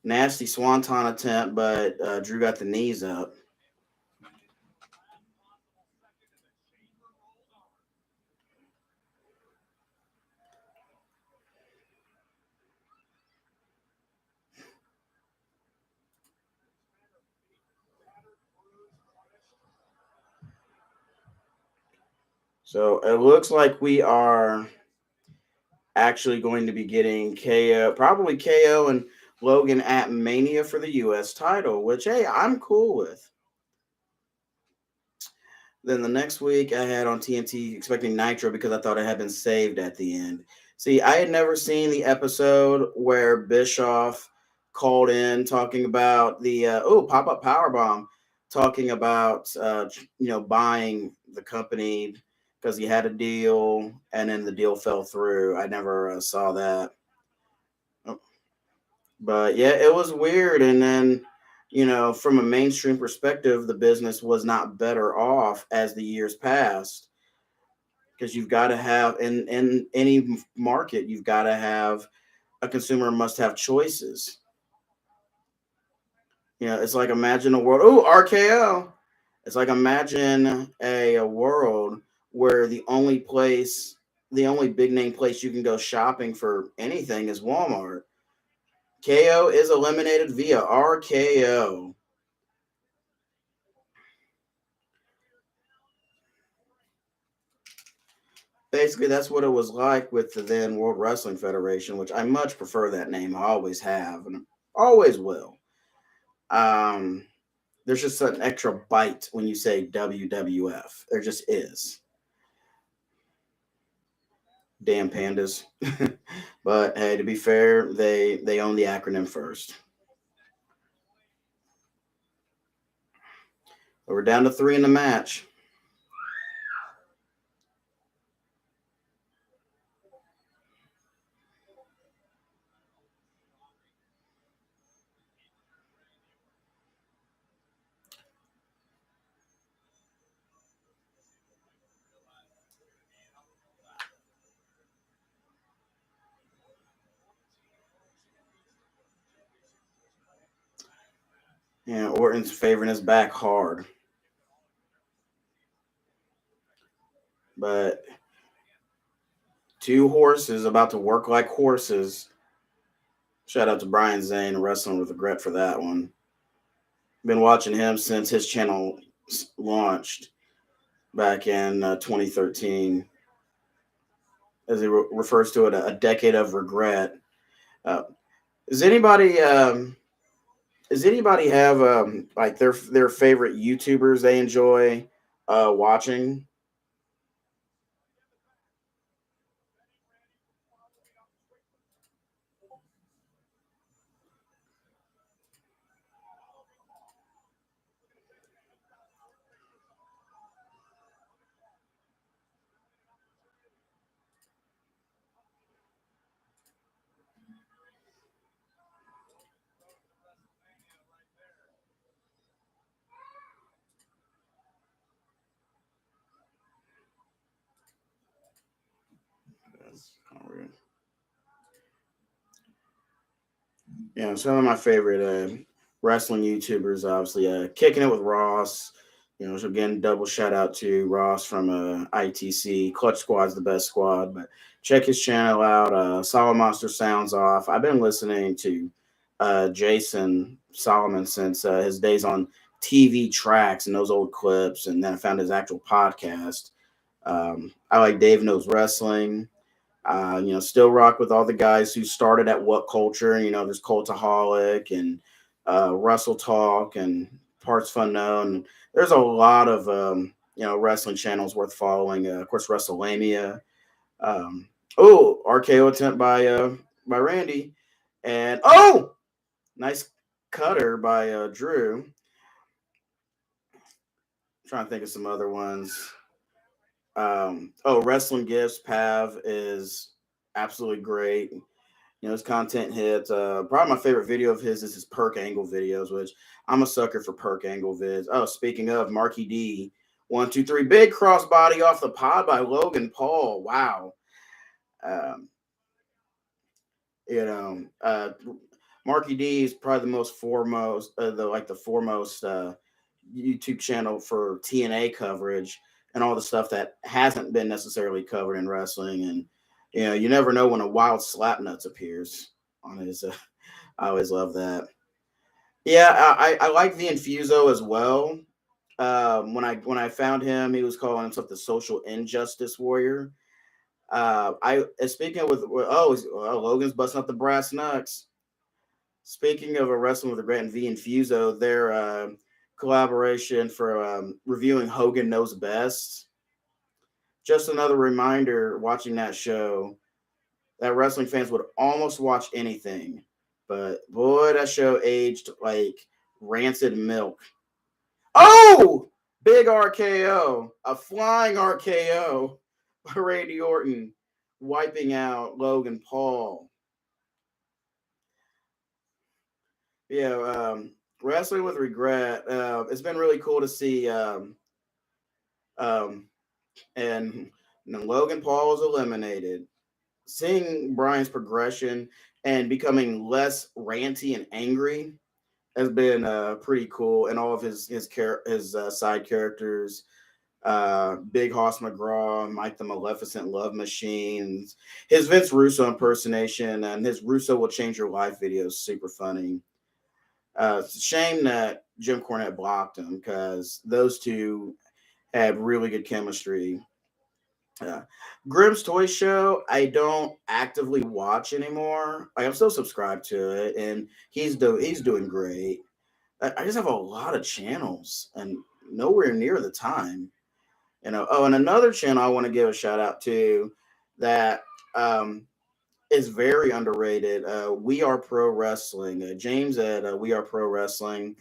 Nasty swanton attempt, but Drew got the knees up. So it looks like we are actually going to be getting KO, probably KO and Logan at Mania for the U.S. title, which, hey, I'm cool with. Then the next week I had on TNT expecting Nitro because I thought it had been saved at the end. See, I had never seen the episode where Bischoff called in talking about the pop-up powerbomb, talking about buying the company because he had a deal and then the deal fell through. I never saw that. But yeah, it was weird. And then, from a mainstream perspective, the business was not better off as the years passed because you've got to have in any market, you've got to have a consumer must have choices. It's like imagine a world. Oh, RKO. It's like imagine a world where the only big name place you can go shopping for anything is Walmart. KO is eliminated via RKO. Basically, that's what it was like with the then World Wrestling Federation, which I much prefer that name. I always have and always will. There's just an extra bite when you say WWF. There just is. Damn pandas. But hey, to be fair, they own the acronym first. But we're down to 3 in the match. Yeah, Orton's favoring his back hard. But two horses about to work like horses. Shout out to Brian Zane, Wrestling with Regret, for that one. Been watching him since his channel launched back in 2013, as he refers to it, a decade of regret. Uh, does anybody have like their favorite YouTubers they enjoy watching? Yeah, some of my favorite wrestling YouTubers, obviously, Kicking It with Ross. So again, double shout out to Ross from ITC. Clutch Squad's the best squad, but check his channel out. Solid Monster Sounds Off. I've been listening to Jason Solomon since his days on TV Tracks and those old clips, and then I found his actual podcast. I like Dave Knows Wrestling. Still rock with all the guys who started at What Culture. There's Cultaholic and Wrestle Talk and Parts Fun Known. There's a lot of wrestling channels worth following. Of course, WrestleMania. RKO attempt by Randy, and nice cutter by Drew. Trying to think of some other ones. Wrestling Gifts. Pav is absolutely great. His content hits. Probably my favorite video of his is his perk angle videos, which I'm a sucker for perk angle vids. Oh, speaking of Marky D, 1, 2, 3, big crossbody off the pod by Logan Paul. Wow. Um, you know, uh, Marky D is probably the most foremost, the foremost YouTube channel for TNA coverage and all the stuff that hasn't been necessarily covered in wrestling. And you never know when a wild slapnuts appears on his. I always love that. Yeah, I like the Infuso as well. When I found him, he was calling himself the social injustice warrior. I speaking of Logan's busting up the brass knucks. Speaking of a wrestling with a Grant and V Infuso, their collaboration for reviewing Hogan Knows Best. Just another reminder watching that show that wrestling fans would almost watch anything. But boy, that show aged like rancid milk. Oh, big RKO, a flying RKO by Randy Orton, wiping out Logan Paul. Yeah, wrestling with regret. It's been really cool to see. Um, and Logan Paul was eliminated. Seeing Brian's progression and becoming less ranty and angry has been pretty cool. And all of his side characters, Big Hoss McGraw, Mike the Maleficent, Love Machines, his Vince Russo impersonation, and his Russo Will Change Your Life video is super funny. It's a shame that Jim Cornette blocked him because those two had really good chemistry. Yeah. Grimm's Toy Show, I don't actively watch anymore. I'm still subscribed to it, and he's doing great. I just have a lot of channels and nowhere near the time. And another channel I want to give a shout out to that is very underrated. We Are Pro Wrestling. James at We Are Pro Wrestling.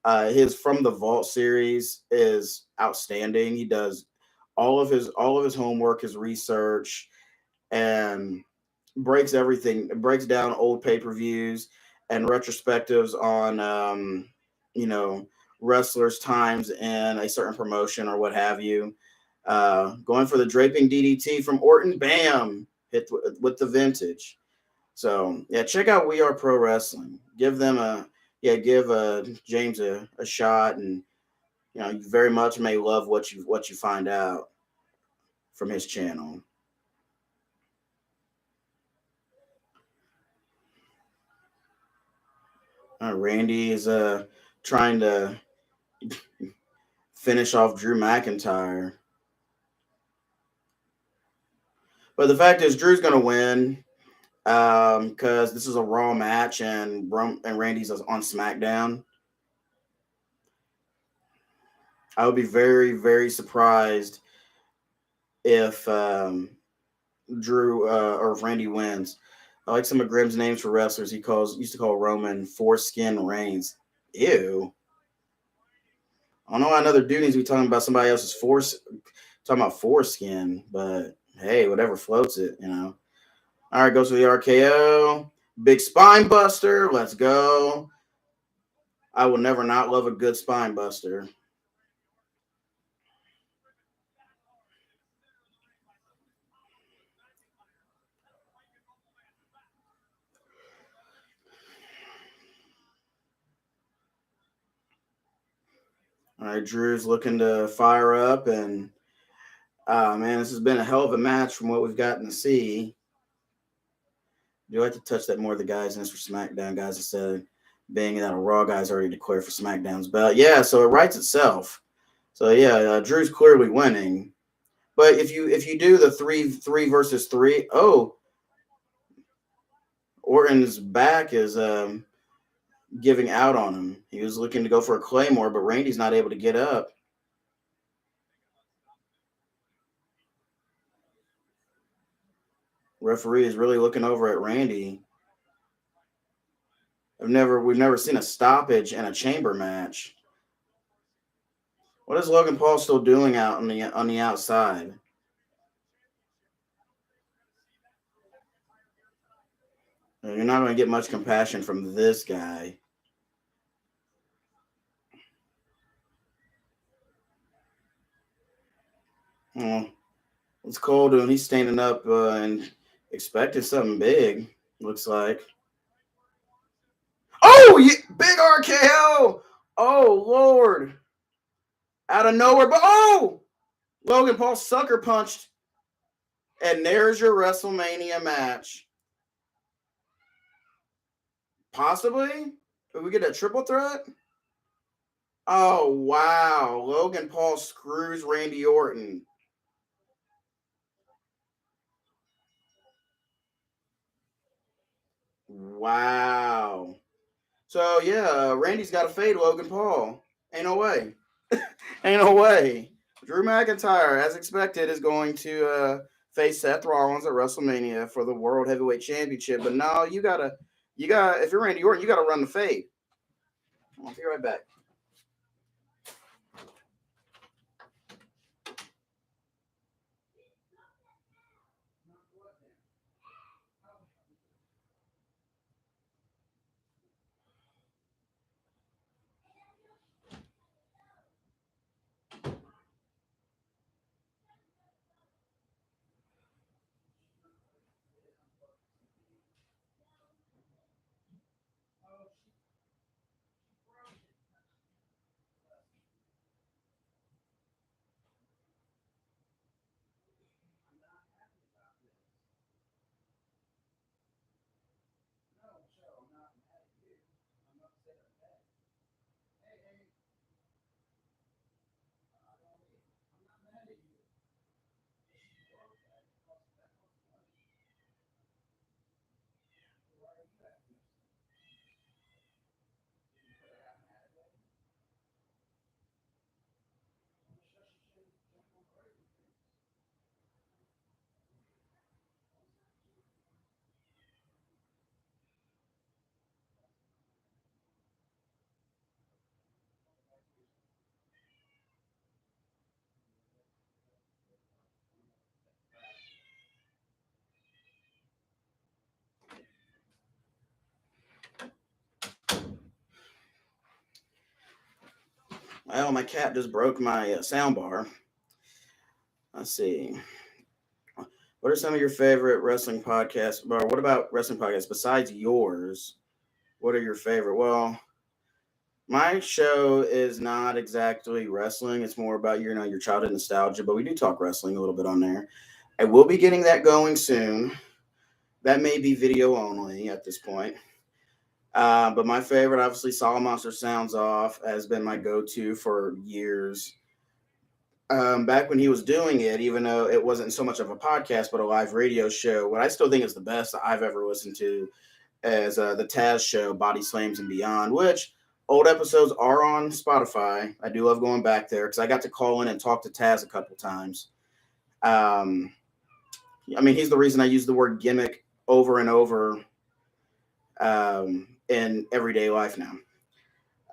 His From the Vault series is outstanding. He does all of his homework, his research, and breaks down old pay-per-views and retrospectives on you know wrestlers' times in a certain promotion or what have you. Going for the draping DDT from Orton, bam, hit with the vintage. So yeah, check out We Are Pro Wrestling. give James a shot, and you very much may love what you find out from his channel. Randy is trying to finish off Drew McIntyre. But the fact is, Drew's going to win because this is a Raw match, and Randy's on SmackDown. I would be very, very surprised if Drew or if Randy wins. I like some of Grimm's names for wrestlers. He used to call Roman Foreskin Reigns. Ew. I don't know why another dude needs to be talking about somebody else's talking about foreskin, but hey, whatever floats it, All right, goes to the RKO. Big spine buster. Let's go. I will never not love a good spine buster. All right, Drew's looking to fire up, and man, this has been a hell of a match from what we've gotten to see. Do you like to touch that more of the guys in this for SmackDown guys instead of being that a Raw guy's already declared for SmackDown's belt? Yeah, so it writes itself. So yeah, Drew's clearly winning. But if you do the three versus three, Orton's back is giving out on him. He was looking to go for a Claymore, but Randy's not able to get up. Referee is really looking over at Randy. We've never seen a stoppage in a chamber match. What is Logan Paul still doing out on the outside? You're not going to get much compassion from this guy. Oh, what's Cole doing? He's standing up and expecting something big, looks like. Oh, yeah, big RKO. Oh, Lord. Out of nowhere. But, Logan Paul sucker punched. And there's your WrestleMania match. Possibly? Did we get a triple threat? Oh, wow. Logan Paul screws Randy Orton. Wow. So, yeah, Randy's got to fade Logan Paul. Ain't no way. Ain't no way. Drew McIntyre, as expected, is going to face Seth Rollins at WrestleMania for the World Heavyweight Championship. But no, if you're Randy Orton, you got to run the fade. I'll be right back. Well, my cat just broke my sound bar. Let's see. What are some of your favorite wrestling podcasts? Or what about wrestling podcasts besides yours? What are your favorite? Well, My show is not exactly wrestling. It's more about your childhood nostalgia, but we do talk wrestling a little bit on there. I will be getting that going soon. That may be video only at this point. But my favorite, obviously, Solid Monster Sounds Off has been my go-to for years. Back when he was doing it, even though it wasn't so much of a podcast but a live radio show, what I still think is the best I've ever listened to is the Taz show, Body Slams and Beyond, which old episodes are on Spotify. I do love going back there because I got to call in and talk to Taz a couple times. Um, I mean, he's the reason I use the word gimmick over and over in everyday life now.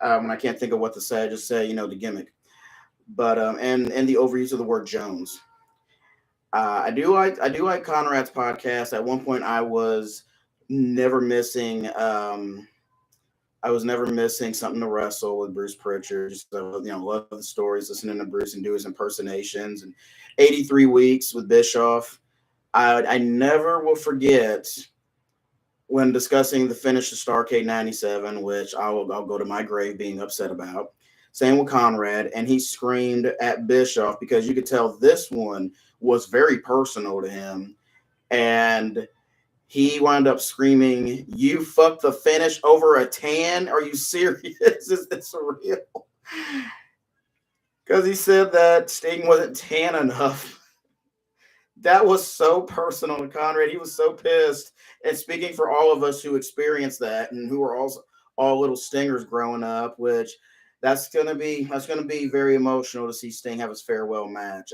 When I can't think of what to say, I just say, the gimmick. But and the overuse of the word Jones. I do like Conrad's podcast. At one point, never missing. I was never missing something to wrestle with Bruce Pritchard. Just love the stories, listening to Bruce and do his impersonations, and 83 weeks with Bischoff. I never will forget when discussing the finish of Starrcade '97, which I'll go to my grave being upset about. Same with Conrad, and he screamed at Bischoff because you could tell this one was very personal to him, and he wound up screaming, "You fucked the finish over a tan? Are you serious? Is this real?" Because he said that Sting wasn't tan enough. That was so personal to Conrad. He was so pissed. And speaking for all of us who experienced that and who were also all little stingers growing up, which that's gonna be very emotional to see Sting have his farewell match.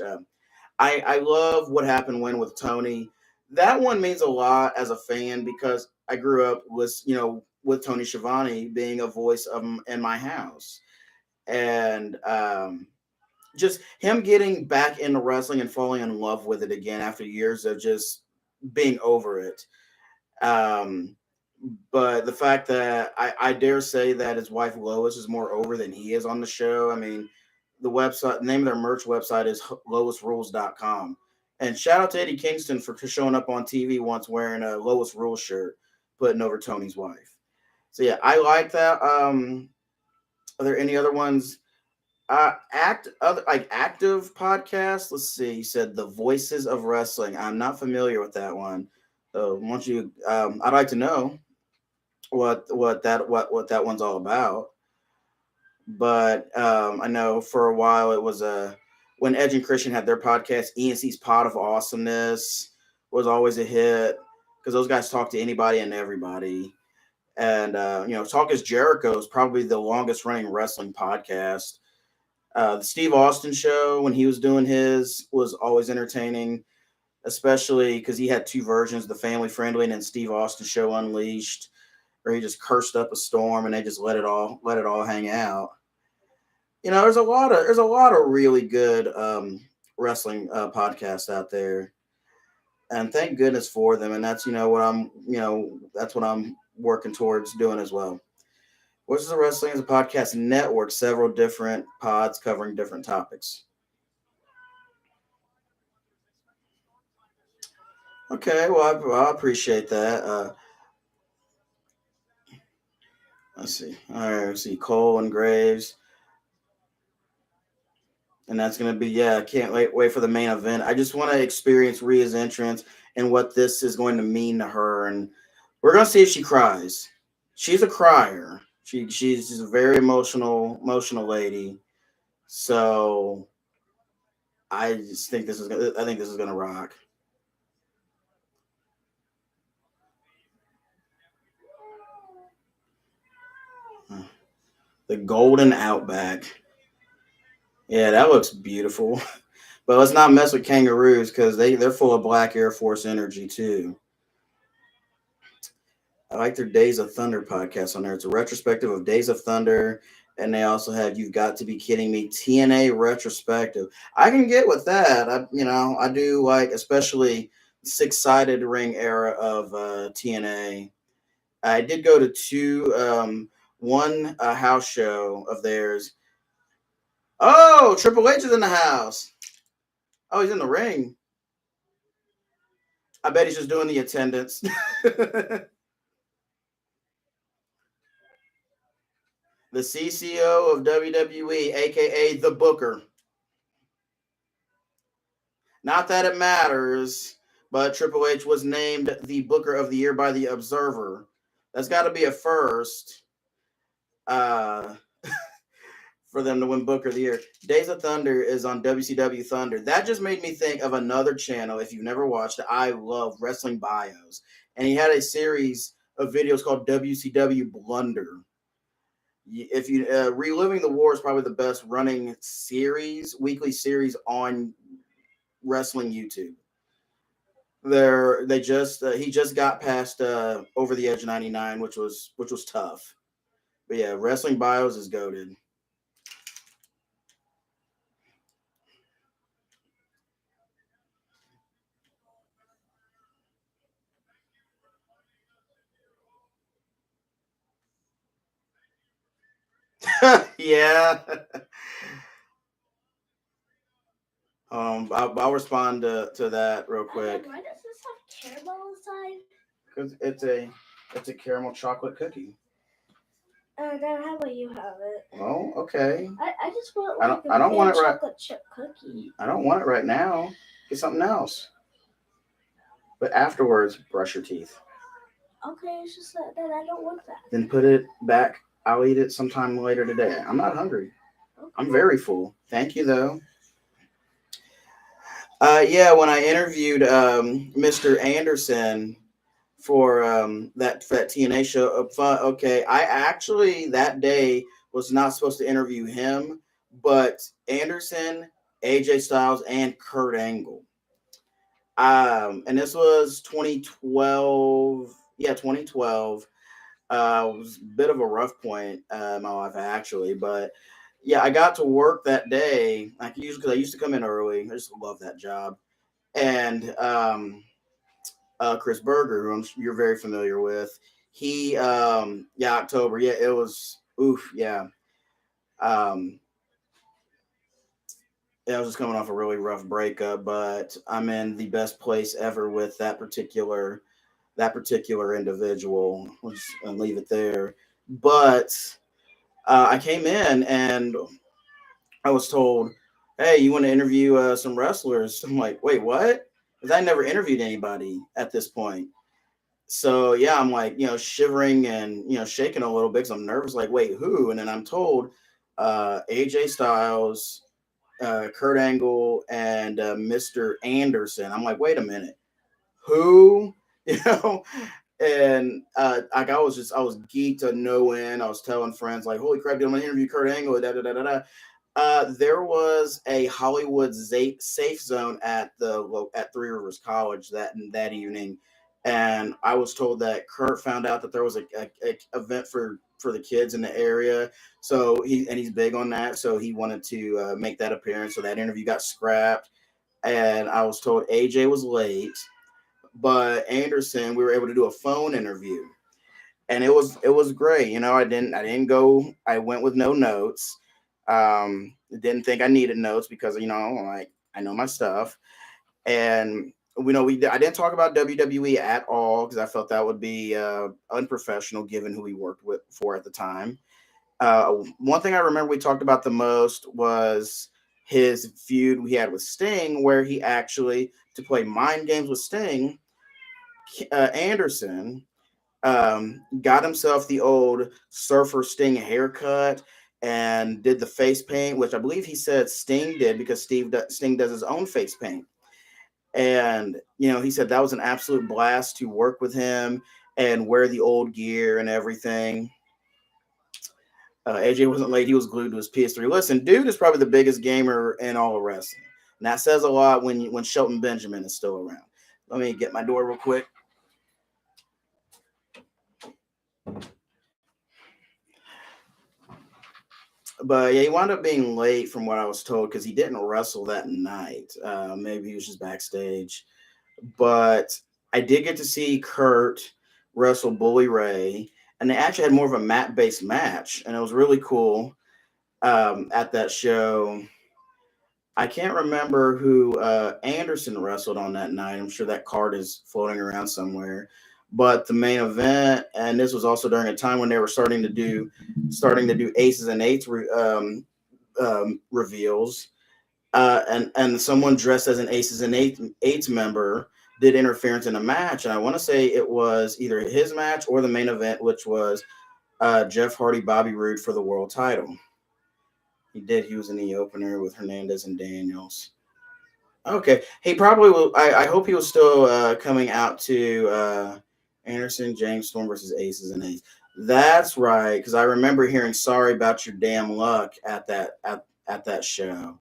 I love what happened when with Tony. That one means a lot as a fan because I grew up with Tony Schiavone being a voice of in my house, and just him getting back into wrestling and falling in love with it again after years of just being over it. Um, but the fact that I dare say that his wife Lois is more over than he is on the show. I mean, the name of their merch website is loisrules.com. And shout out to Eddie Kingston for showing up on TV once wearing a Lois Rules shirt, putting over Tony's wife. So yeah, I like that. Are there any other ones? Active podcasts. Let's see. You said the Voices of Wrestling. I'm not familiar with that one. So once you, I'd like to know what that one's all about. But I know for a while it was when Edge and Christian had their podcast, ENC's Pot of Awesomeness was always a hit because those guys talk to anybody and everybody. And Talk is Jericho is probably the longest running wrestling podcast. The Steve Austin show, when he was doing his, was always entertaining, especially because he had two versions: the family friendly and then Steve Austin show Unleashed, where he just cursed up a storm and they just let it all hang out. There's a lot of really good wrestling podcasts out there, and thank goodness for them. And that's what I'm working towards doing as well. Voices of Wrestling is a podcast network, several different pods covering different topics. Okay, well, I appreciate that. Let's see. All right, let's see. Cole and Graves, and that's gonna be yeah. I can't wait for the main event. I just want to experience Rhea's entrance and what this is going to mean to her, and we're gonna see if she cries. She's a crier. She's just a very emotional lady. So I think this is gonna rock. The Golden Outback. Yeah, that looks beautiful. But let's not mess with kangaroos because they're full of black Air Force energy too. I like their Days of Thunder podcast on there. It's a retrospective of Days of Thunder, and they also have You've Got to Be Kidding Me TNA retrospective. I can get with that. I do like especially six-sided ring era of TNA. I did go to one house show of theirs. Oh, Triple H is in the house. Oh, he's in the ring. I bet he's just doing the attendance. the CCO of WWE, aka the Booker. Not that it matters, but Triple H was named the Booker of the Year by the Observer. That's got to be a first uh, for them to win Booker of the Year. Days of Thunder is on WCW Thunder. That just made me think of another channel, if you've never watched it. I love Wrestling Bios. And he had a series of videos called WCW Blunder. If you Reliving the War is probably the best running series, weekly series on wrestling YouTube. They just he just got past Over the Edge 99, which was tough. But yeah, Wrestling Bios is goated. Yeah. I'll respond to that real quick. Why does this have caramel inside? Because it's a caramel chocolate cookie. Then how about you have it? Oh, okay. I just want I don't want it right. Chocolate chip cookie. I don't want it right now. Get something else. But afterwards, brush your teeth. Okay, it's just that I don't want that. Then put it back. I'll eat it sometime later today. I'm not hungry. Okay. I'm very full. Thank you, though. Yeah, when I interviewed Mr. Anderson for that TNA show, okay, I actually that day was not supposed to interview him, but Anderson, AJ Styles, and Kurt Angle. And this was 2012. Yeah, 2012. It was a bit of a rough point in my life, actually, but yeah, I got to work that day. Like usually, because I used to come in early. I just love that job. And Chris Berger, who you're very familiar with, he, yeah, October. Yeah, it was, oof, yeah. I was just coming off a really rough breakup, but I'm in the best place ever with that particular individual. We'll just leave it there. But I came in and I was told, "Hey, you want to interview some wrestlers?" I'm like, "Wait, what?" Because I never interviewed anybody at this point. So yeah, I'm like, shivering and shaking a little bit because I'm nervous. Like, wait, who? And then I'm told AJ Styles, Kurt Angle, and Mr. Anderson. I'm like, wait a minute, who? You know, and like I was geeked to no end. I was telling friends like, holy crap, dude, I'm gonna interview Kurt Angle. Da da da da da. There was a Hollywood safe zone at Three Rivers College that evening, and I was told that Kurt found out that there was a event for the kids in the area. So he's big on that. So he wanted to make that appearance. So that interview got scrapped, and I was told AJ was late, but Anderson, we were able to do a phone interview, and it was great. I didn't go. I went with no notes. Didn't think I needed notes because like I know my stuff, and I didn't talk about WWE at all because I felt that would be unprofessional given who we worked with for at the time. One thing I remember we talked about the most was his feud we had with Sting, where he actually, to play mind games with Sting, Anderson got himself the old Surfer Sting haircut and did the face paint, which I believe he said Sting did because Sting does his own face paint. And, he said that was an absolute blast to work with him and wear the old gear and everything. AJ wasn't late. He was glued to his PS3. Listen, dude is probably the biggest gamer in all of wrestling. And that says a lot when Shelton Benjamin is still around. Let me get my door real quick. But yeah, he wound up being late from what I was told because he didn't wrestle that night. Maybe he was just backstage. But I did get to see Kurt wrestle Bully Ray, and they actually had more of a mat-based match, and it was really cool at that show. I can't remember who Anderson wrestled on that night. I'm sure that card is floating around somewhere. But the main event, and this was also during a time when they were starting to do aces and eights reveals, and someone dressed as an aces and eights member did interference in a match, and I want to say it was either his match or the main event, which was Jeff Hardy Bobby Roode for the world title. He did. He was in the opener with Hernandez and Daniels. Okay, he probably will. I hope he was still coming out to Anderson James Storm versus Aces and Aces. That's right, because I remember hearing "Sorry about your damn luck" at that show.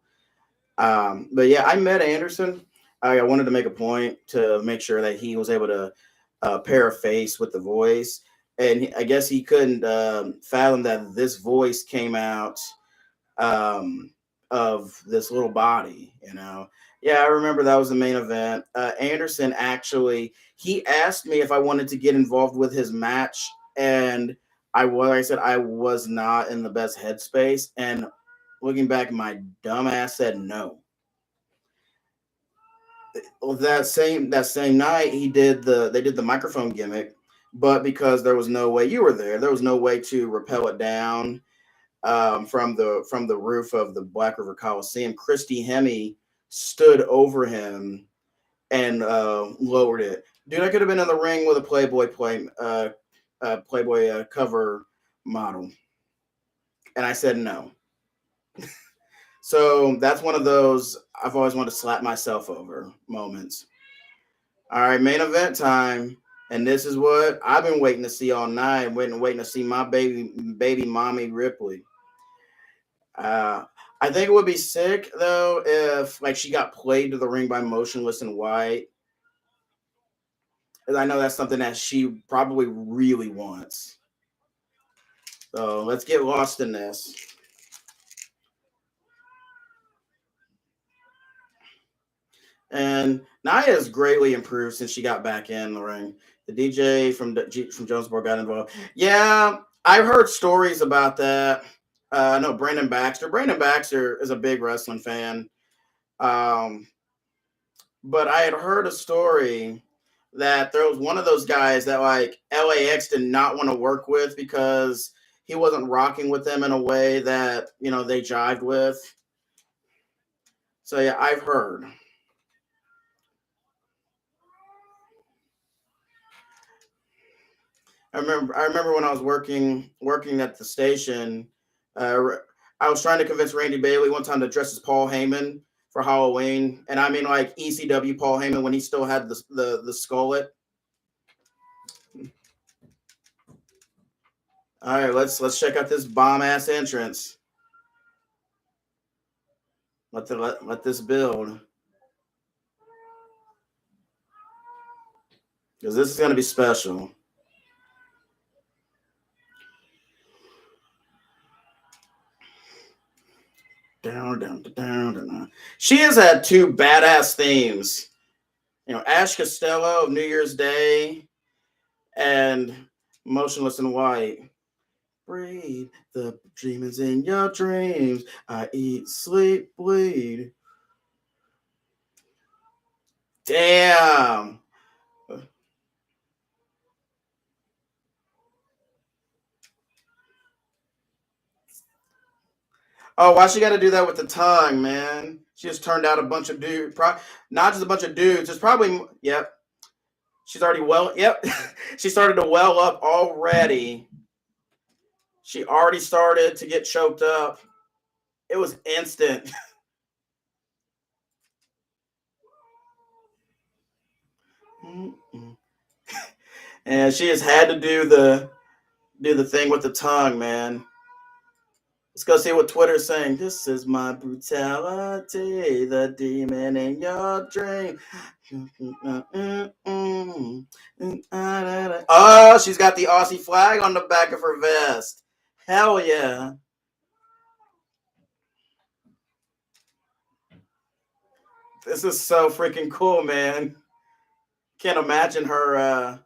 But yeah, I met Anderson. I wanted to make a point to make sure that he was able to pair a face with the voice, and I guess he couldn't fathom that this voice came out um, of this little body. Yeah, I remember that was the main event. Anderson actually he asked me if I wanted to get involved with his match, and I said I was not in the best headspace, and looking back, my dumb ass said no. Well, that same night they did the microphone gimmick, but because there was no way you were there was no way to rappel it down from the roof of the Black River Coliseum. Christy Hemme stood over him and lowered it. Dude, I could have been in the ring with a Playboy cover model, and I said no. So that's one of those I've always wanted to slap myself over moments. All right, main event time. And this is what I've been waiting to see all night, waiting to see my baby mommy Ripley. Uh, I think it would be sick though if like she got played to the ring by Motionless in White. And I know that's something that she probably really wants. So let's get lost in this. And Nia has greatly improved since she got back in the ring. The DJ from Jonesboro got involved. Yeah, I've heard stories about that. I know Brandon Baxter. Brandon Baxter is a big wrestling fan. Um, but I had heard a story that there was one of those guys that like LAX did not want to work with because he wasn't rocking with them in a way that they jived with. So yeah, I've heard. I remember when I was working at the station. Uh, I was trying to convince Randy Bailey one time to dress as Paul Heyman for Halloween, and I mean like ECW Paul Heyman when he still had the skullet. All right, let's check out this bomb ass entrance. Let this build because this is gonna be special. Down, down, down, down. She has had two badass themes. Ash Costello of New Year's Day and Motionless in White. Breathe, the demons in your dreams. I eat, sleep, bleed. Damn. Oh, why she got to do that with the tongue, man? She just turned out a bunch of dudes. Not just a bunch of dudes. It's probably, yep. She's already yep. She started to well up already. She already started to get choked up. It was instant. And she has had to do the thing with the tongue, man. Let's go see what Twitter's saying. This is my brutality, the demon in your dream. Oh, she's got the Aussie flag on the back of her vest. Hell yeah. This is so freaking cool, man. Can't imagine her,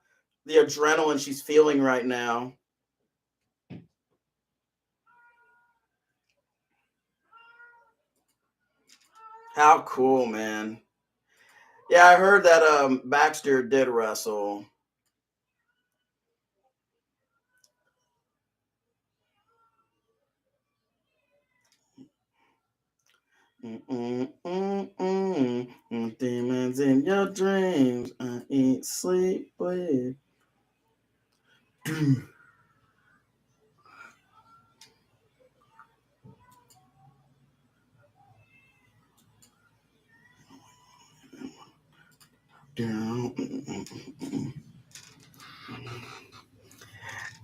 the adrenaline she's feeling right now. How cool, man. Yeah, I heard that Baxter did wrestle. Demons in your dreams. I eat, sleep with.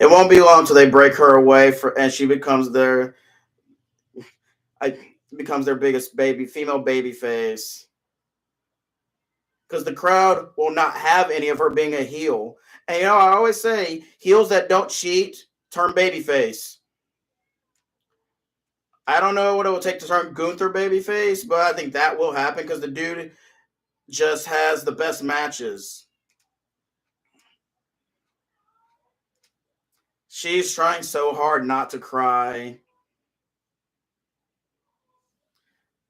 It won't be long till they break her away and she becomes I becomes their biggest female baby face. Because the crowd will not have any of her being a heel. And I always say heels that don't cheat turn babyface. I don't know what it will take to turn Gunther babyface, but I think that will happen because the dude just has the best matches. She's trying so hard not to cry.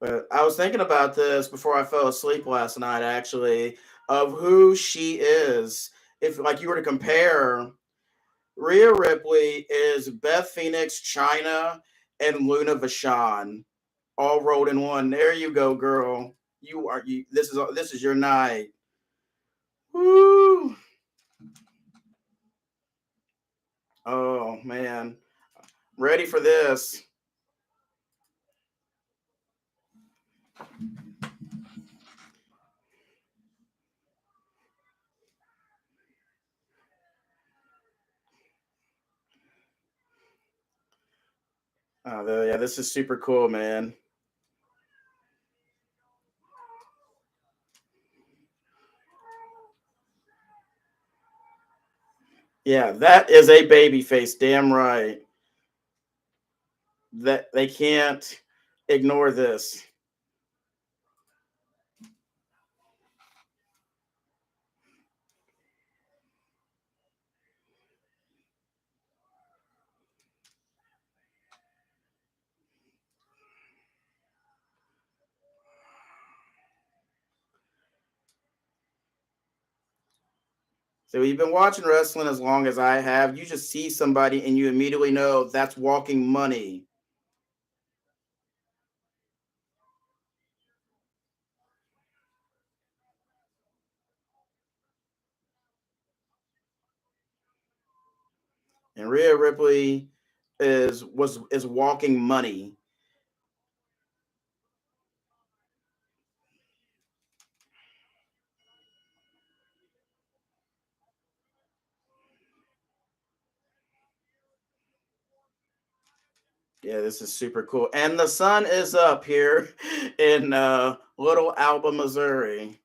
But I was thinking about this before I fell asleep last night, actually, of who she is. If like you were to compare, Rhea Ripley is Beth Phoenix, China, and Luna Vachon all rolled in one. There you go, girl. This is your night. Woo! Oh man, ready for this? Oh yeah, this is super cool, man. Yeah, that is a baby face. Damn right. That they can't ignore this. So you've been watching wrestling as long as I have. You just see somebody and you immediately know that's walking money. And Rhea Ripley is walking money. Yeah, this is super cool. And the sun is up here in Little Alba, Missouri.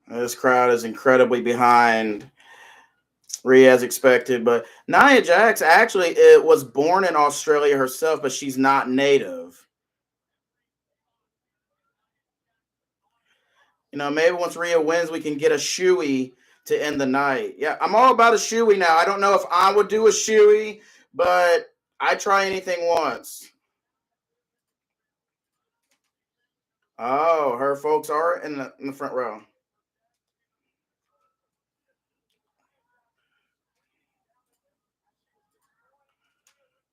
This crowd is incredibly behind Rhea as expected, but Nia Jax actually it was born in Australia herself, but she's not native. Maybe once Rhea wins, we can get a shoey to end the night. Yeah, I'm all about a shoey now. I don't know if I would do a shoey, but I try anything once. Oh, her folks are in the front row.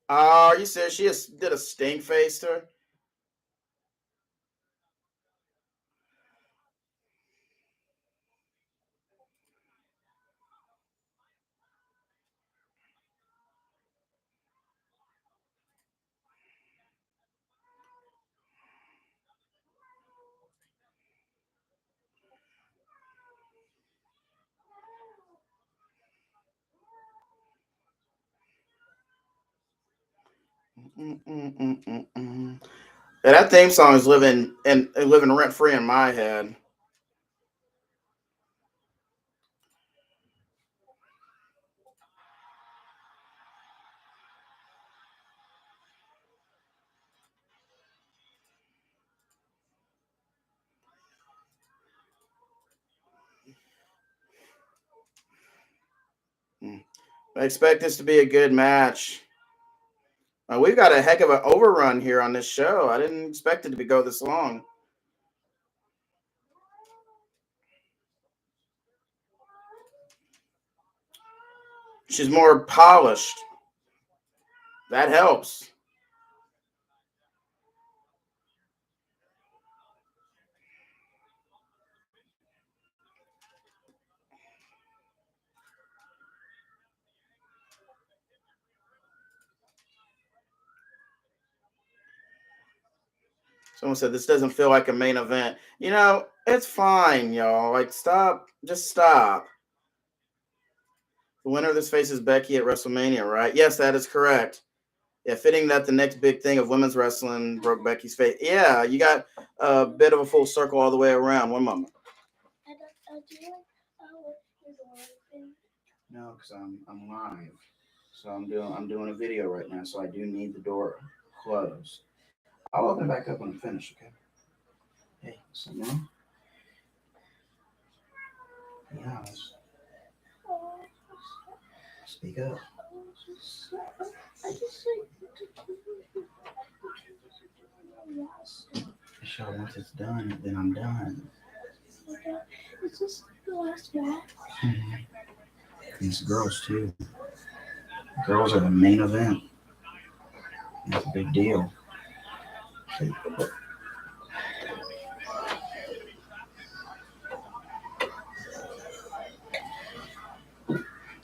Oh, you said she did a stink face to her? Mm. Yeah, that theme song is living rent free in my head. Mm. I expect this to be a good match. We've got a heck of an overrun here on this show. I didn't expect it to go this long. She's more polished. That helps. Someone said this doesn't feel like a main event. It's fine, y'all. Like, stop. Just stop. The winner of this faces Becky at WrestleMania, right? Yes, that is correct. Yeah, fitting that the next big thing of women's wrestling broke Becky's face. Yeah, you got a bit of a full circle all the way around. One moment. No, because I'm live, so I'm doing a video right now, so I do need the door closed. I'll open it back up when I'm finished. Okay. Hey, something wrong? Yeah. Speak up. Michelle, once it's done, then I'm done. Is this the last match? Mm-hmm. These girls too. Girls are the main event. It's a big deal.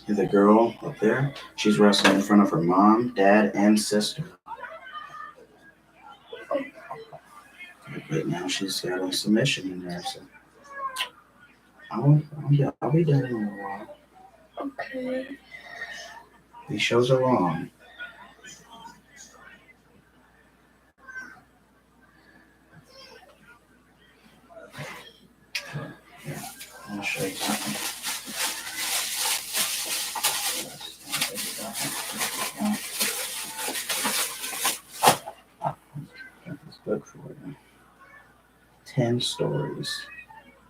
The girl up there, she's wrestling in front of her mom, dad, and sister. But now she's got a submission in there, so I'll be done in a while. Okay. These shows are long. Yeah, I'll show you something. Got this book for you. 10 stories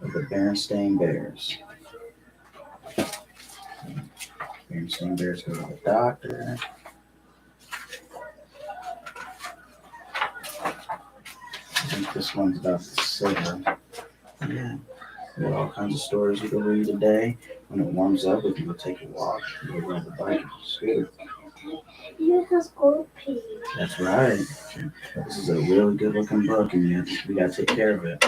of the Berenstain Bears. Berenstain Bears go to the doctor. I think this one's about the sitter. Yeah. We got all kinds of stories you can read today. When it warms up, we can go take a walk, go ride the bike, scooter. You just go pee. That's right. This is a really good looking book, and we got to take care of it.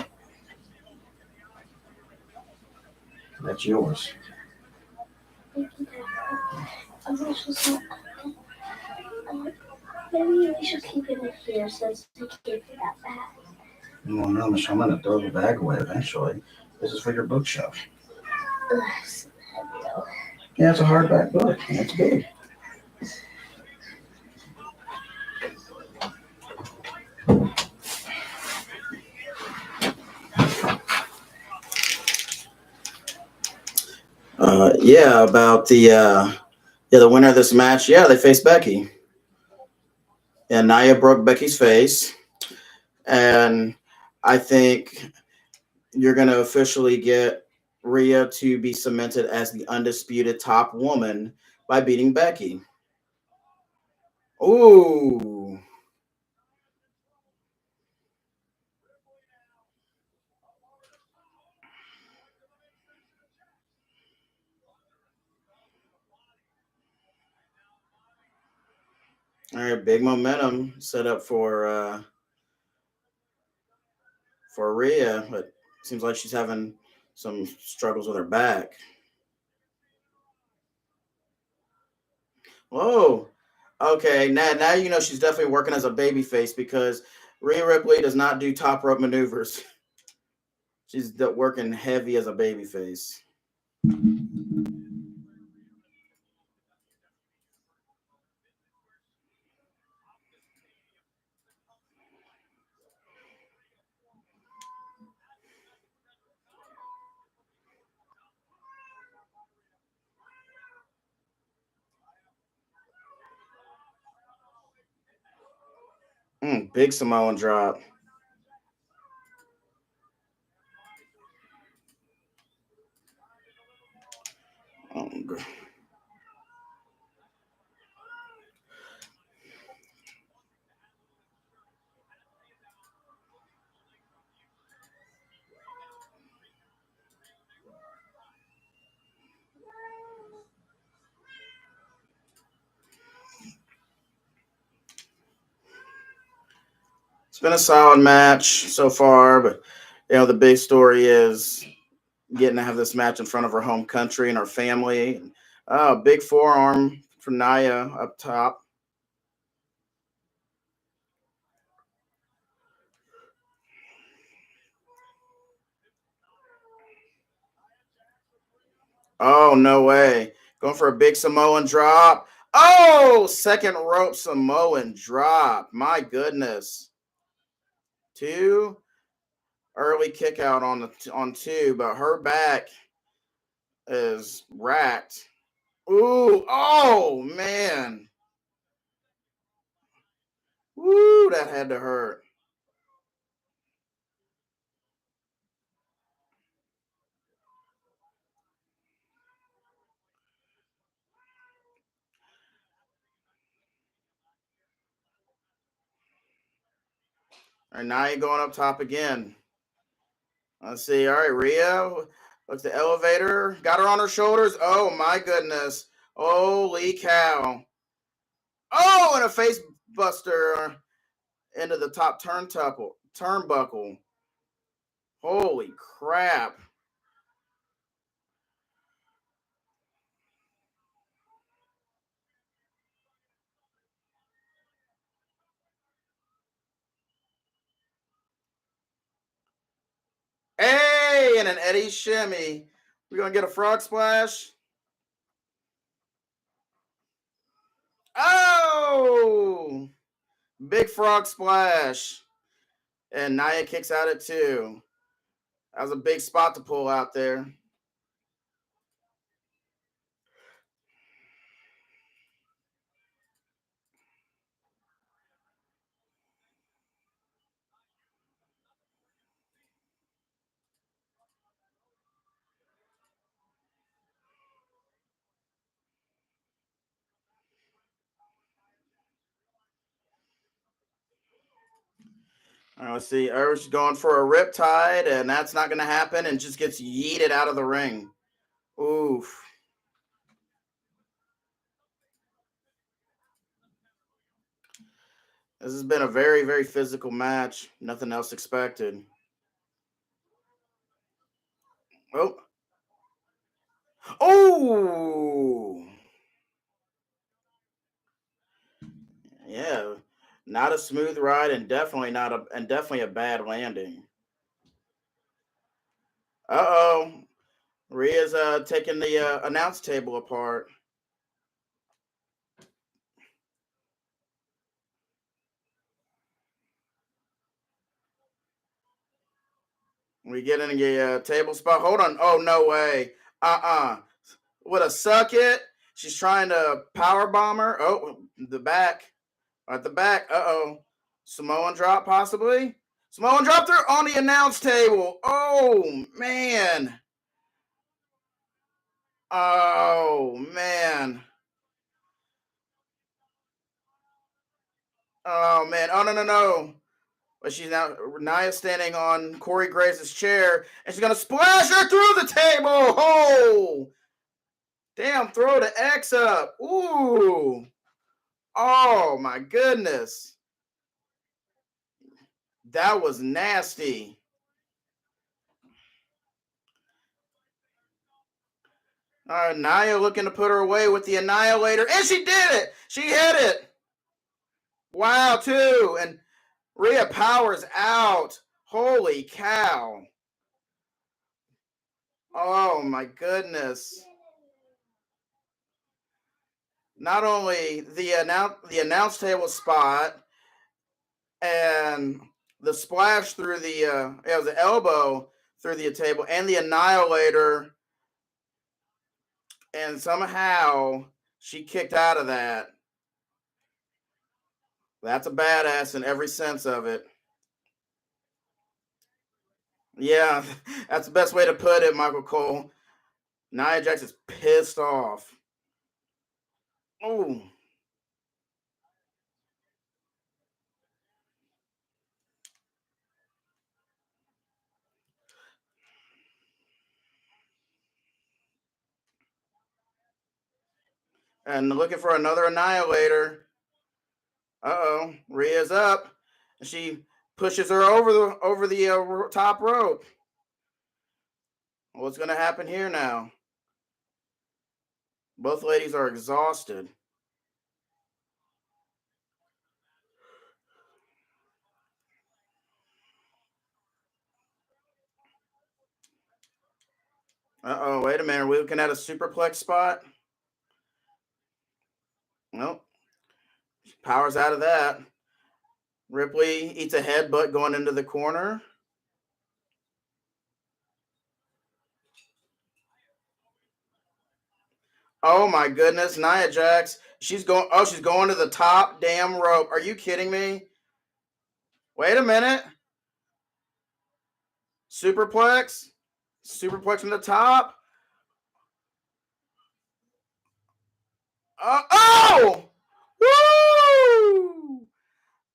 That's yours. Maybe we should keep it in here since we can't get that back. You won't know, Michelle. I'm going to throw the bag away eventually. This is for your bookshelf. Yeah, it's a hardback book, and it's big. Yeah, about the winner of this match. Yeah, they faced Becky, and Nia broke Becky's face, and I think you're gonna officially get Rhea to be cemented as the undisputed top woman by beating Becky. Ooh. All right, big momentum set up for Rhea, but seems like she's having some struggles with her back. Whoa. Okay, now you know she's definitely working as a baby face because Rhea Ripley does not do top rope maneuvers. She's working heavy as a baby face. Big Samoan drop. Oh, it's been a solid match so far, but the big story is getting to have this match in front of our home country and our family. Big forearm for Naya up top. Oh, no way. Going for a big Samoan drop. Oh, second rope Samoan drop. My goodness. 2 early kick out on 2, but her back is racked. Ooh, oh man. Woo, that had to hurt. All right, now you're going up top again. Let's see. All right, Rhea. Looks the elevator. Got her on her shoulders. Oh my goodness. Holy cow. Oh, and a face buster into the top turnbuckle. Holy crap. Hey, and an Eddie shimmy. We're going to get a frog splash. Oh, big frog splash. And Nia kicks out at 2. That was a big spot to pull out there. All right, let's see. Irv's going for a riptide, and that's not going to happen, and just gets yeeted out of the ring. Oof. This has been a very, very physical match. Nothing else expected. Oh. Oh. Yeah. Not a smooth ride, and definitely a bad landing. Uh-oh. Rhea's taking the announce table apart. We get in a table spot. Hold on. Oh, no way. What a suck it. She's trying to power bomb her. Oh, the back. At the back. Uh-oh. Samoan drop, possibly. Samoan dropped her on the announce table. Oh, man. Oh, man. Oh, man. Oh, no. But she's now, Nia standing on Corey Graves' chair, and she's going to splash her through the table. Oh, damn, throw the X up. Ooh. Oh, my goodness. That was nasty. Nia looking to put her away with the Annihilator, and she did it. She hit it. Wow, 2. And Rhea powers out. Holy cow. Oh, my goodness. Not only the announce table spot and the splash through the elbow through the table and the Annihilator, and somehow she kicked out of that. That's a badass in every sense of it. Yeah, that's the best way to put it, Michael Cole. Nia Jax is pissed off. Oh. And looking for another annihilator. Uh-oh. Rhea's up. And she pushes her over the top rope. What's going to happen here now? Both ladies are exhausted. Uh-oh, wait a minute. Are we looking at a superplex spot? Nope. Powers out of that. Ripley eats a headbutt going into the corner. Oh my goodness, Nia Jax. She's going to the top damn rope. Are you kidding me? Wait a minute. Superplex? Superplex from the top? Oh! Woo!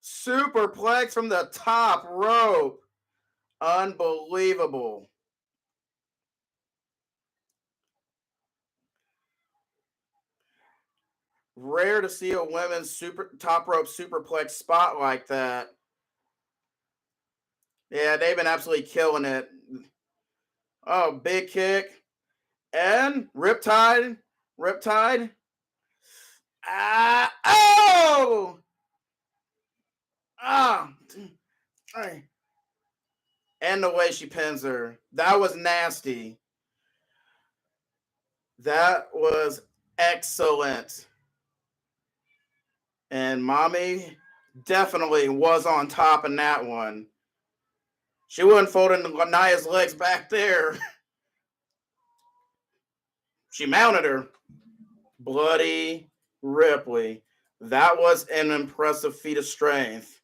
Superplex from the top rope. Unbelievable. Rare to see a women's top rope superplex spot like that. Yeah, they've been absolutely killing it. Oh, big kick. And Riptide. Riptide. Ah, oh! Ah. And the way she pins her. That was nasty. That was excellent. And Mommy definitely was on top in that one. She wasn't folding Nia's legs back there. She mounted her. Bloody Ripley. That was an impressive feat of strength.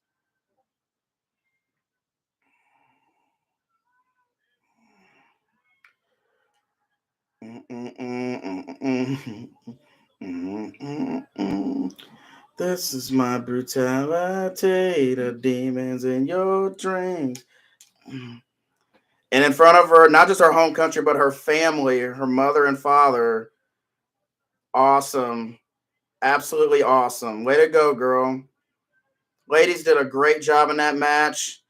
This is my brutality, the demons in your dreams. And in front of her, not just her home country, but her family, her mother and father. Awesome. Absolutely awesome. Way to go, girl. Ladies did a great job in that match.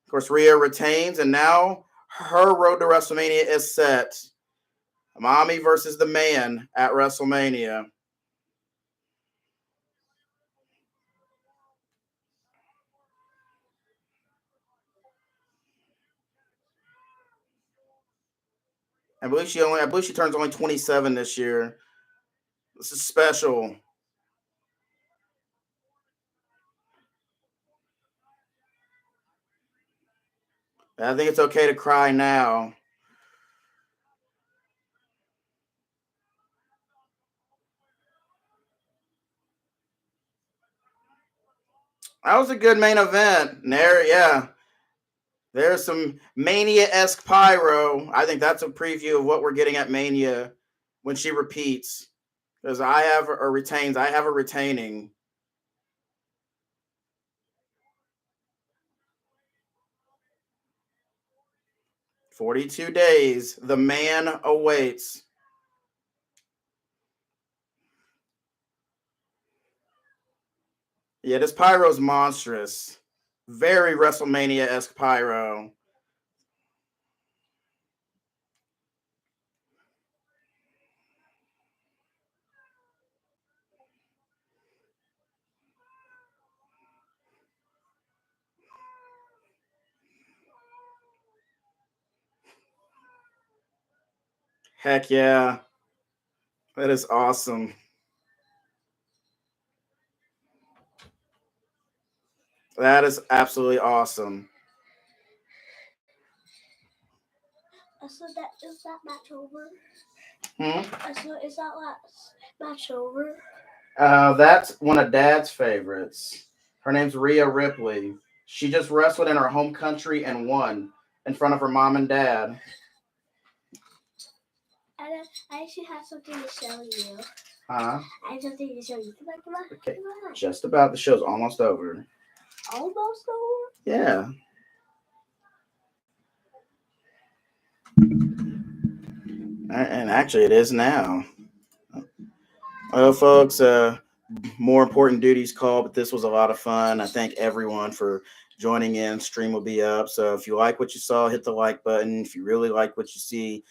Of course, Rhea retains, and now her road to WrestleMania is set. Mommy versus the man at WrestleMania. I believe she turns only 27 this year. This is special. I think it's okay to cry now. That was a good main event. There's some Mania-esque pyro. I think that's a preview of what we're getting at Mania when she repeats. Because I have a retaining. 42 days. The man awaits. Yeah, this pyro's monstrous. Very WrestleMania-esque pyro. Heck yeah. That is awesome. That is absolutely awesome. So is that match over? So is that last match over? That's one of Dad's favorites. Her name's Rhea Ripley. She just wrestled in her home country and won in front of her mom and dad. I actually have something to show you. Huh? I have something to show you. Come on. Okay. Come on. Just about. The show's almost over. Almost over? Yeah. And actually, it is now. Well, folks, more important duties call, but this was a lot of fun. I thank everyone for joining in. Stream will be up. So if you like what you saw, hit the like button. If you really like what you see,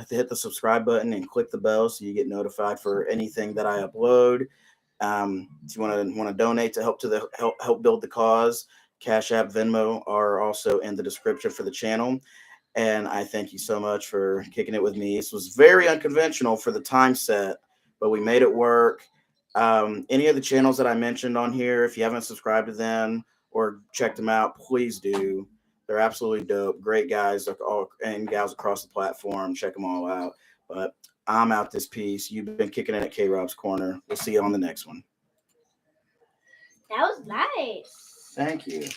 hit the subscribe button and click the bell so you get notified for anything that I upload. If you want to donate to help build the cause, Cash App, Venmo are also in the description for the channel. And I thank you so much for kicking it with me. This was very unconventional for the time set, but we made it work. Any of the channels that I mentioned on here, if you haven't subscribed to them or checked them out, please do. They're absolutely dope. Great guys and gals across the platform. Check them all out. But I'm out this piece. You've been kicking it at K-Rob's Corner. We'll see you on the next one. That was nice. Thank you.